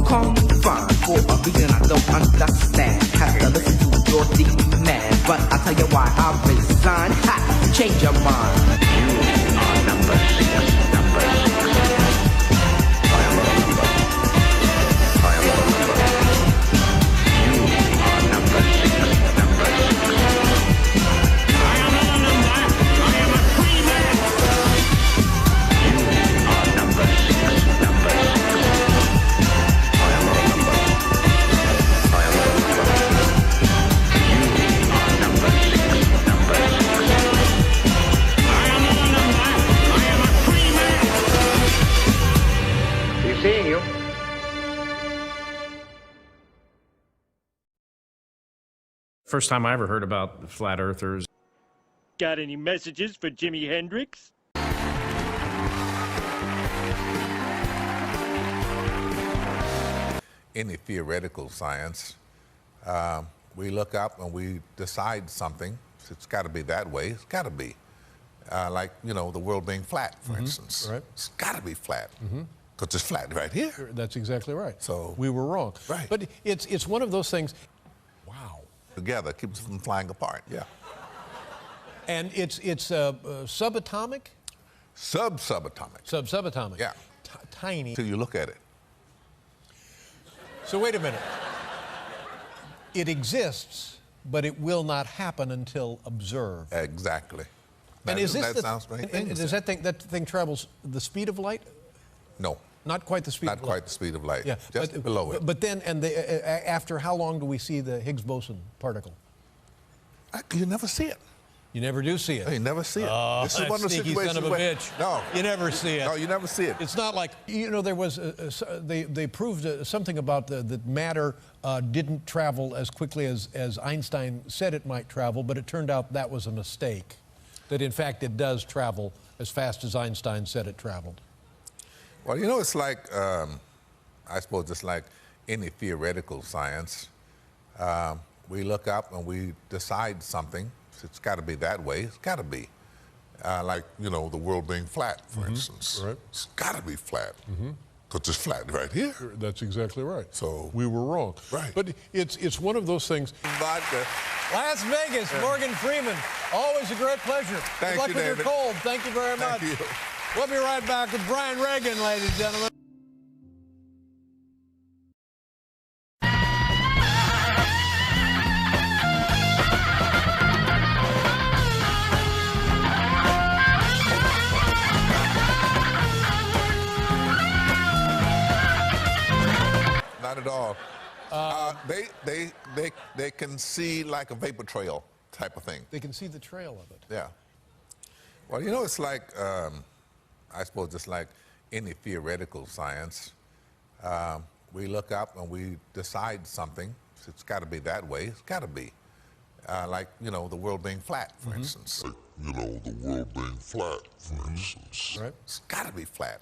call me fine for a reason I don't understand. Have to listen to your demand, but I'll tell you why I resign. Ha! Change your mind. You are number 6. Number 6. I am not a number. I am not a number. You are number 6. Number 6. I am not a number. I am a free man. You are number 6. Number 6. I am not a number. I am not a number. You are number 6. Number 6. First time I ever heard about the flat earthers. Got any messages for Jimi Hendrix? Any theoretical science, we look up and we decide something. It's got to be that way. It's got to be. Like, you know, the world being flat, for instance. Right. It's got to be flat. Because it's flat right here. That's exactly right. So we were wrong. Right. But it's one of those things. Wow. Together keeps them from flying apart. Yeah. And it's subatomic. Subatomic. Subatomic. Yeah. Tiny. Till you look at it. So wait a minute. It exists, but it will not happen until observed. Exactly. And is this sounds right? and does that thing travels the speed of light? No. Not quite the speed of light. Not quite the speed of light. Yeah. Just below it. But then, after how long do we see the Higgs boson particle? You never see it. You never do see it. You never see it. Oh, This is that one of the sneaky situations son of a where- bitch. No. You never see it. No, you never see it. It's not like, you know, there was, they proved something about that matter didn't travel as quickly as Einstein said it might travel, but it turned out that was a mistake. That in fact it does travel as fast as Einstein said it traveled. Well, you know, it's like, I suppose it's like any theoretical science. We look up and we decide something. It's got to be that way. It's got to be. Like, you know, the world being flat, for instance. Right. It's got to be flat. Because it's flat right here. That's exactly right. So we were wrong. Right. But it's one of those things. Vodka. Las Vegas, Morgan Freeman. Always a great pleasure. Thank Good luck you, with David. your cold. Thank you very much. Thank you. We'll be right back with Brian Reagan, ladies and gentlemen. Not at all. They can see like a vapor trail type of thing. They can see the trail of it. Yeah. Well, you know, it's like, I suppose it's like any theoretical science. We look up and we decide something. It's got to be that way. It's got to be. Like, you know, the world being flat, for instance. Like, you know, the world being flat, for instance. Right. It's got to be flat.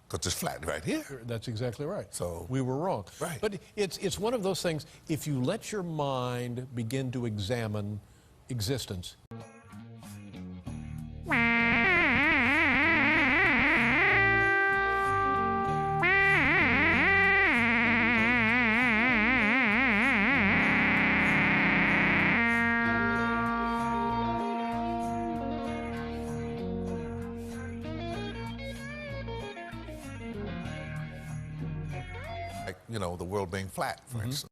Because it's flat right here. That's exactly right. So we were wrong. Right. But it's one of those things, if you let your mind begin to examine existence. Like, you know, the world being flat, for instance.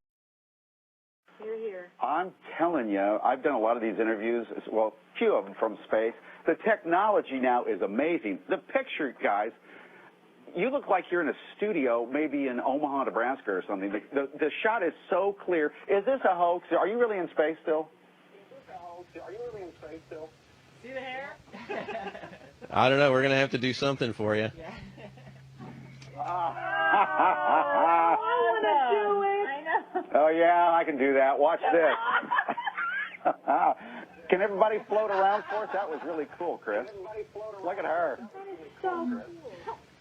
I'm telling you, I've done a lot of these interviews, well, a few of them from space. The technology now is amazing. The picture, guys, you look like you're in a studio, maybe in Omaha, Nebraska or something. The shot is so clear. Is this a hoax? Are you really in space still? See the hair? I don't know. We're going to have to do something for you. Oh, yeah, I can do that. Watch this. Can everybody float around for us? That was really cool, Chris. Look at her.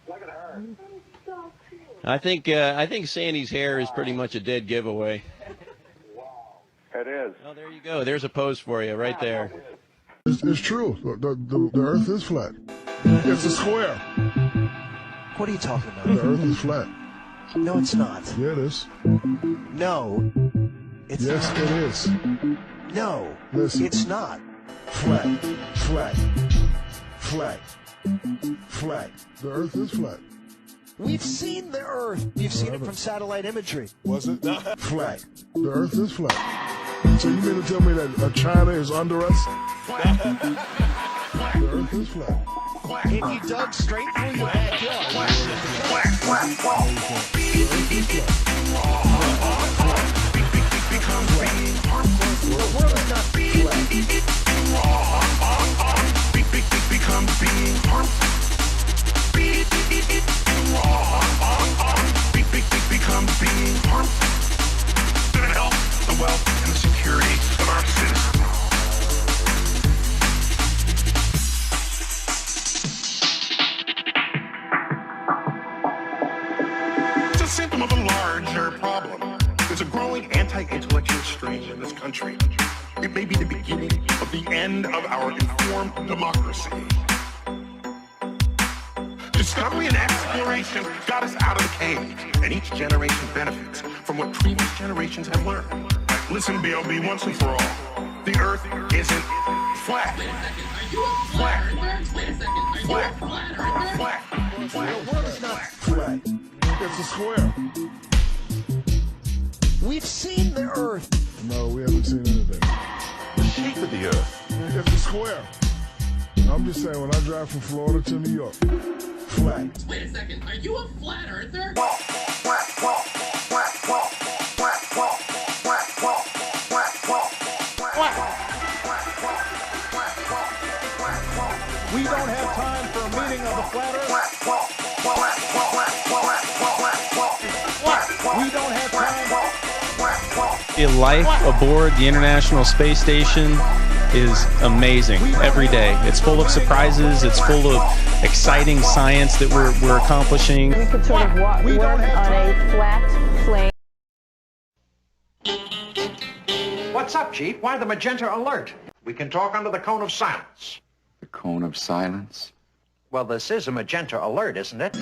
Look at her. I think Sandy's hair is pretty much a dead giveaway. It is. Oh, there you go. There's a pose for you right there. It's true. The Earth is flat. It's a square. What are you talking about? The Earth is flat. No, it's not. Yeah, it is. No, it's yes, not. it is. No, Listen. it's not. Flat. Flat. Flat. Flat. The Earth is flat. We've seen the Earth. You've seen it from satellite imagery. Was it? Flat. The Earth is flat. So you mean to tell me that China is under us? The Earth is flat. If you dug straight through your backyard. The world is not flat. The health, the wealth, and the security of our anti-intellectual strain in this country. It may be the beginning of the end of our informed democracy. Discovery and exploration got us out of the cave, and each generation benefits from what previous generations have learned. Listen, B.O.B., once and for all, the Earth isn't flat. Flat. Flat. Flat. The world is not flat. It's a square. We've seen the Earth. No, we haven't seen anything. The shape of the Earth. It's a square. I'm just saying, when I drive from Florida to New York, flat. Wait a second, are you a flat earther? We don't have time for a meeting of the flat earth. We don't have time. Life aboard the International Space Station is amazing every day. It's full of surprises. It's full of exciting science that we're accomplishing. We could sort of work on a flat plane. What's up, Chief? Why the magenta alert? We can talk under the cone of silence. The cone of silence? Well, this is a magenta alert, isn't it?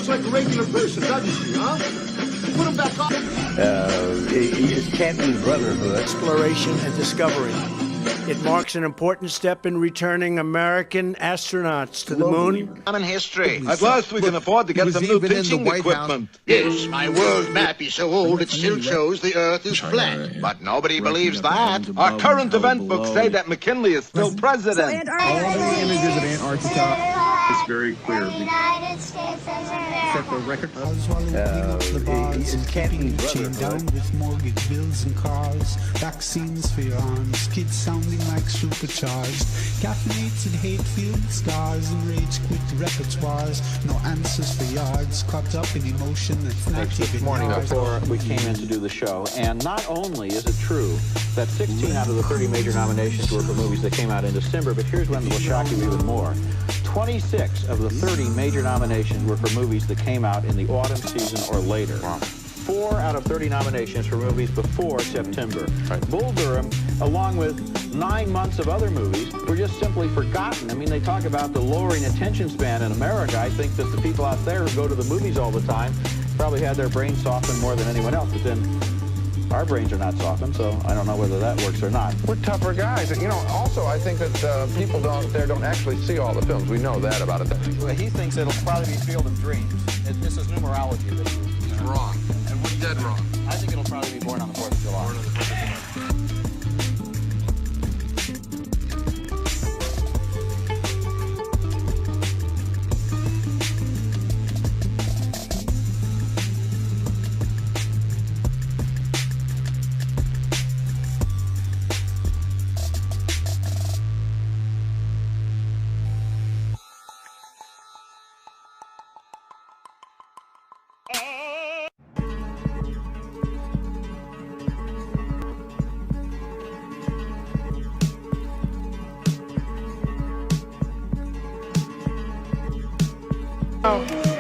Like a regular person, doesn't she, huh? Put him back on. It's Captain Brotherhood. Exploration and discovery. It marks an important step in returning American astronauts to the moon. I'm in history. At last we can afford to get some new teaching equipment. Yes, my world map is so old it still shows the Earth is flat. But nobody believes that. Our current event books say that McKinley is still president. All the images of Antarctica is very clear. It's Captain Brotherhood. With mortgage bills and cars, vaccines for your arms, kids sounding like supercharged, caffeinated hate-filled scars and rage-quit repertoires, no answers for yards, caught up in emotion that's not even This morning yours. before we came in to do the show, and not only is it true that 16 out of the 30 major nominations were for movies that came out in December, but here's one that will shock you even more. 26 of the 30 major nominations were for movies that came out in the autumn season or later. 4 out of 30 nominations for movies before September. Bull Durham, along with 9 months of other movies, were just simply forgotten. I mean, they talk about the lowering attention span in America. I think that the people out there who go to the movies all the time probably had their brains softened more than anyone else, but then our brains are not softened, so I don't know whether that works or not. We're tougher guys. You know, also, I think that people don't actually see all the films. We know that about it. Well, he thinks it'll probably be Field of Dreams. This is numerology. He's wrong. And we're dead wrong. I think it'll probably be Born on the 4th of July.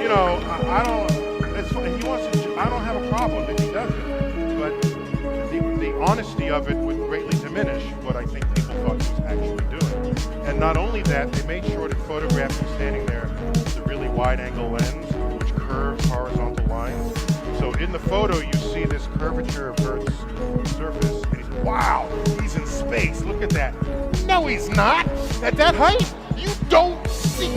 You know, I don't. He wants to. I don't have a problem if he does it, but the honesty of it would greatly diminish what I think people thought he was actually doing. And not only that, they made sure to photograph him standing there with a really wide-angle lens, which curves horizontal lines. So in the photo, you see this curvature of Earth's surface, and he's, wow, he's in space. Look at that. No, he's not. At that height, you don't see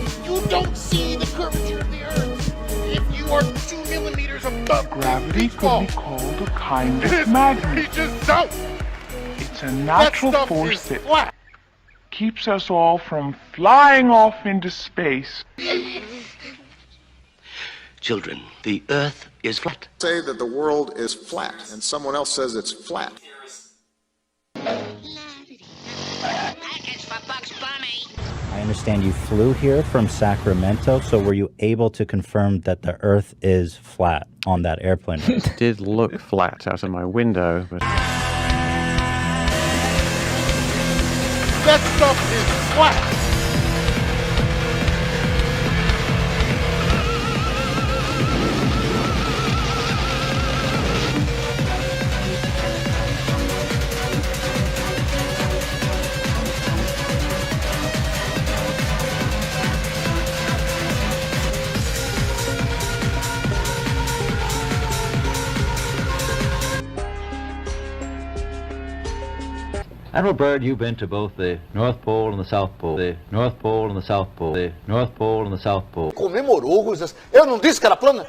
the curvature of the Earth. If you are 2 millimeters above gravity, could be called a kind of magnet. He just don't. It's a natural force that keeps us all from flying off into space. Children, the Earth is flat. Say that the world is flat, and someone else says it's flat. I understand you flew here from Sacramento, so were you able to confirm that the Earth is flat on that airplane? It did look flat out of my window, but That stuff is flat. Admiral Byrd, you've been to both the North Pole and the South Pole. The North Pole and the South Pole. The North Pole and the South Pole. Comemorou, coisas. Eu não disse que era plana.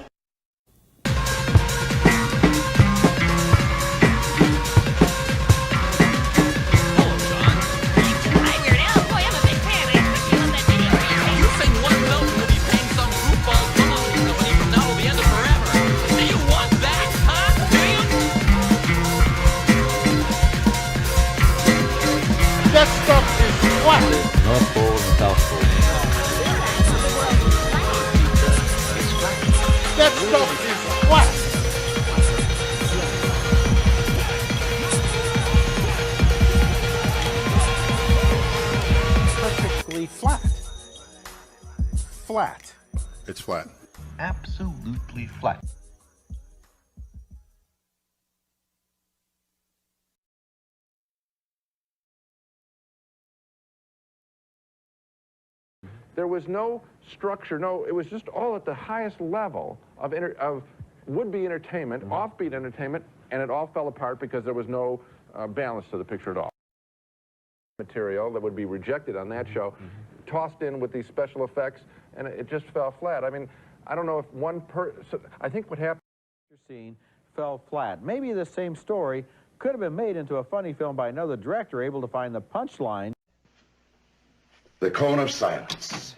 That stuff is flat. North Pole and the South Pole. That stuff is flat. Perfectly flat. Flat. It's flat. Absolutely flat. There was no structure, no, it was just all at the highest level of would-be entertainment, offbeat entertainment, and it all fell apart because there was no balance to the picture at all. Material that would be rejected on that show, tossed in with these special effects, and it just fell flat. I mean, I don't know if I think what happened Scene fell flat. Maybe the same story could have been made into a funny film by another director able to find the punchline. The cone of silence.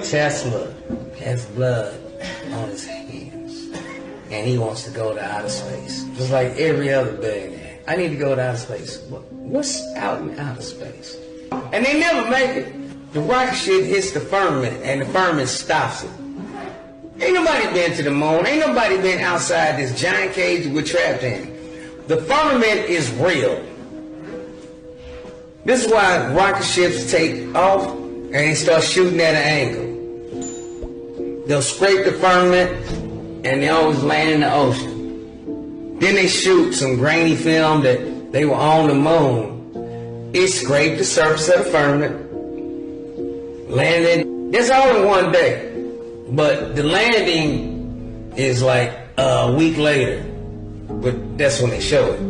Tesla has blood on his hands, and he wants to go to outer space, just like every other billionaire. I need to go to outer space. What's out in outer space? And they never make it. The rocket ship hits the firmament, and the firmament stops it. Ain't nobody been to the moon. Ain't nobody been outside this giant cage we're trapped in. The firmament is real. This is why rocket ships take off and they start shooting at an angle. They'll scrape the firmament and they always land in the ocean. Then they shoot some grainy film that they were on the moon. It scraped the surface of the firmament, landed It's all in one day, but the landing is like a week later. But that's when they show it.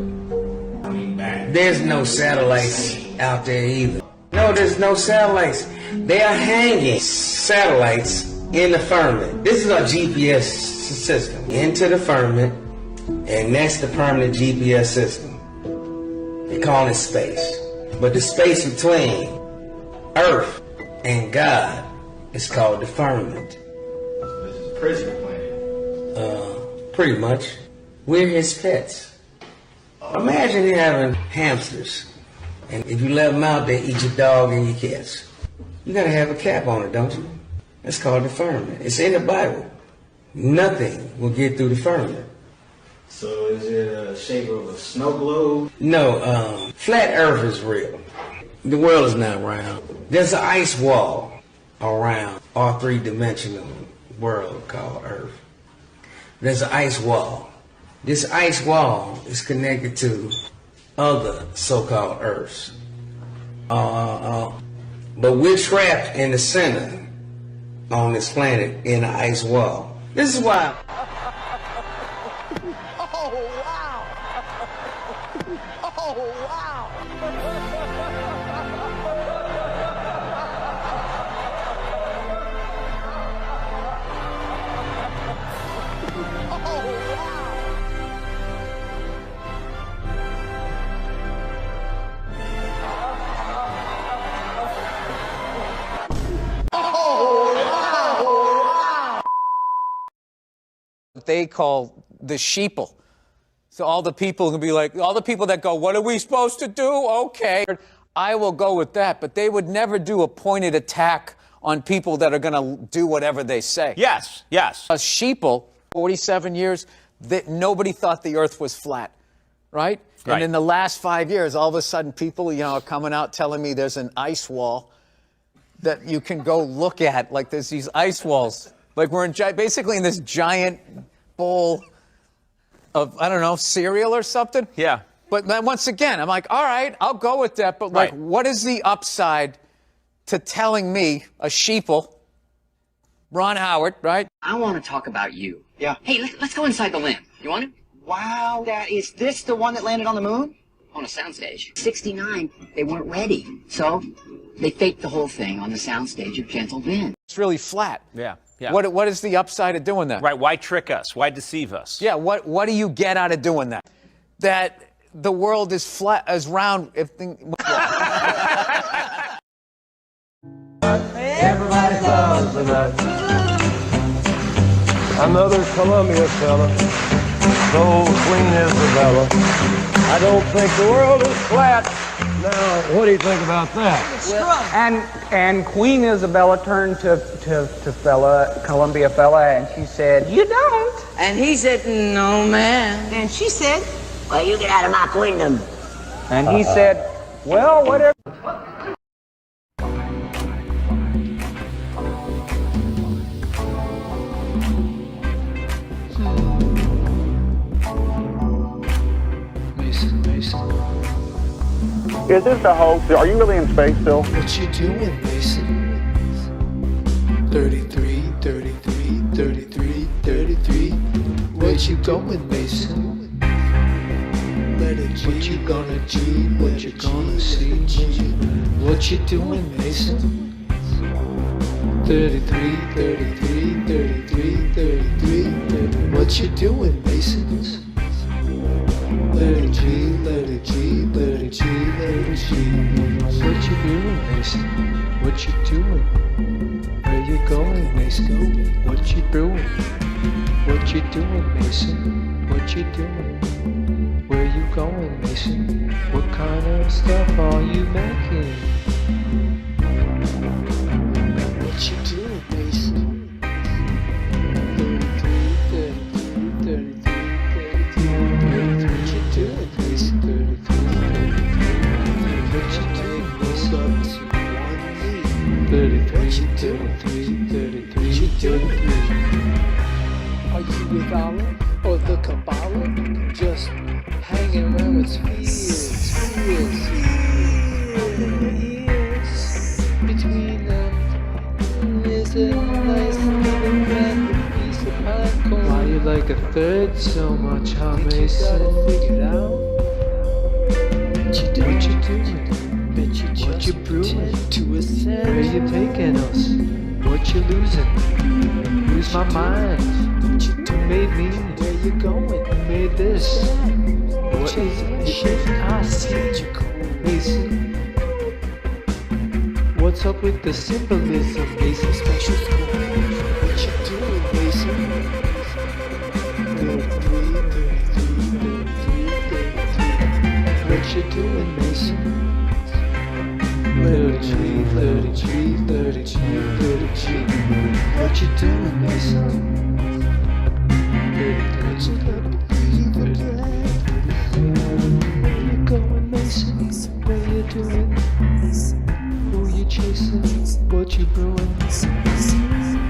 There's no satellites out there either. No, there's no satellites. They are hanging satellites in the firmament. This is our GPS system. Into the firmament, and that's the permanent GPS system. They call it space. But the space between Earth and God is called the firmament. This is a prison planet. Pretty much. We're his pets. Imagine having hamsters, and if you let them out, they eat your dog and your cats. You gotta have a cap on it, don't you? That's called the firmament. It's in the Bible. Nothing will get through the firmament. So is it a shape of a snow globe? No, flat Earth is real. The world is not round. There's an ice wall around our three-dimensional world called Earth. There's an ice wall. This ice wall is connected to other so-called Earths. But we're trapped in the center on this planet in an ice wall. This is why. Oh, wow. Oh, wow. They call the sheeple. So all the people can be like, all the people that go, what are we supposed to do? Okay, I will go with that. But they would never do a pointed attack on people that are going to do whatever they say. Yes, yes. A sheeple, 47 years, that nobody thought the earth was flat, right? And in the last 5 years, all of a sudden people, are coming out telling me there's an ice wall that you can go look at. Like there's these ice walls. Like we're basically in this giant bowl of, I don't know, cereal or something. Yeah. But then once again, I'm like, all right, I'll go with that. But like, what is the upside to telling me, a sheeple, Ron Howard, right? I want to talk about you. Yeah. Hey, let's go inside the limb. You want to? Wow, is this the one that landed on the moon? On a soundstage. 69, they weren't ready. So they faked the whole thing on the soundstage of Gentle Ben. It's really flat. Yeah. Yeah. What is the upside of doing that? Right. Why trick us? Why deceive us? Yeah. What do you get out of doing that? That the world is flat, as round. Everybody loves the nut. Another Columbia fella, so Queen Isabella. I don't think the world is flat. Now, what do you think about that? And Queen Isabella turned to Columbia fella, and she said, "You don't." And he said, "No, man." And she said, "Well, you get out of my queendom." And he said, "Well, whatever." Is this a hoax? Are you really in space still? What you doing, Mason? 33, 33, 33, 33. Where you going, Mason? Let it G. What you gonna do? What you gonna see? What you doing, Mason? 33, 33, 33, 33, 33. What you doing, Mason? Let it G, let it G, let it G, let it G. What you doing, Mason? What you doing? Where you going, Mason? What you doing? What you doing, Mason? What you doing? Where you going, Mason? What kind of stuff are you making? What you doing, Mason? 33, 33, 33, 33. What you doing, Mason? 33, 33. What you doing, Mason? 33, what you doing? 33, what you doing? Are you with Allah or the Kabbalah? Just hanging around with fields between them. Mason, nice little man with a piece of pine cone. Why you like a third so much, huh, Mason? Figure it out. What you doing? What you brewing? Where you taking us? What you losing? Lose my mind. You made me. Where you going? You made this. What is it? I see. Mason. What's up with the symbolism, Mason? Special school. What you doing, Mason? 33. What you doing, Mason? 33. What you doing, Mason? 33. Where you going, Mason? Where you doing? Who you chasing? What you brewing?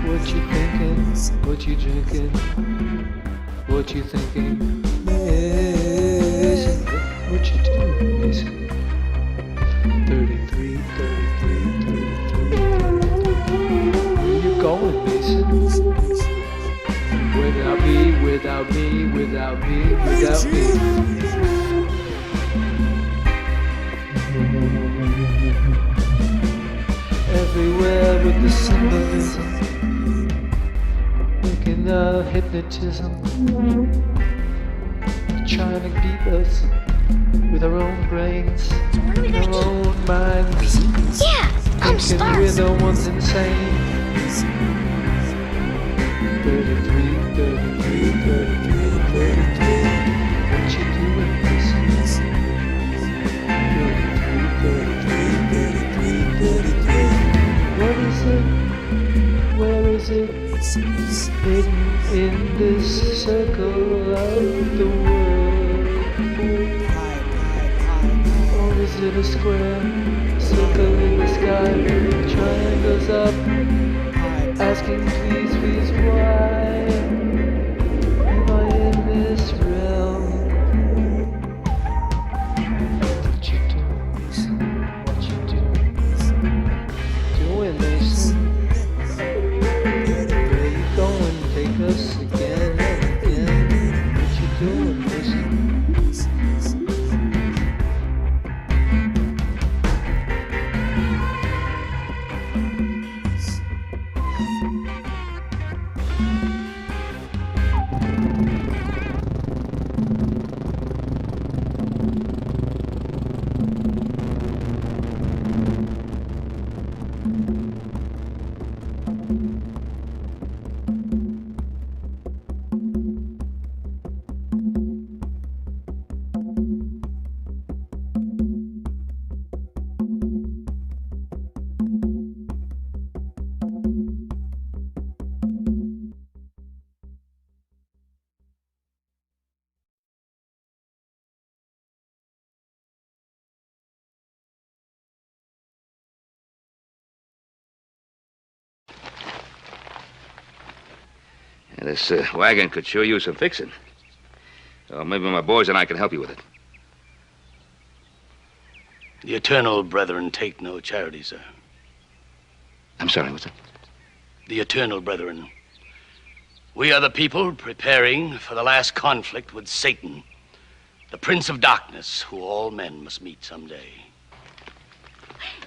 What you thinking? What you drinking? What you thinking? Mason, what you doing, Mason? 33. Where you going, Mason? Without me. Everywhere with the symbolism, making hypnotism, trying to beat us with our own brains, our own minds. Yeah, I'm thinking starving. we're the ones insane. 33. What you doing, Mason? 33. What is it? Where is it? Hidden in this circle of the world. Or is it a square? Circle in the sky, triangles up, asking please why am I in this realm? What you doing, Mason? What you doing, Mason? Where you going? Take us again and again. What you doing, Mason? This wagon could sure use some fixing. So maybe my boys and I can help you with it. The Eternal Brethren take no charity, sir. I'm sorry, what's that? The Eternal Brethren. We are the people preparing for the last conflict with Satan, the Prince of Darkness, who all men must meet someday.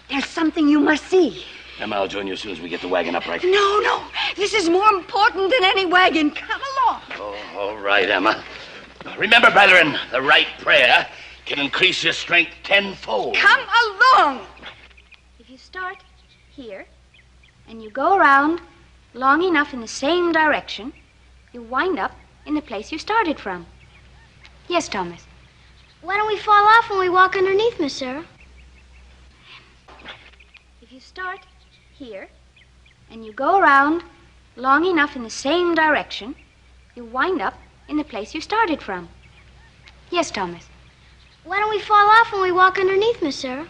There's something you must see. Emma, I'll join you as soon as we get the wagon upright. No. This is more important than any wagon. Come along. Oh, all right, Emma. Remember, brethren, the right prayer can increase your strength tenfold. Come along. If you start here and you go around long enough in the same direction, you wind up in the place you started from. Yes, Thomas. Why don't we fall off when we walk underneath, Miss Sarah? If you start here and you go around long enough in the same direction, you wind up in the place you started from. Yes, Thomas. Why don't we fall off when we walk underneath, Miss Sarah?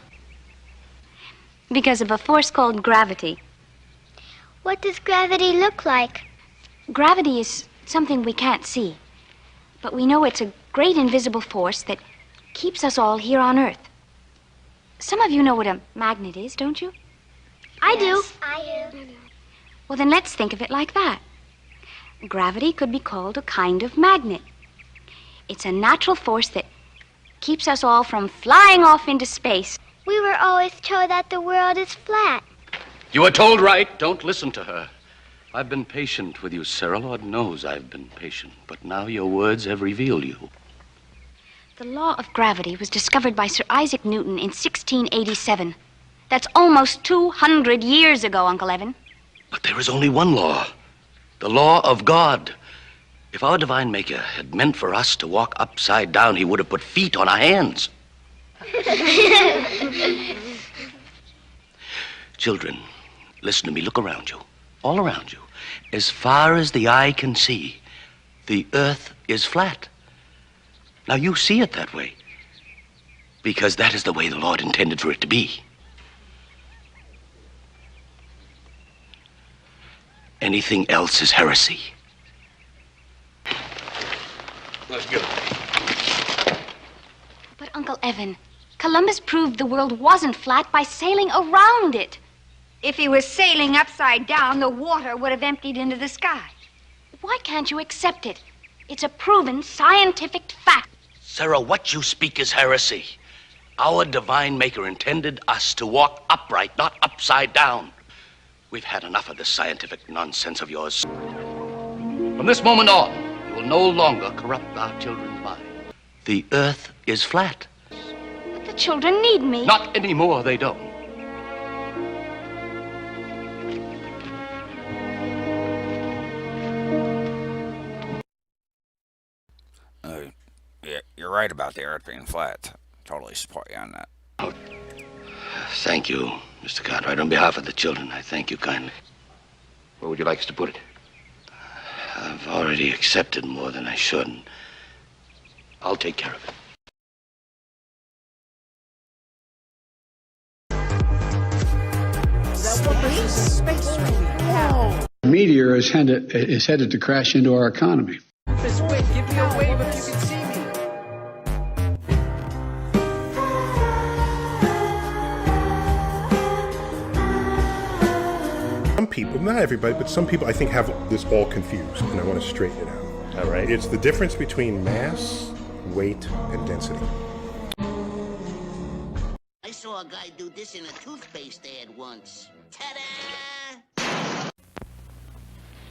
Because of a force called gravity. What does gravity look like? Gravity is something we can't see, but we know it's a great invisible force that keeps us all here on Earth. Some of you know what a magnet is, don't you? I do. I do. Well, then let's think of it like that. Gravity could be called a kind of magnet. It's a natural force that keeps us all from flying off into space. We were always told that the world is flat. You were told right. Don't listen to her. I've been patient with you, Sarah. Lord knows I've been patient. But now your words have revealed you. The law of gravity was discovered by Sir Isaac Newton in 1687. That's almost 200 years ago, Uncle Evan. But there is only one law. The law of God. If our divine maker had meant for us to walk upside down, he would have put feet on our hands. Children, listen to me. Look around you. All around you. As far as the eye can see, the earth is flat. Now, you see it that way because that is the way the Lord intended for it to be. Anything else is heresy. Let's go. But, Uncle Evan, Columbus proved the world wasn't flat by sailing around it. If he was sailing upside down, the water would have emptied into the sky. Why can't you accept it? It's a proven scientific fact. Sarah, what you speak is heresy. Our divine maker intended us to walk upright, not upside down. We've had enough of this scientific nonsense of yours. From this moment on, you will no longer corrupt our children's minds. The earth is flat. But the children need me. Not anymore, they don't. Yeah, you're right about the earth being flat. Totally support you on that. Thank you, Mr. Cartwright. On behalf of the children, I thank you kindly. Where would you like us to put it? I've already accepted more than I should. And I'll take care of it. Meteor is headed to crash into our economy. Miss Witt, give me a wave if you can see me. Some people, not everybody, but some people I think have this all confused, and I want to straighten it out. All right. It's the difference between mass, weight, and density. I saw a guy do this in a toothpaste ad once. Ta-da!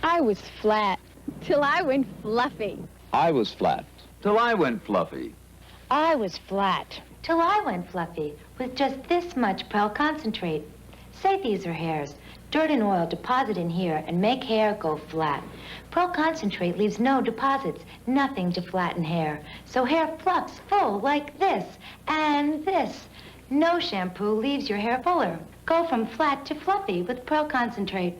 I was flat till I went fluffy. I was flat till I went fluffy. I was flat till I went fluffy with just this much Prel concentrate. Say these are hairs. Dirt and oil deposit in here and make hair go flat. Prel concentrate leaves no deposits, nothing to flatten hair. So hair fluffs full like this and this. No shampoo leaves your hair fuller. Go from flat to fluffy with Prel concentrate.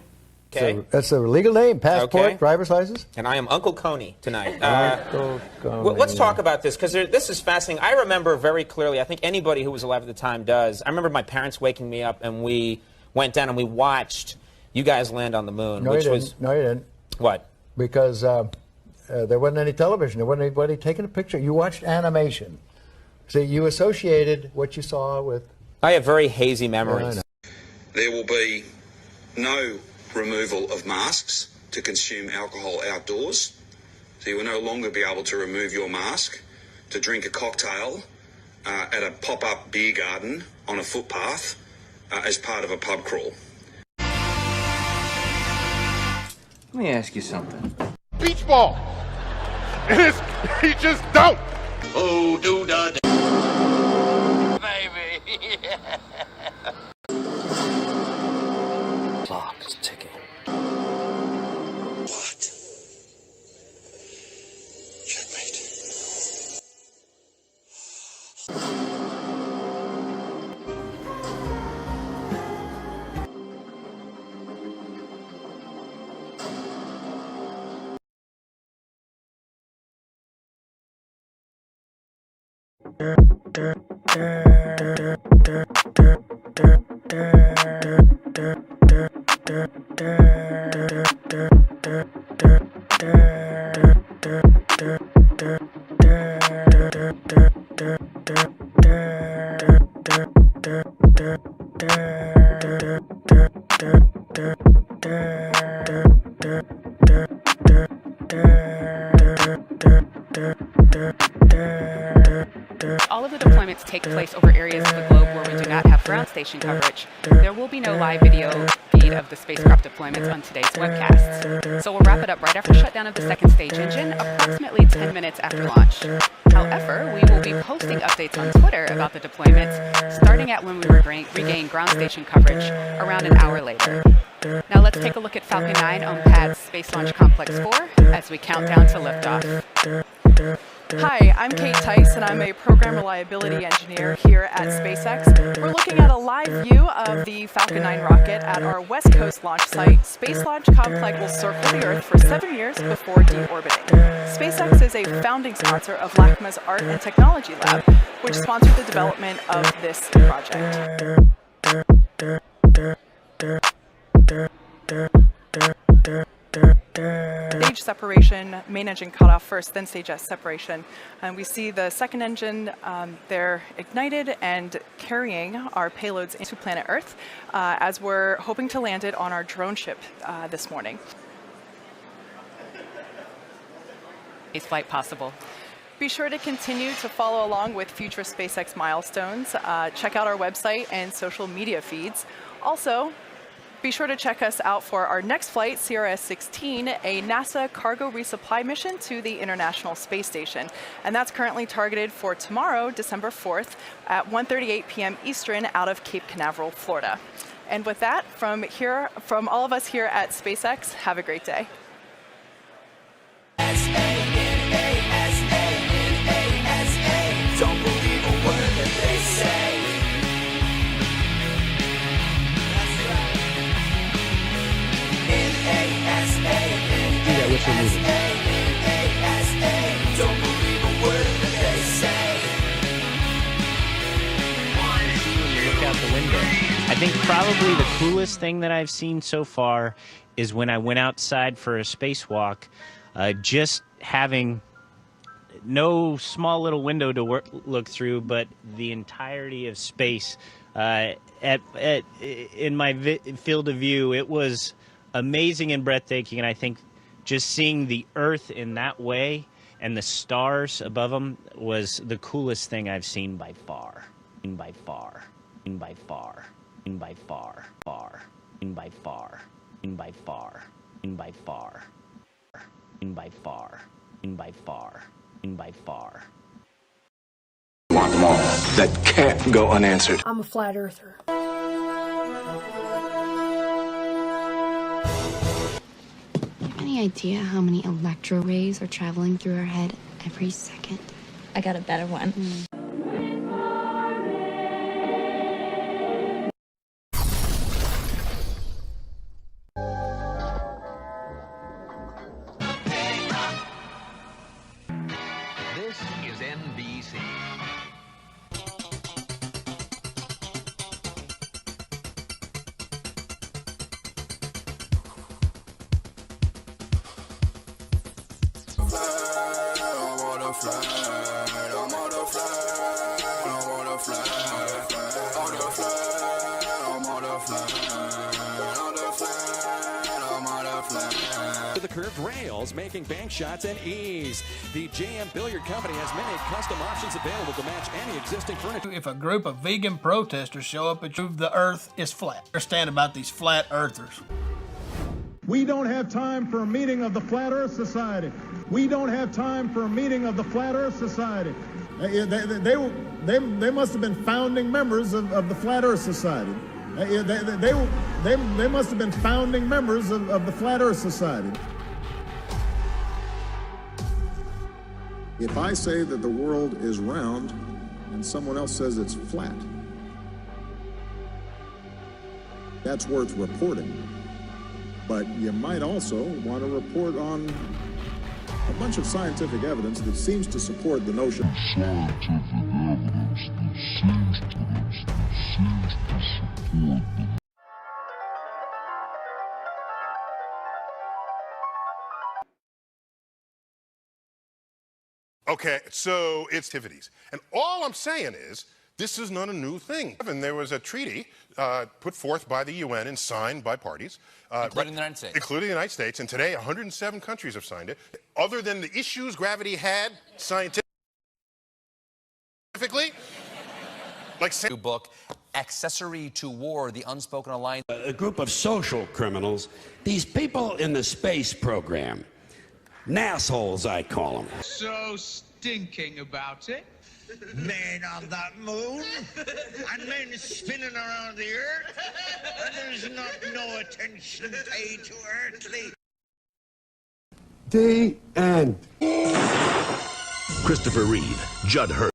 Okay. So that's a legal name, passport, Okay. driver's license? And I am Uncle Coney tonight. Uncle Coney. Let's talk about this, because this is fascinating. I remember very clearly, I think anybody who was alive at the time does, I remember my parents waking me up and we went down and we watched you guys land on the moon. No, which you was didn't. No, you didn't. What? Because there wasn't any television. There wasn't anybody taking a picture. You watched animation. See, you associated what you saw with... I have very hazy memories. There will be no removal of masks to consume alcohol outdoors. So you will no longer be able to remove your mask to drink a cocktail at a pop-up beer garden on a footpath as part of a pub crawl. Let me ask you something. Beach ball. He just don't. Oh, do da. Clock is ticking. What? Checkmate. Da place over areas of the globe where we do not have ground station coverage, there will be no live video feed of the spacecraft deployments on today's webcast. So we'll wrap it up right after shutdown of the second stage engine, approximately 10 minutes after launch. However, we will be posting updates on Twitter about the deployments, starting at when we regain ground station coverage around an hour later. Now let's take a look at Falcon 9 on pad Space Launch Complex 4 as we count down to liftoff. Hi, I'm Kate Tice, and I'm a program reliability engineer here at SpaceX. We're looking at a live view of the Falcon 9 rocket at our West Coast launch site. Space Launch Complex will circle the Earth for 7 years before deorbiting. SpaceX is a founding sponsor of LACMA's Art and Technology Lab, which sponsored the development of this project. Stage separation, main engine cut off first, then stage S separation. And we see the second engine there ignited and carrying our payloads into planet Earth as we're hoping to land it on our drone ship this morning. Is flight possible? Be sure to continue to follow along with future SpaceX milestones. Check out our website and social media feeds. Also, be sure to check us out for our next flight, CRS-16, a NASA cargo resupply mission to the International Space Station. And that's currently targeted for tomorrow, December 4th, at 1:38 p.m. Eastern out of Cape Canaveral, Florida. And with that, from all of us here at SpaceX, have a great day. Don't believe a word that they say. Don't believe a word that they say. Look out the window. I think probably the coolest thing that I've seen so far is when I went outside for a spacewalk, just having no small little window to look through, but the entirety of space in my field of view. It was amazing and breathtaking, and I think just seeing the Earth in that way and the stars above them was the coolest thing I've seen by far. By far. By far. By far. Far. By far. By far. By far. By far. By far. By far. Want them all. That can't go unanswered. I'm a flat earther. Any idea how many electro rays are traveling through our head every second? I got a better one. This is NBC. To the curved rails, making bank shots and ease. The JM Billiard Company has many custom options available to match any existing furniture. If a group of vegan protesters show up and prove the Earth is flat, understand about these flat earthers. We don't have time for a meeting of the Flat Earth Society. We don't have time for a meeting of the Flat Earth Society. They must have been founding members of the Flat Earth Society. They must have been founding members of the Flat Earth Society. If I say that the world is round and someone else says it's flat, that's worth reporting. But you might also want to report on a bunch of scientific evidence that seems to support the notion. Okay, so it's activities. And all I'm saying is, this is not a new thing. And there was a treaty put forth by the UN and signed by parties. Including the United States. Including the United States. And today, 107 countries have signed it. Other than the issues gravity had scientifically, Like new book, Accessory to War, The Unspoken Alliance. A group of social criminals, these people in the space program. Nassholes, I call them. So stinking about it. Men on that moon, and men spinning around the earth, and there's not no attention paid to earthly. The end. Christopher Reeve, Judd Hirsch.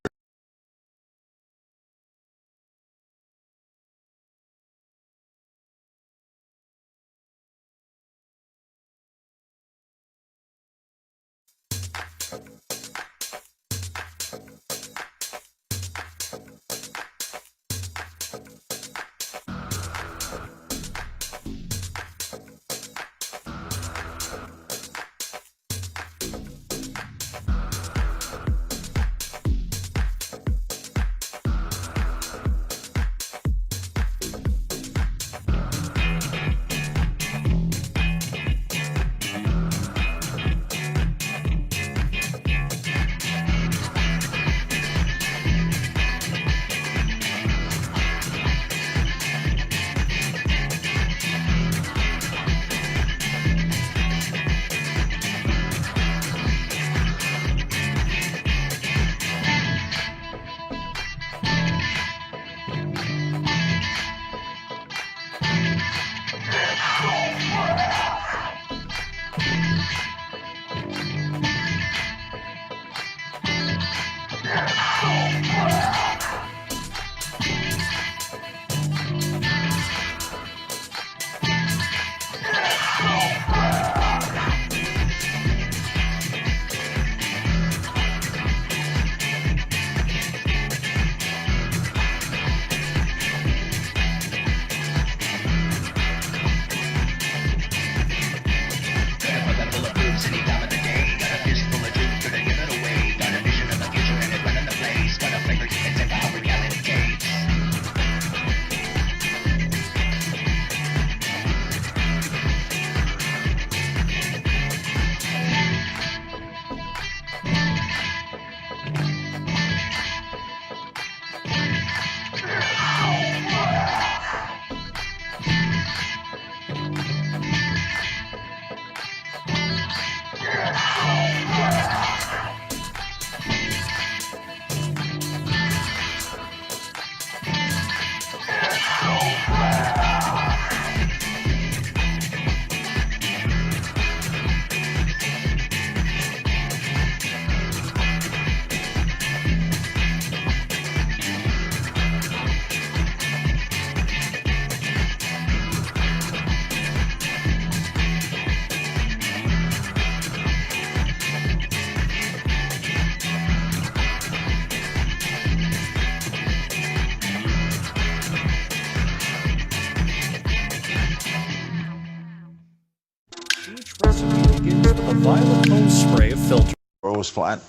A violet home spray of filter. The world was flat.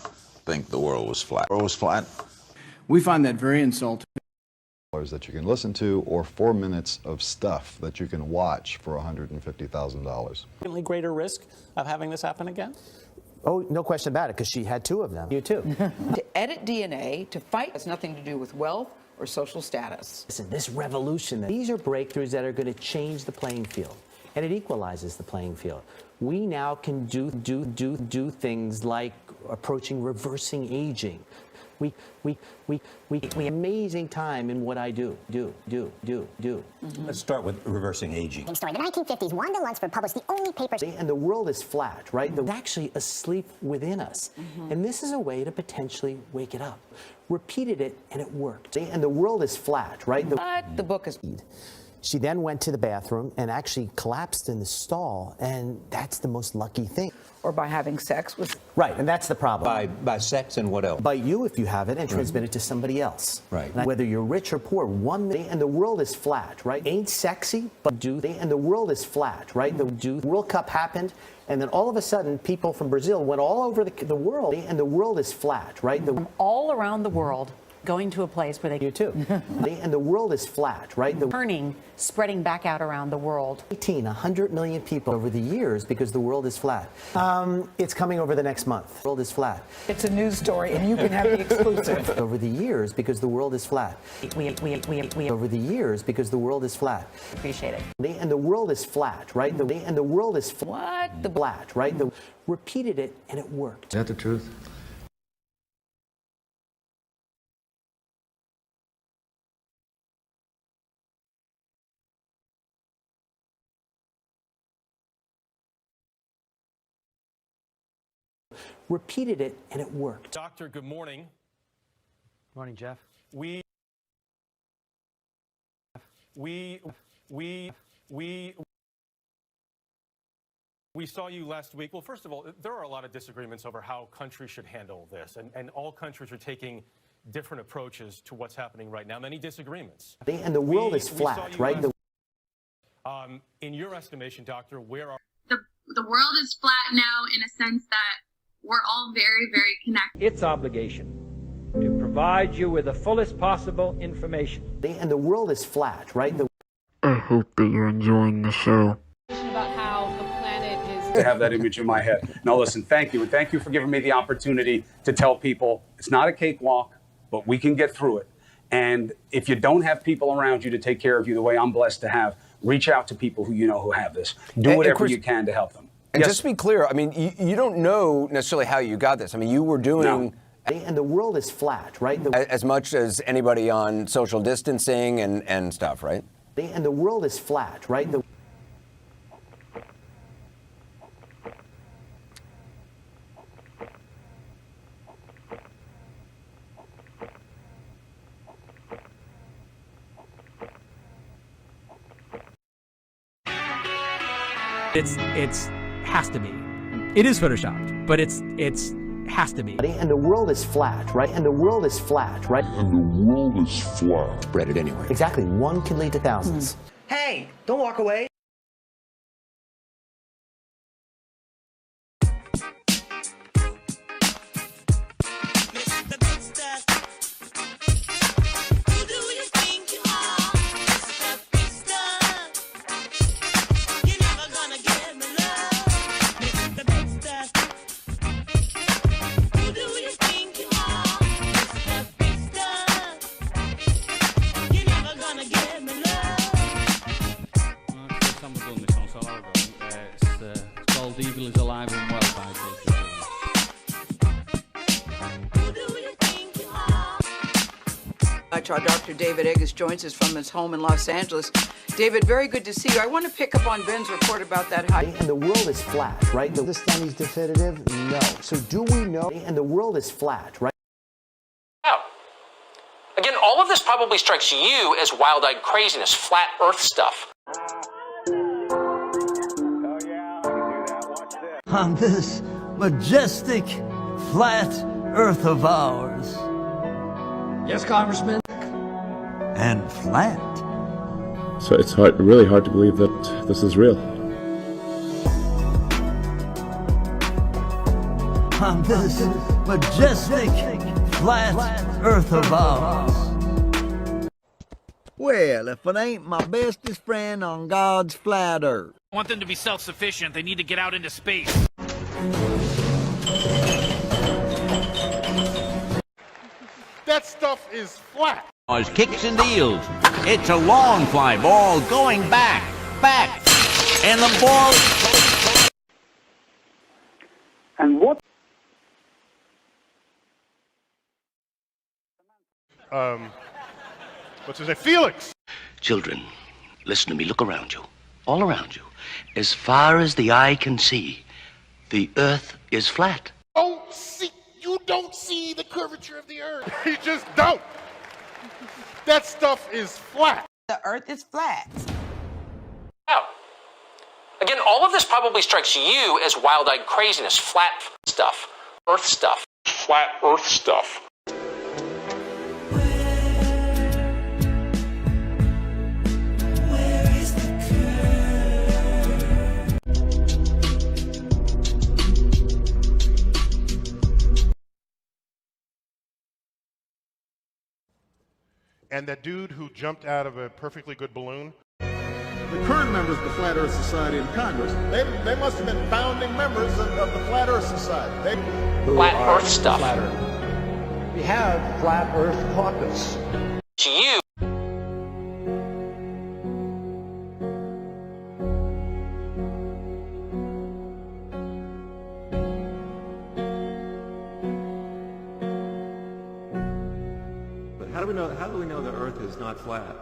Think the world was flat. The world was flat. We find that very insulting. That you can listen to, or 4 minutes of stuff that you can watch for $150,000. Greater risk of having this happen again? Oh, no question about it, because she had 2 of them. You too. To edit DNA to fight has nothing to do with wealth or social status. Listen, this revolution, these are breakthroughs that are going to change the playing field, and it equalizes the playing field. We now can do things like approaching reversing aging. We amazing time in what I do. Let's start with reversing aging. Story. The 1950s, Wanda Lunsford published the only paper. And the world is flat, right? They're actually asleep within us. And this is a way to potentially wake it up. Repeated it, and it worked. And the world is flat, right? But the book is... She then went to the bathroom and actually collapsed in the stall, and that's the most lucky thing. Or by having sex with... Right, and that's the problem. By sex and what else? By you if you have it and transmit it to somebody else. Right. Whether you're rich or poor, and the world is flat, right? Ain't sexy, but and the world is flat, right? The World Cup happened, and then all of a sudden, people from Brazil went all over the world, and the world is flat, right? From all around the world, Going to a place where they You too. And the world is flat, right? The turning, spreading back out around the world. 100 million people over the years because the world is flat. It's coming over the next month. The world is flat. It's a news story, and you can have the exclusive. Over the years because the world is flat. We Over the years because the world is flat. appreciate it. And the world is flat, right? And the world is What? the flat, right? Repeated it and it worked. Is that the truth? Repeated it and it worked. Doctor, good morning. Morning, Jeff. We saw you last week. Well, first of all, there are a lot of disagreements over how countries should handle this, and all countries are taking different approaches to what's happening right now. Many disagreements. And the world is flat, right? In your estimation, Doctor, where are The world is flat now in a sense that we're all very, very connected. Its obligation to provide you with the fullest possible information. And the world is flat, right? I hope that you're enjoying the show. About how the planet is. To have that image in my head. Now listen, thank you, and thank you for giving me the opportunity to tell people it's not a cakewalk, but we can get through it. And if you don't have people around you to take care of you the way I'm blessed to have, reach out to people who you know who have this. Do whatever you can to help them. And just to be clear, I mean, you don't know necessarily how you got this. I mean, you were doing... And the world is flat, right? As much as anybody on social distancing and stuff, right? And the world is flat, right? It's has to be. It is photoshopped, but it's has to be. And the world is flat, right? And the world is flat, right? And the world is flat. Spread it anyway. Exactly. One can lead to thousands. Hey, don't walk away. Evil is alive and well by Dr. David Eggers joins us from his home in Los Angeles. David, very good to see you. I want to pick up on Ben's report about that high. And the world is flat, right? This study's definitive? No. So do we know? And the world is flat, right? Now, again, all of this probably strikes you as wild-eyed craziness, flat Earth stuff. On this majestic, flat Earth of ours. Yes, Congressman. And flat. So it's really hard to believe that this is real. On this majestic, flat Earth of ours. Well, if it ain't my bestest friend on God's flat Earth. I want them to be self-sufficient. They need to get out into space. That stuff is flat. Kicks and deals. It's a long fly ball going back, and the ball. And what? What's his name? Felix. Children, listen to me. Look around you. All around you. As far as the eye can see, the Earth is flat. You don't see the curvature of the Earth. You just don't. That stuff is flat. The Earth is flat. Now, again, all of this probably strikes you as wild-eyed craziness, flat stuff, Earth stuff. Flat Earth stuff. And that dude who jumped out of a perfectly good balloon. The current members of the Flat Earth Society in Congress, they must have been founding members of the Flat Earth Society. Flat Earth stuff. We have Flat Earth Caucus. To you. But how do we know the Earth is not flat?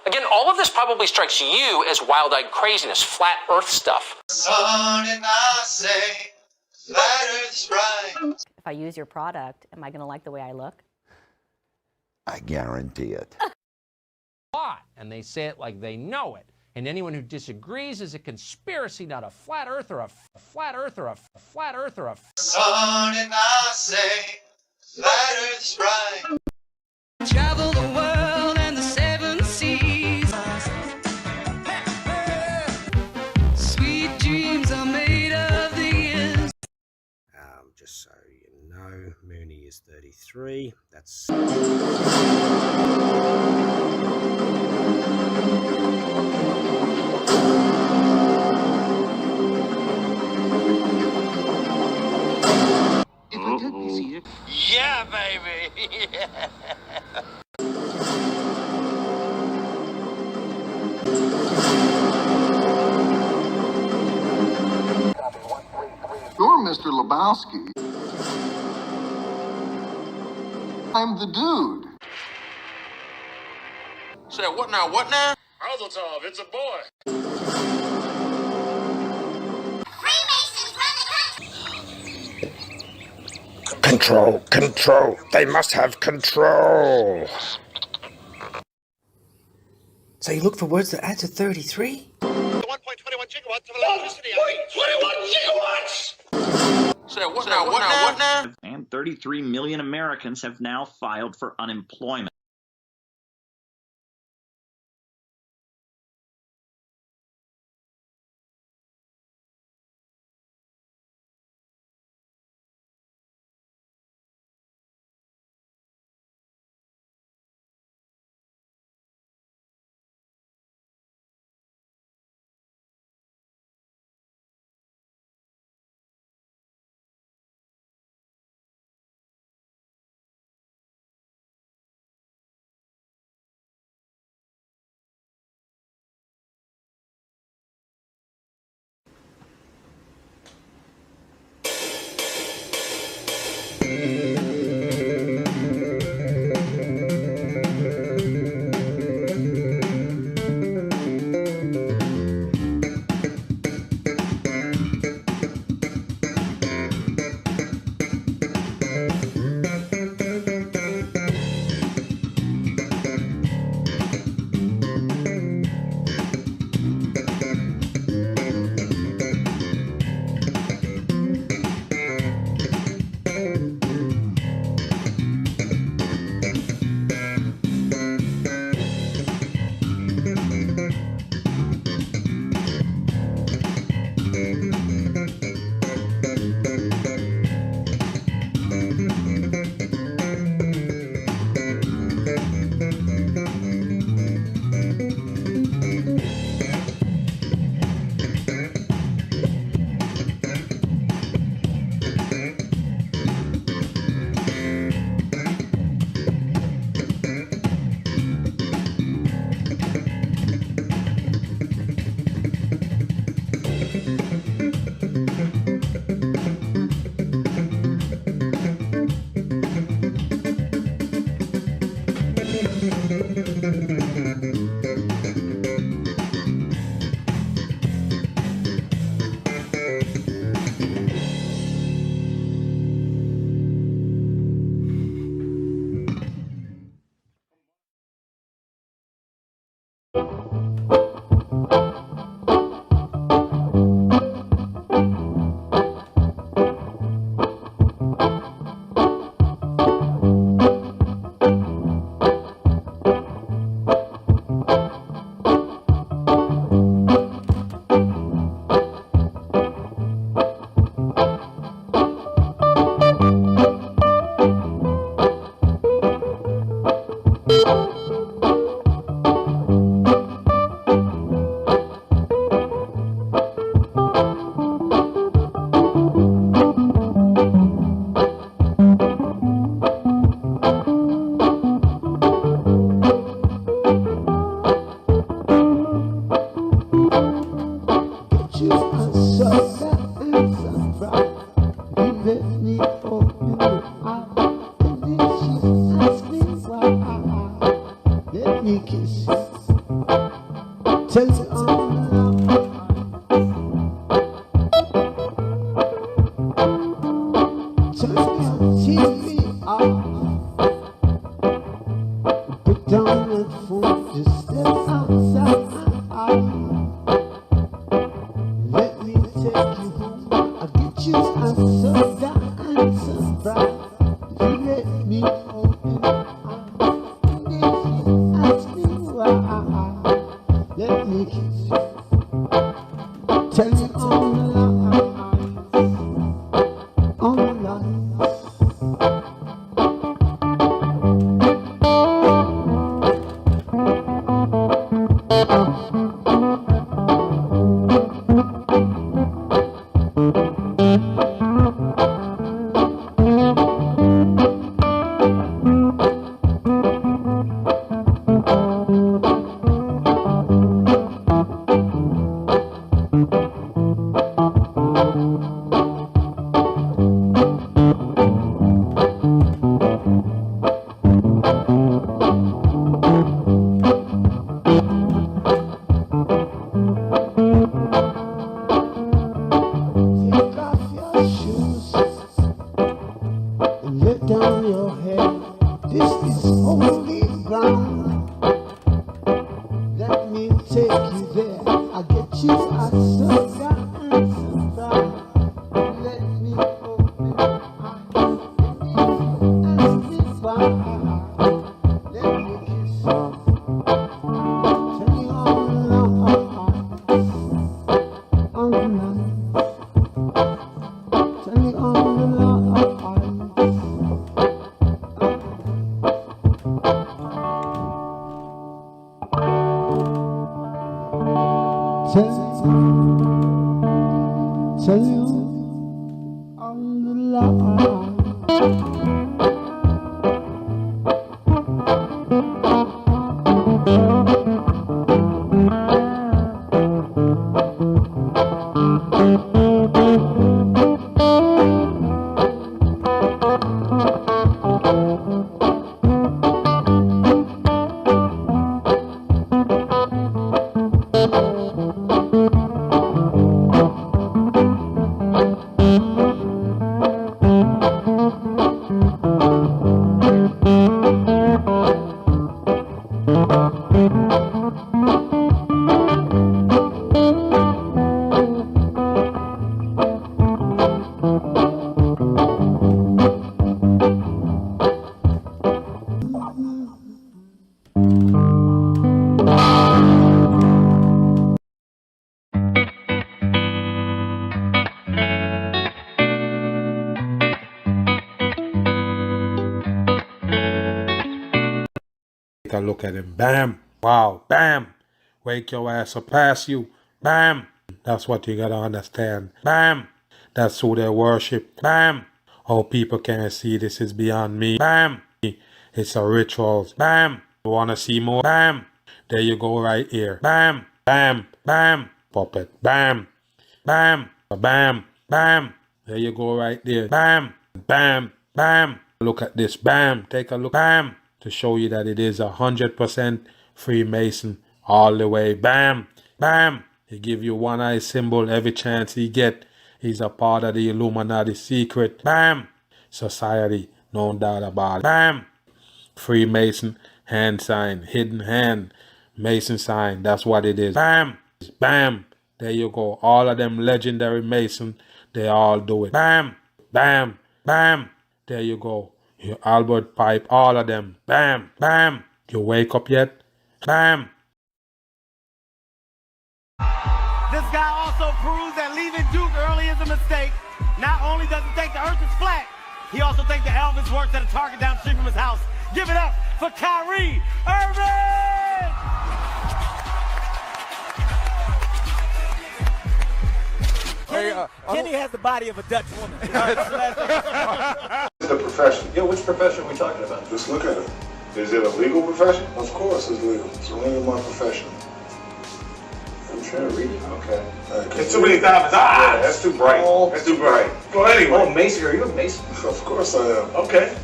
Again, all of this probably strikes you as wild-eyed craziness, flat Earth stuff. Son and I say, flat Earth's right. If I use your product, am I going to like the way I look? I guarantee it. And they say it like they know it. And anyone who disagrees is a conspiracy, not a flat earther, a flat earther, a flat earther, a Son and I say, flat Earth's right. Travel the world and the seven seas. Sweet dreams are made of these. Just so you know, Mooney is 33. That's... If I could be seated. Yeah, baby! Yeah. You're Mr. Lebowski. I'm the dude. Say, what now, what now? Mazel tov, it's a boy. Control, control. They must have control. So you look for words that add to 33? 1.21 gigawatts of electricity. 1.21 gigawatts! Say, what now, what now, what now? And 33 million Americans have now filed for unemployment. I look at him, bam, wow, bam, wake your ass up, pass you, bam. That's what you gotta understand, bam. That's who they worship, bam. How people can't see this is beyond me, bam. It's a rituals, bam. You wanna see more, bam. There you go right here, bam, bam, bam, puppet, bam, bam, bam, bam. There you go right there, bam, bam, bam. Look at this, bam, take a look, bam. To show you that it is 100% Freemason all the way. Bam, bam. He give you one eye symbol every chance he get. He's a part of the Illuminati secret. Bam. Society, no doubt about it. Bam. Freemason, hand sign, hidden hand, Mason sign. That's what it is. Bam, bam. There you go. All of them legendary Mason, they all do it. Bam, bam, bam. There you go. Your Albert Pipe, all of them. Bam, bam. You wake up yet? Bam. This guy also proves that leaving Duke early is a mistake. Not only does he think the earth is flat, he also thinks that Elvis works at a Target down the street from his house. Give it up for Kyrie Irving! Kenny has the body of a Dutch woman. The profession. Yeah, which profession are we talking about? Just look at it. Is it a legal profession? Of course it's legal. It's only my profession. I'm trying to read it. Okay. It's too many diamonds. Ah! Yeah, that's too bright. Oh, that's too bright. Well, anyway. Oh, Mason. Are you a Mason? Of course I am. Okay.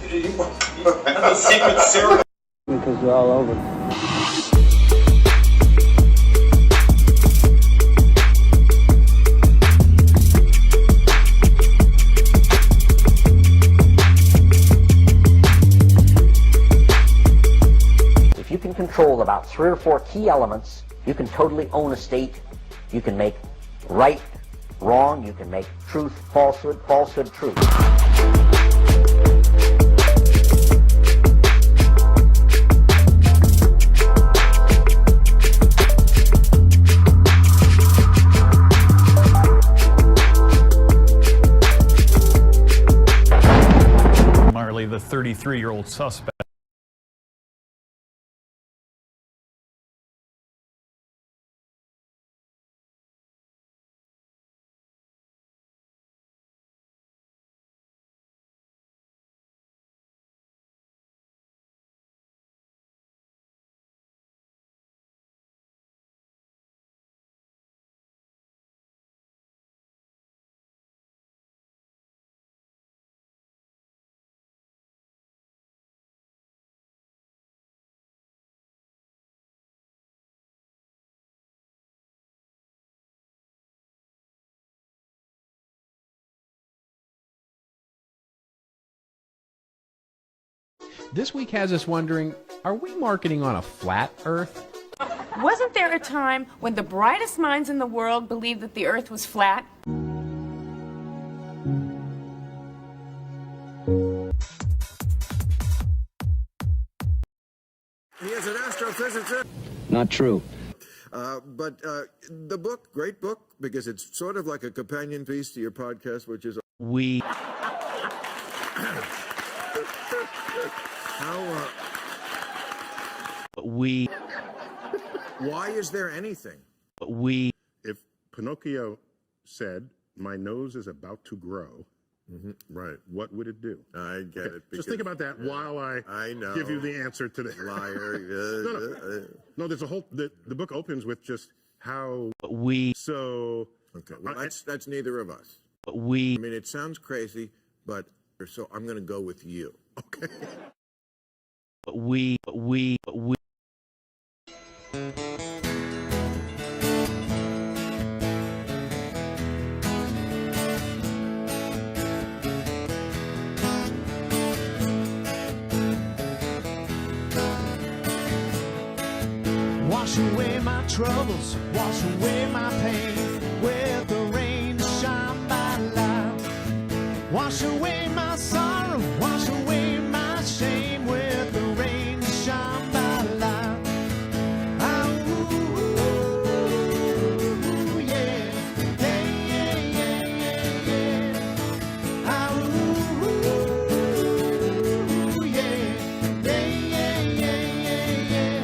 That's a secret ceremony. Because they're all over. control of about 3 or 4 key elements, you can totally own a state. You can make right wrong. You can make truth falsehood, falsehood truth. Marley, the 33-year-old suspect. This week has us wondering, are we marketing on a flat Earth? Wasn't there a time when the brightest minds in the world believed that the Earth was flat? He is an astrophysicist. Not true. But the book, great book, because it's sort of like a companion piece to your podcast, which is we. How? We. Why is there anything? We. If Pinocchio said, "My nose is about to grow," right? What would it do? I get it. Just think about that while I give you the answer to the liar. No, there's a whole. The book opens with just how we. So okay, well, that's neither of us. We. I mean, it sounds crazy, but so I'm going to go with you. Okay. We. Wash away my troubles, wash away my pain with the rain to shine my light. Wash away my sorrow, wash away my shame with the rain to shine my light. Ah, ooh, yeah, yeah, yeah, yeah, yeah, yeah. Ah, ooh, yeah, yeah, yeah, yeah, yeah, yeah.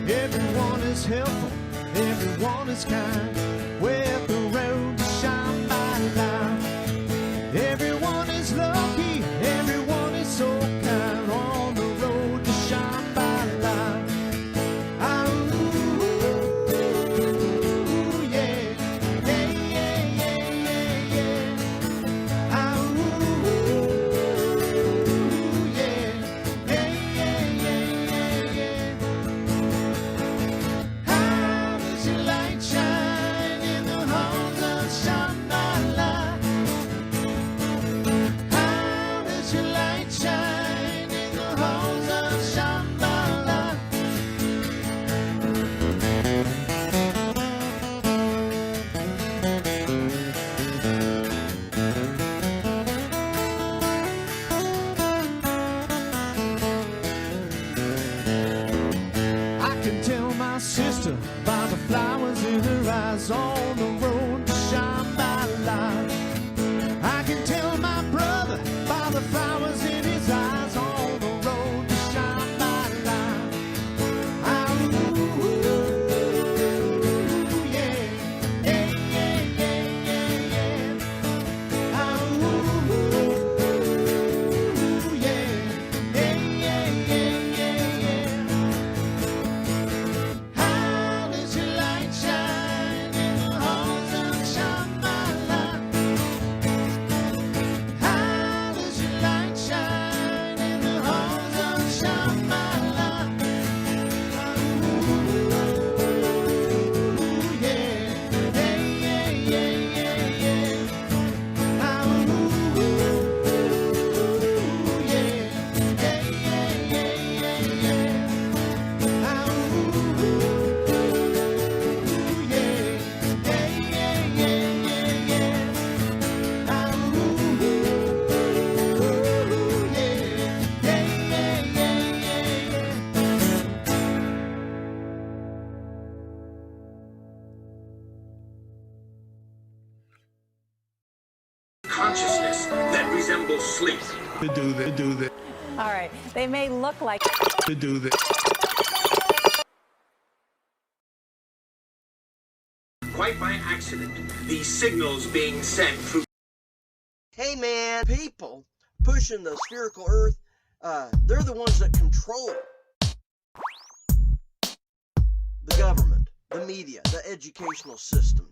Everyone is helpful, everyone is kind, with the road to shine by light. Everyone is lucky, everyone is so kind, on the road to shine by light. Ah, ooh, yeah, yeah, yeah, yeah, yeah, yeah. Ah, ooh, yeah, yeah, yeah, yeah, yeah, yeah. Ah, All right. They may look like. Quite by accident, these signals being sent through. Hey man, people pushing the spherical Earth, they're the ones that control the government, the media, the educational system.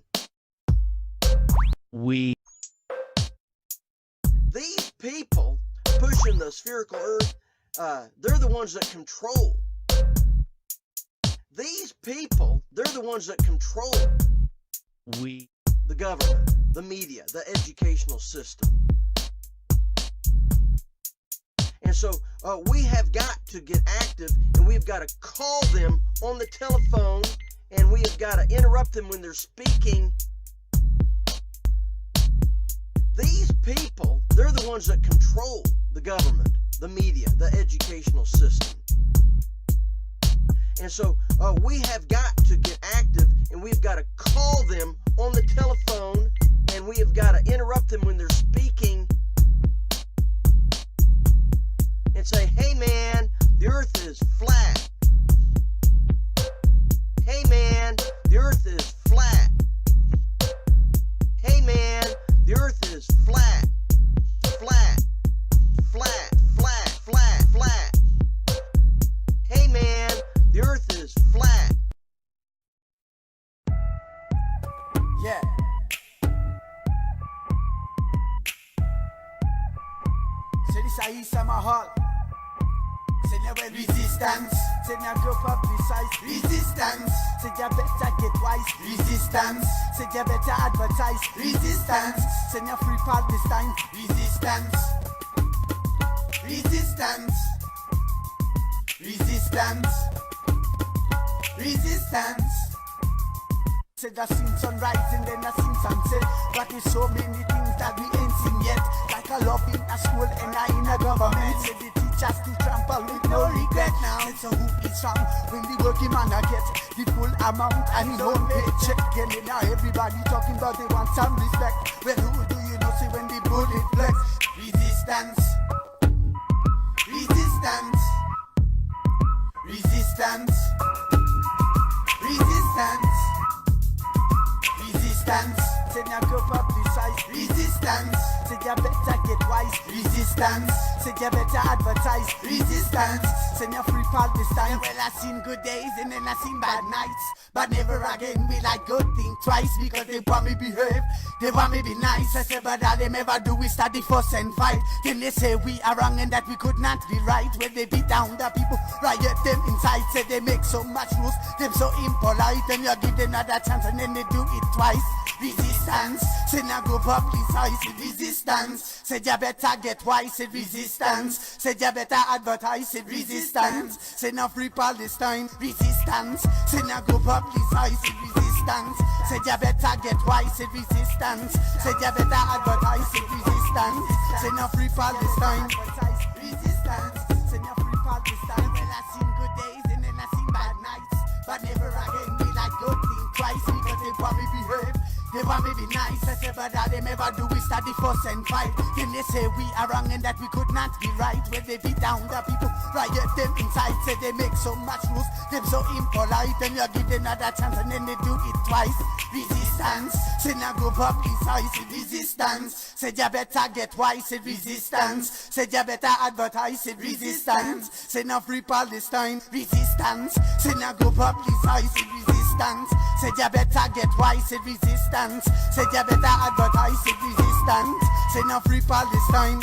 These people pushing the spherical Earth, they're the ones that control. These people, they're the ones that control the government, the media, the educational system. And so we have got to get active, and we've got to call them on the telephone, and we have got to interrupt them when they're speaking. These people, they're the ones that control the government, the media, the educational system. And so we have got to get active, and we've got to call them on the telephone, and we have got to interrupt them when they're speaking and say, hey man, the earth is flat. Hey man, the earth is flat. Hey man, the earth is flat. Flat. Flat. Flat. Flat. Flat. Hey man, the earth is flat. Yeah. C'est this I is my heart. Say never resistance. Say never go publicize. Resistance. Say you better get wise. Resistance. Say you better advertise. Resistance. Say never free Palestine. Resistance. Resistance. Resistance. Resistance. Said I seen sunrise and then I seen sunset. But there's so many things that we ain't seen yet. Like I love in a school and I in a government. Said the teachers to trample with no regret now. Said so who is wrong when the working man a get the full amount and his own paycheck. And now everybody talking about they want some respect. Well who do you know see when the bullet flex? Resistance. Resistance. Resistance. Resistance. Resistance. Say now go publicize. Resistance. Say you better get wise. Resistance. Say you better advertise. Resistance. Say now free Palestine. Well I seen good days and then I seen bad nights. But never again will I go think twice. Because they want me behave. They want me be nice. I say but all them ever do is start the fuss and fight. Then they say we are wrong and that we could not be right. When they beat down the people, riot them inside. Say they make so much rules. Them so impolite. And you give them another chance and then they do it twice. Resistance. Say now go publicize. Resistance. Say you better get wise. Resistance. Say you better advertise. Resistance. Say now free Palestine. Resistance. Say now go publicize. Resistance. Say you better get wise. Resistance. Say you better advertise. Resistance. Say now free Palestine. Resistance. Say now free Palestine. Well I seen good days and then I seen bad nights. But never again will I go think twice. Because they want me behave. They want me be nice, I say, but all them ever do is start the fuss and fight. Then they say we are wrong and that we could not be right. When they beat down the people, riot them inside. Say they make so much rules, them so impolite. And you give them another chance and then they do it twice. Resistance, say now go publicize. Resistance, say you better get wise. Resistance, say you better advertise. Resistance, say now free Palestine. Resistance, say now go publicize. Resistance, say you better get wise. Resistance, say you better advertise. Resistance, say now free Palestine.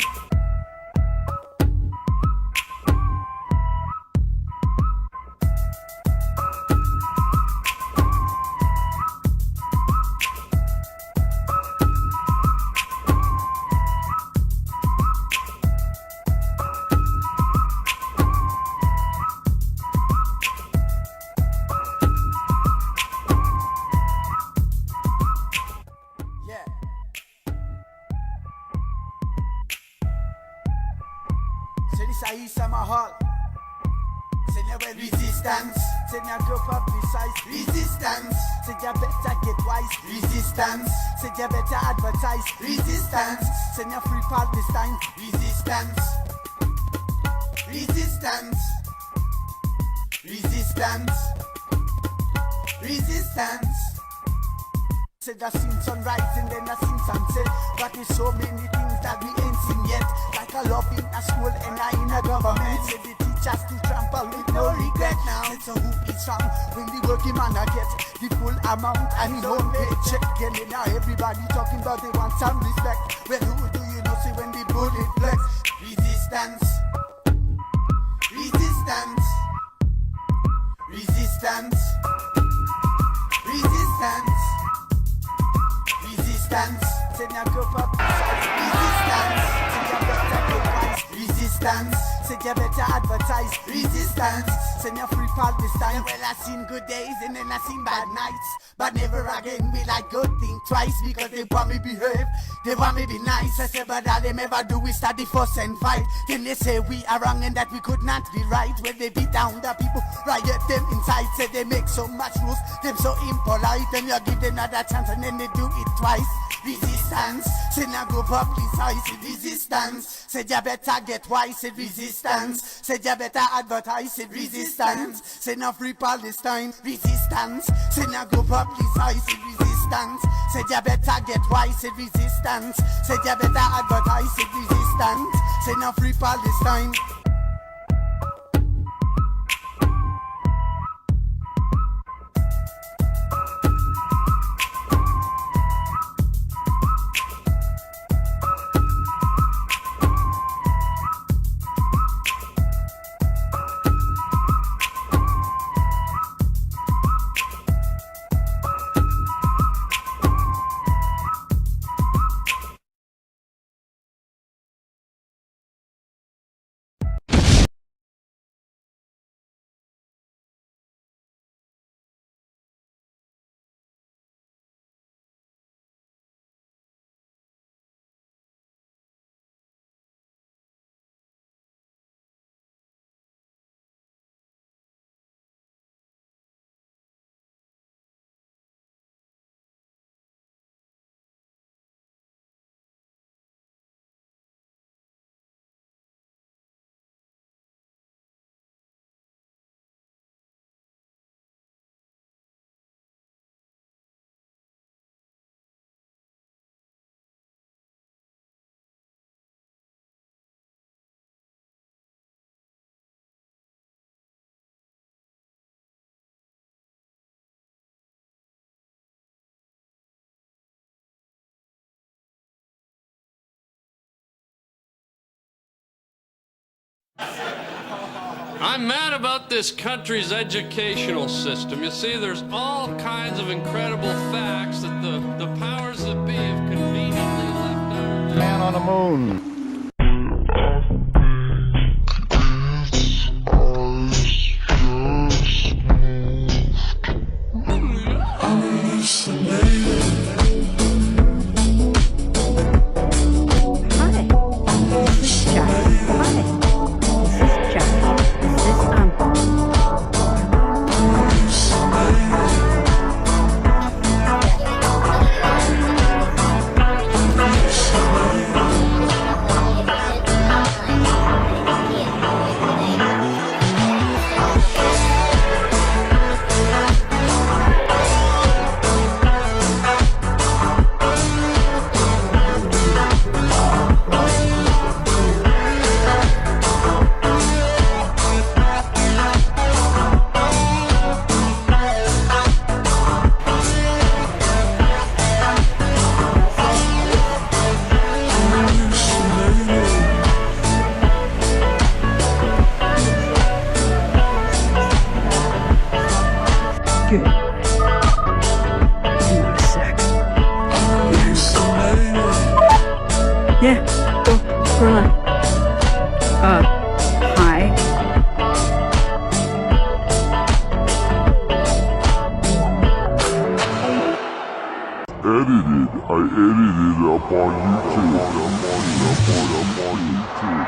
Resistance, say now go publicize. Resistance, say you better get wise. Resistance, say you better advertise. Resistance, say now free Palestine. Resistance, resistance, resistance, resistance. Say I seen sunrise and then I seen sunset, but there's so many things that we ain't seen yet. Like a love in a school and I in a government. Say the teachers to trample with no regret now. So who is wrong when the working man a get the full amount and his own paycheck? And now everybody talking about they want some respect. Well, who do you know? See when the bullet flex. Resistance, resistance, resistance, resistance. Resistance, say now go for resistance, say you better get wise. Resistance, say you better advertise. Resistance, say now free Palestine. Well, I seen good days and then I seen bad nights, but never again will I go think twice, because they want me behave, they want me be nice. I say, but all them ever do is start the fuss and fight. Then they say we are wrong and that we could not be right. When they beat down the people, riot them inside. Say they make so much rules, them so impolite, and you give them another chance and then they do it twice. Resistance, say now go publicize. Resistance, say you better get wise. Resistance, say you better advertise. Resistance, say now free Palestine. Resistance, say now go publicize. Resistance, say you better get wise. Resistance, say you better advertise. Resistance, say now free Palestine. I'm mad about this country's educational system. You see, there's all kinds of incredible facts that the powers that be have conveniently left out. Man on the moon. Good. Hang on a sec. Yeah, go for a left. Hi. Edited. I edited it up on YouTube. Up on YouTube.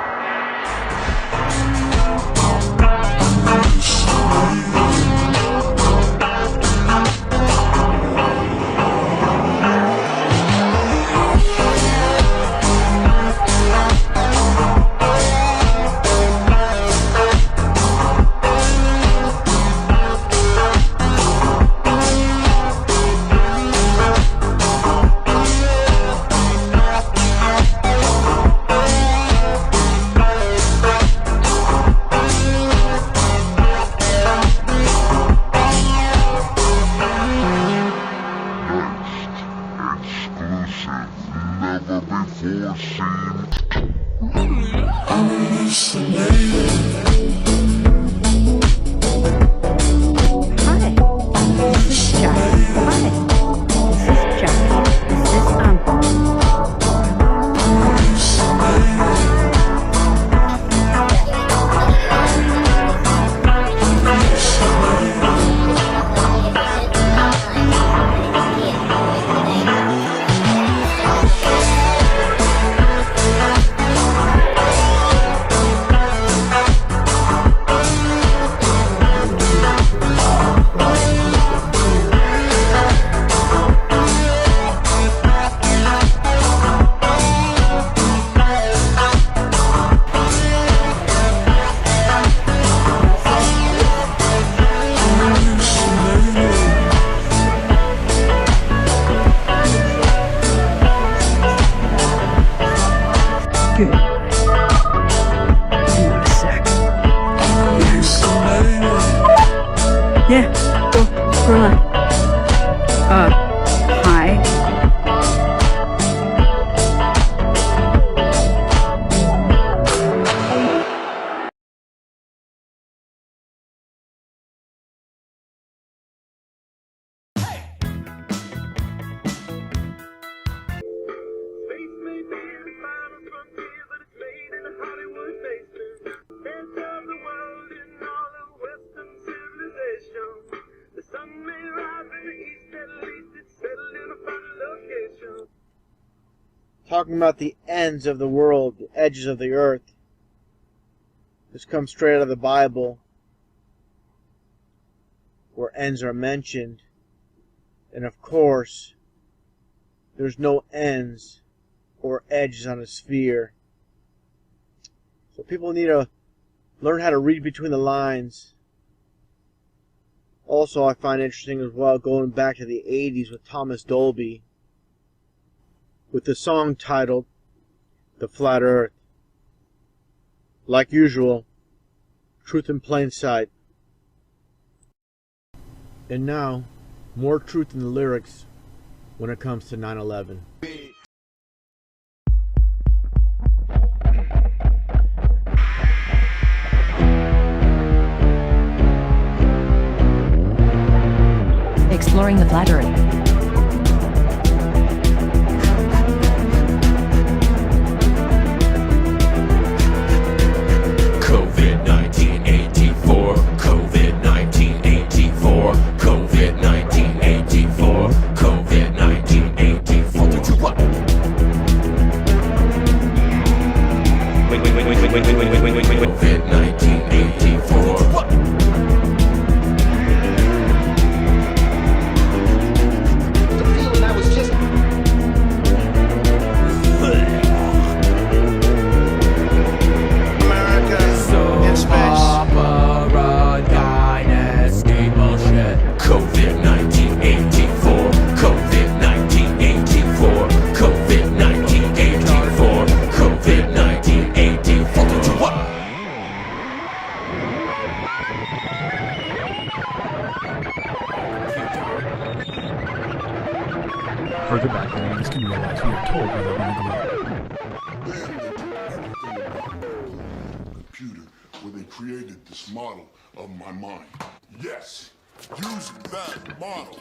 Yeah, go on. Hi. Talking about the ends of the world, the edges of the earth. This comes straight out of the Bible, where ends are mentioned. And of course, there's no ends or edges on a sphere. So people need to learn how to read between the lines. Also, I find interesting as well, going back to the 80s with Thomas Dolby, with the song titled The Flat Earth. Like usual, truth in plain sight. And now, more truth in the lyrics when it comes to 9/11. Exploring the flat earth. COVID-19 84, COVID-19 84, COVID-19 84, COVID-19 84. COVID-19 84. COVID-19 84, COVID-19 84, COVID-19 84, COVID-19 84. Further back, the names can realize we are told we live in a computer where they created this model of my mind. Yes, use that model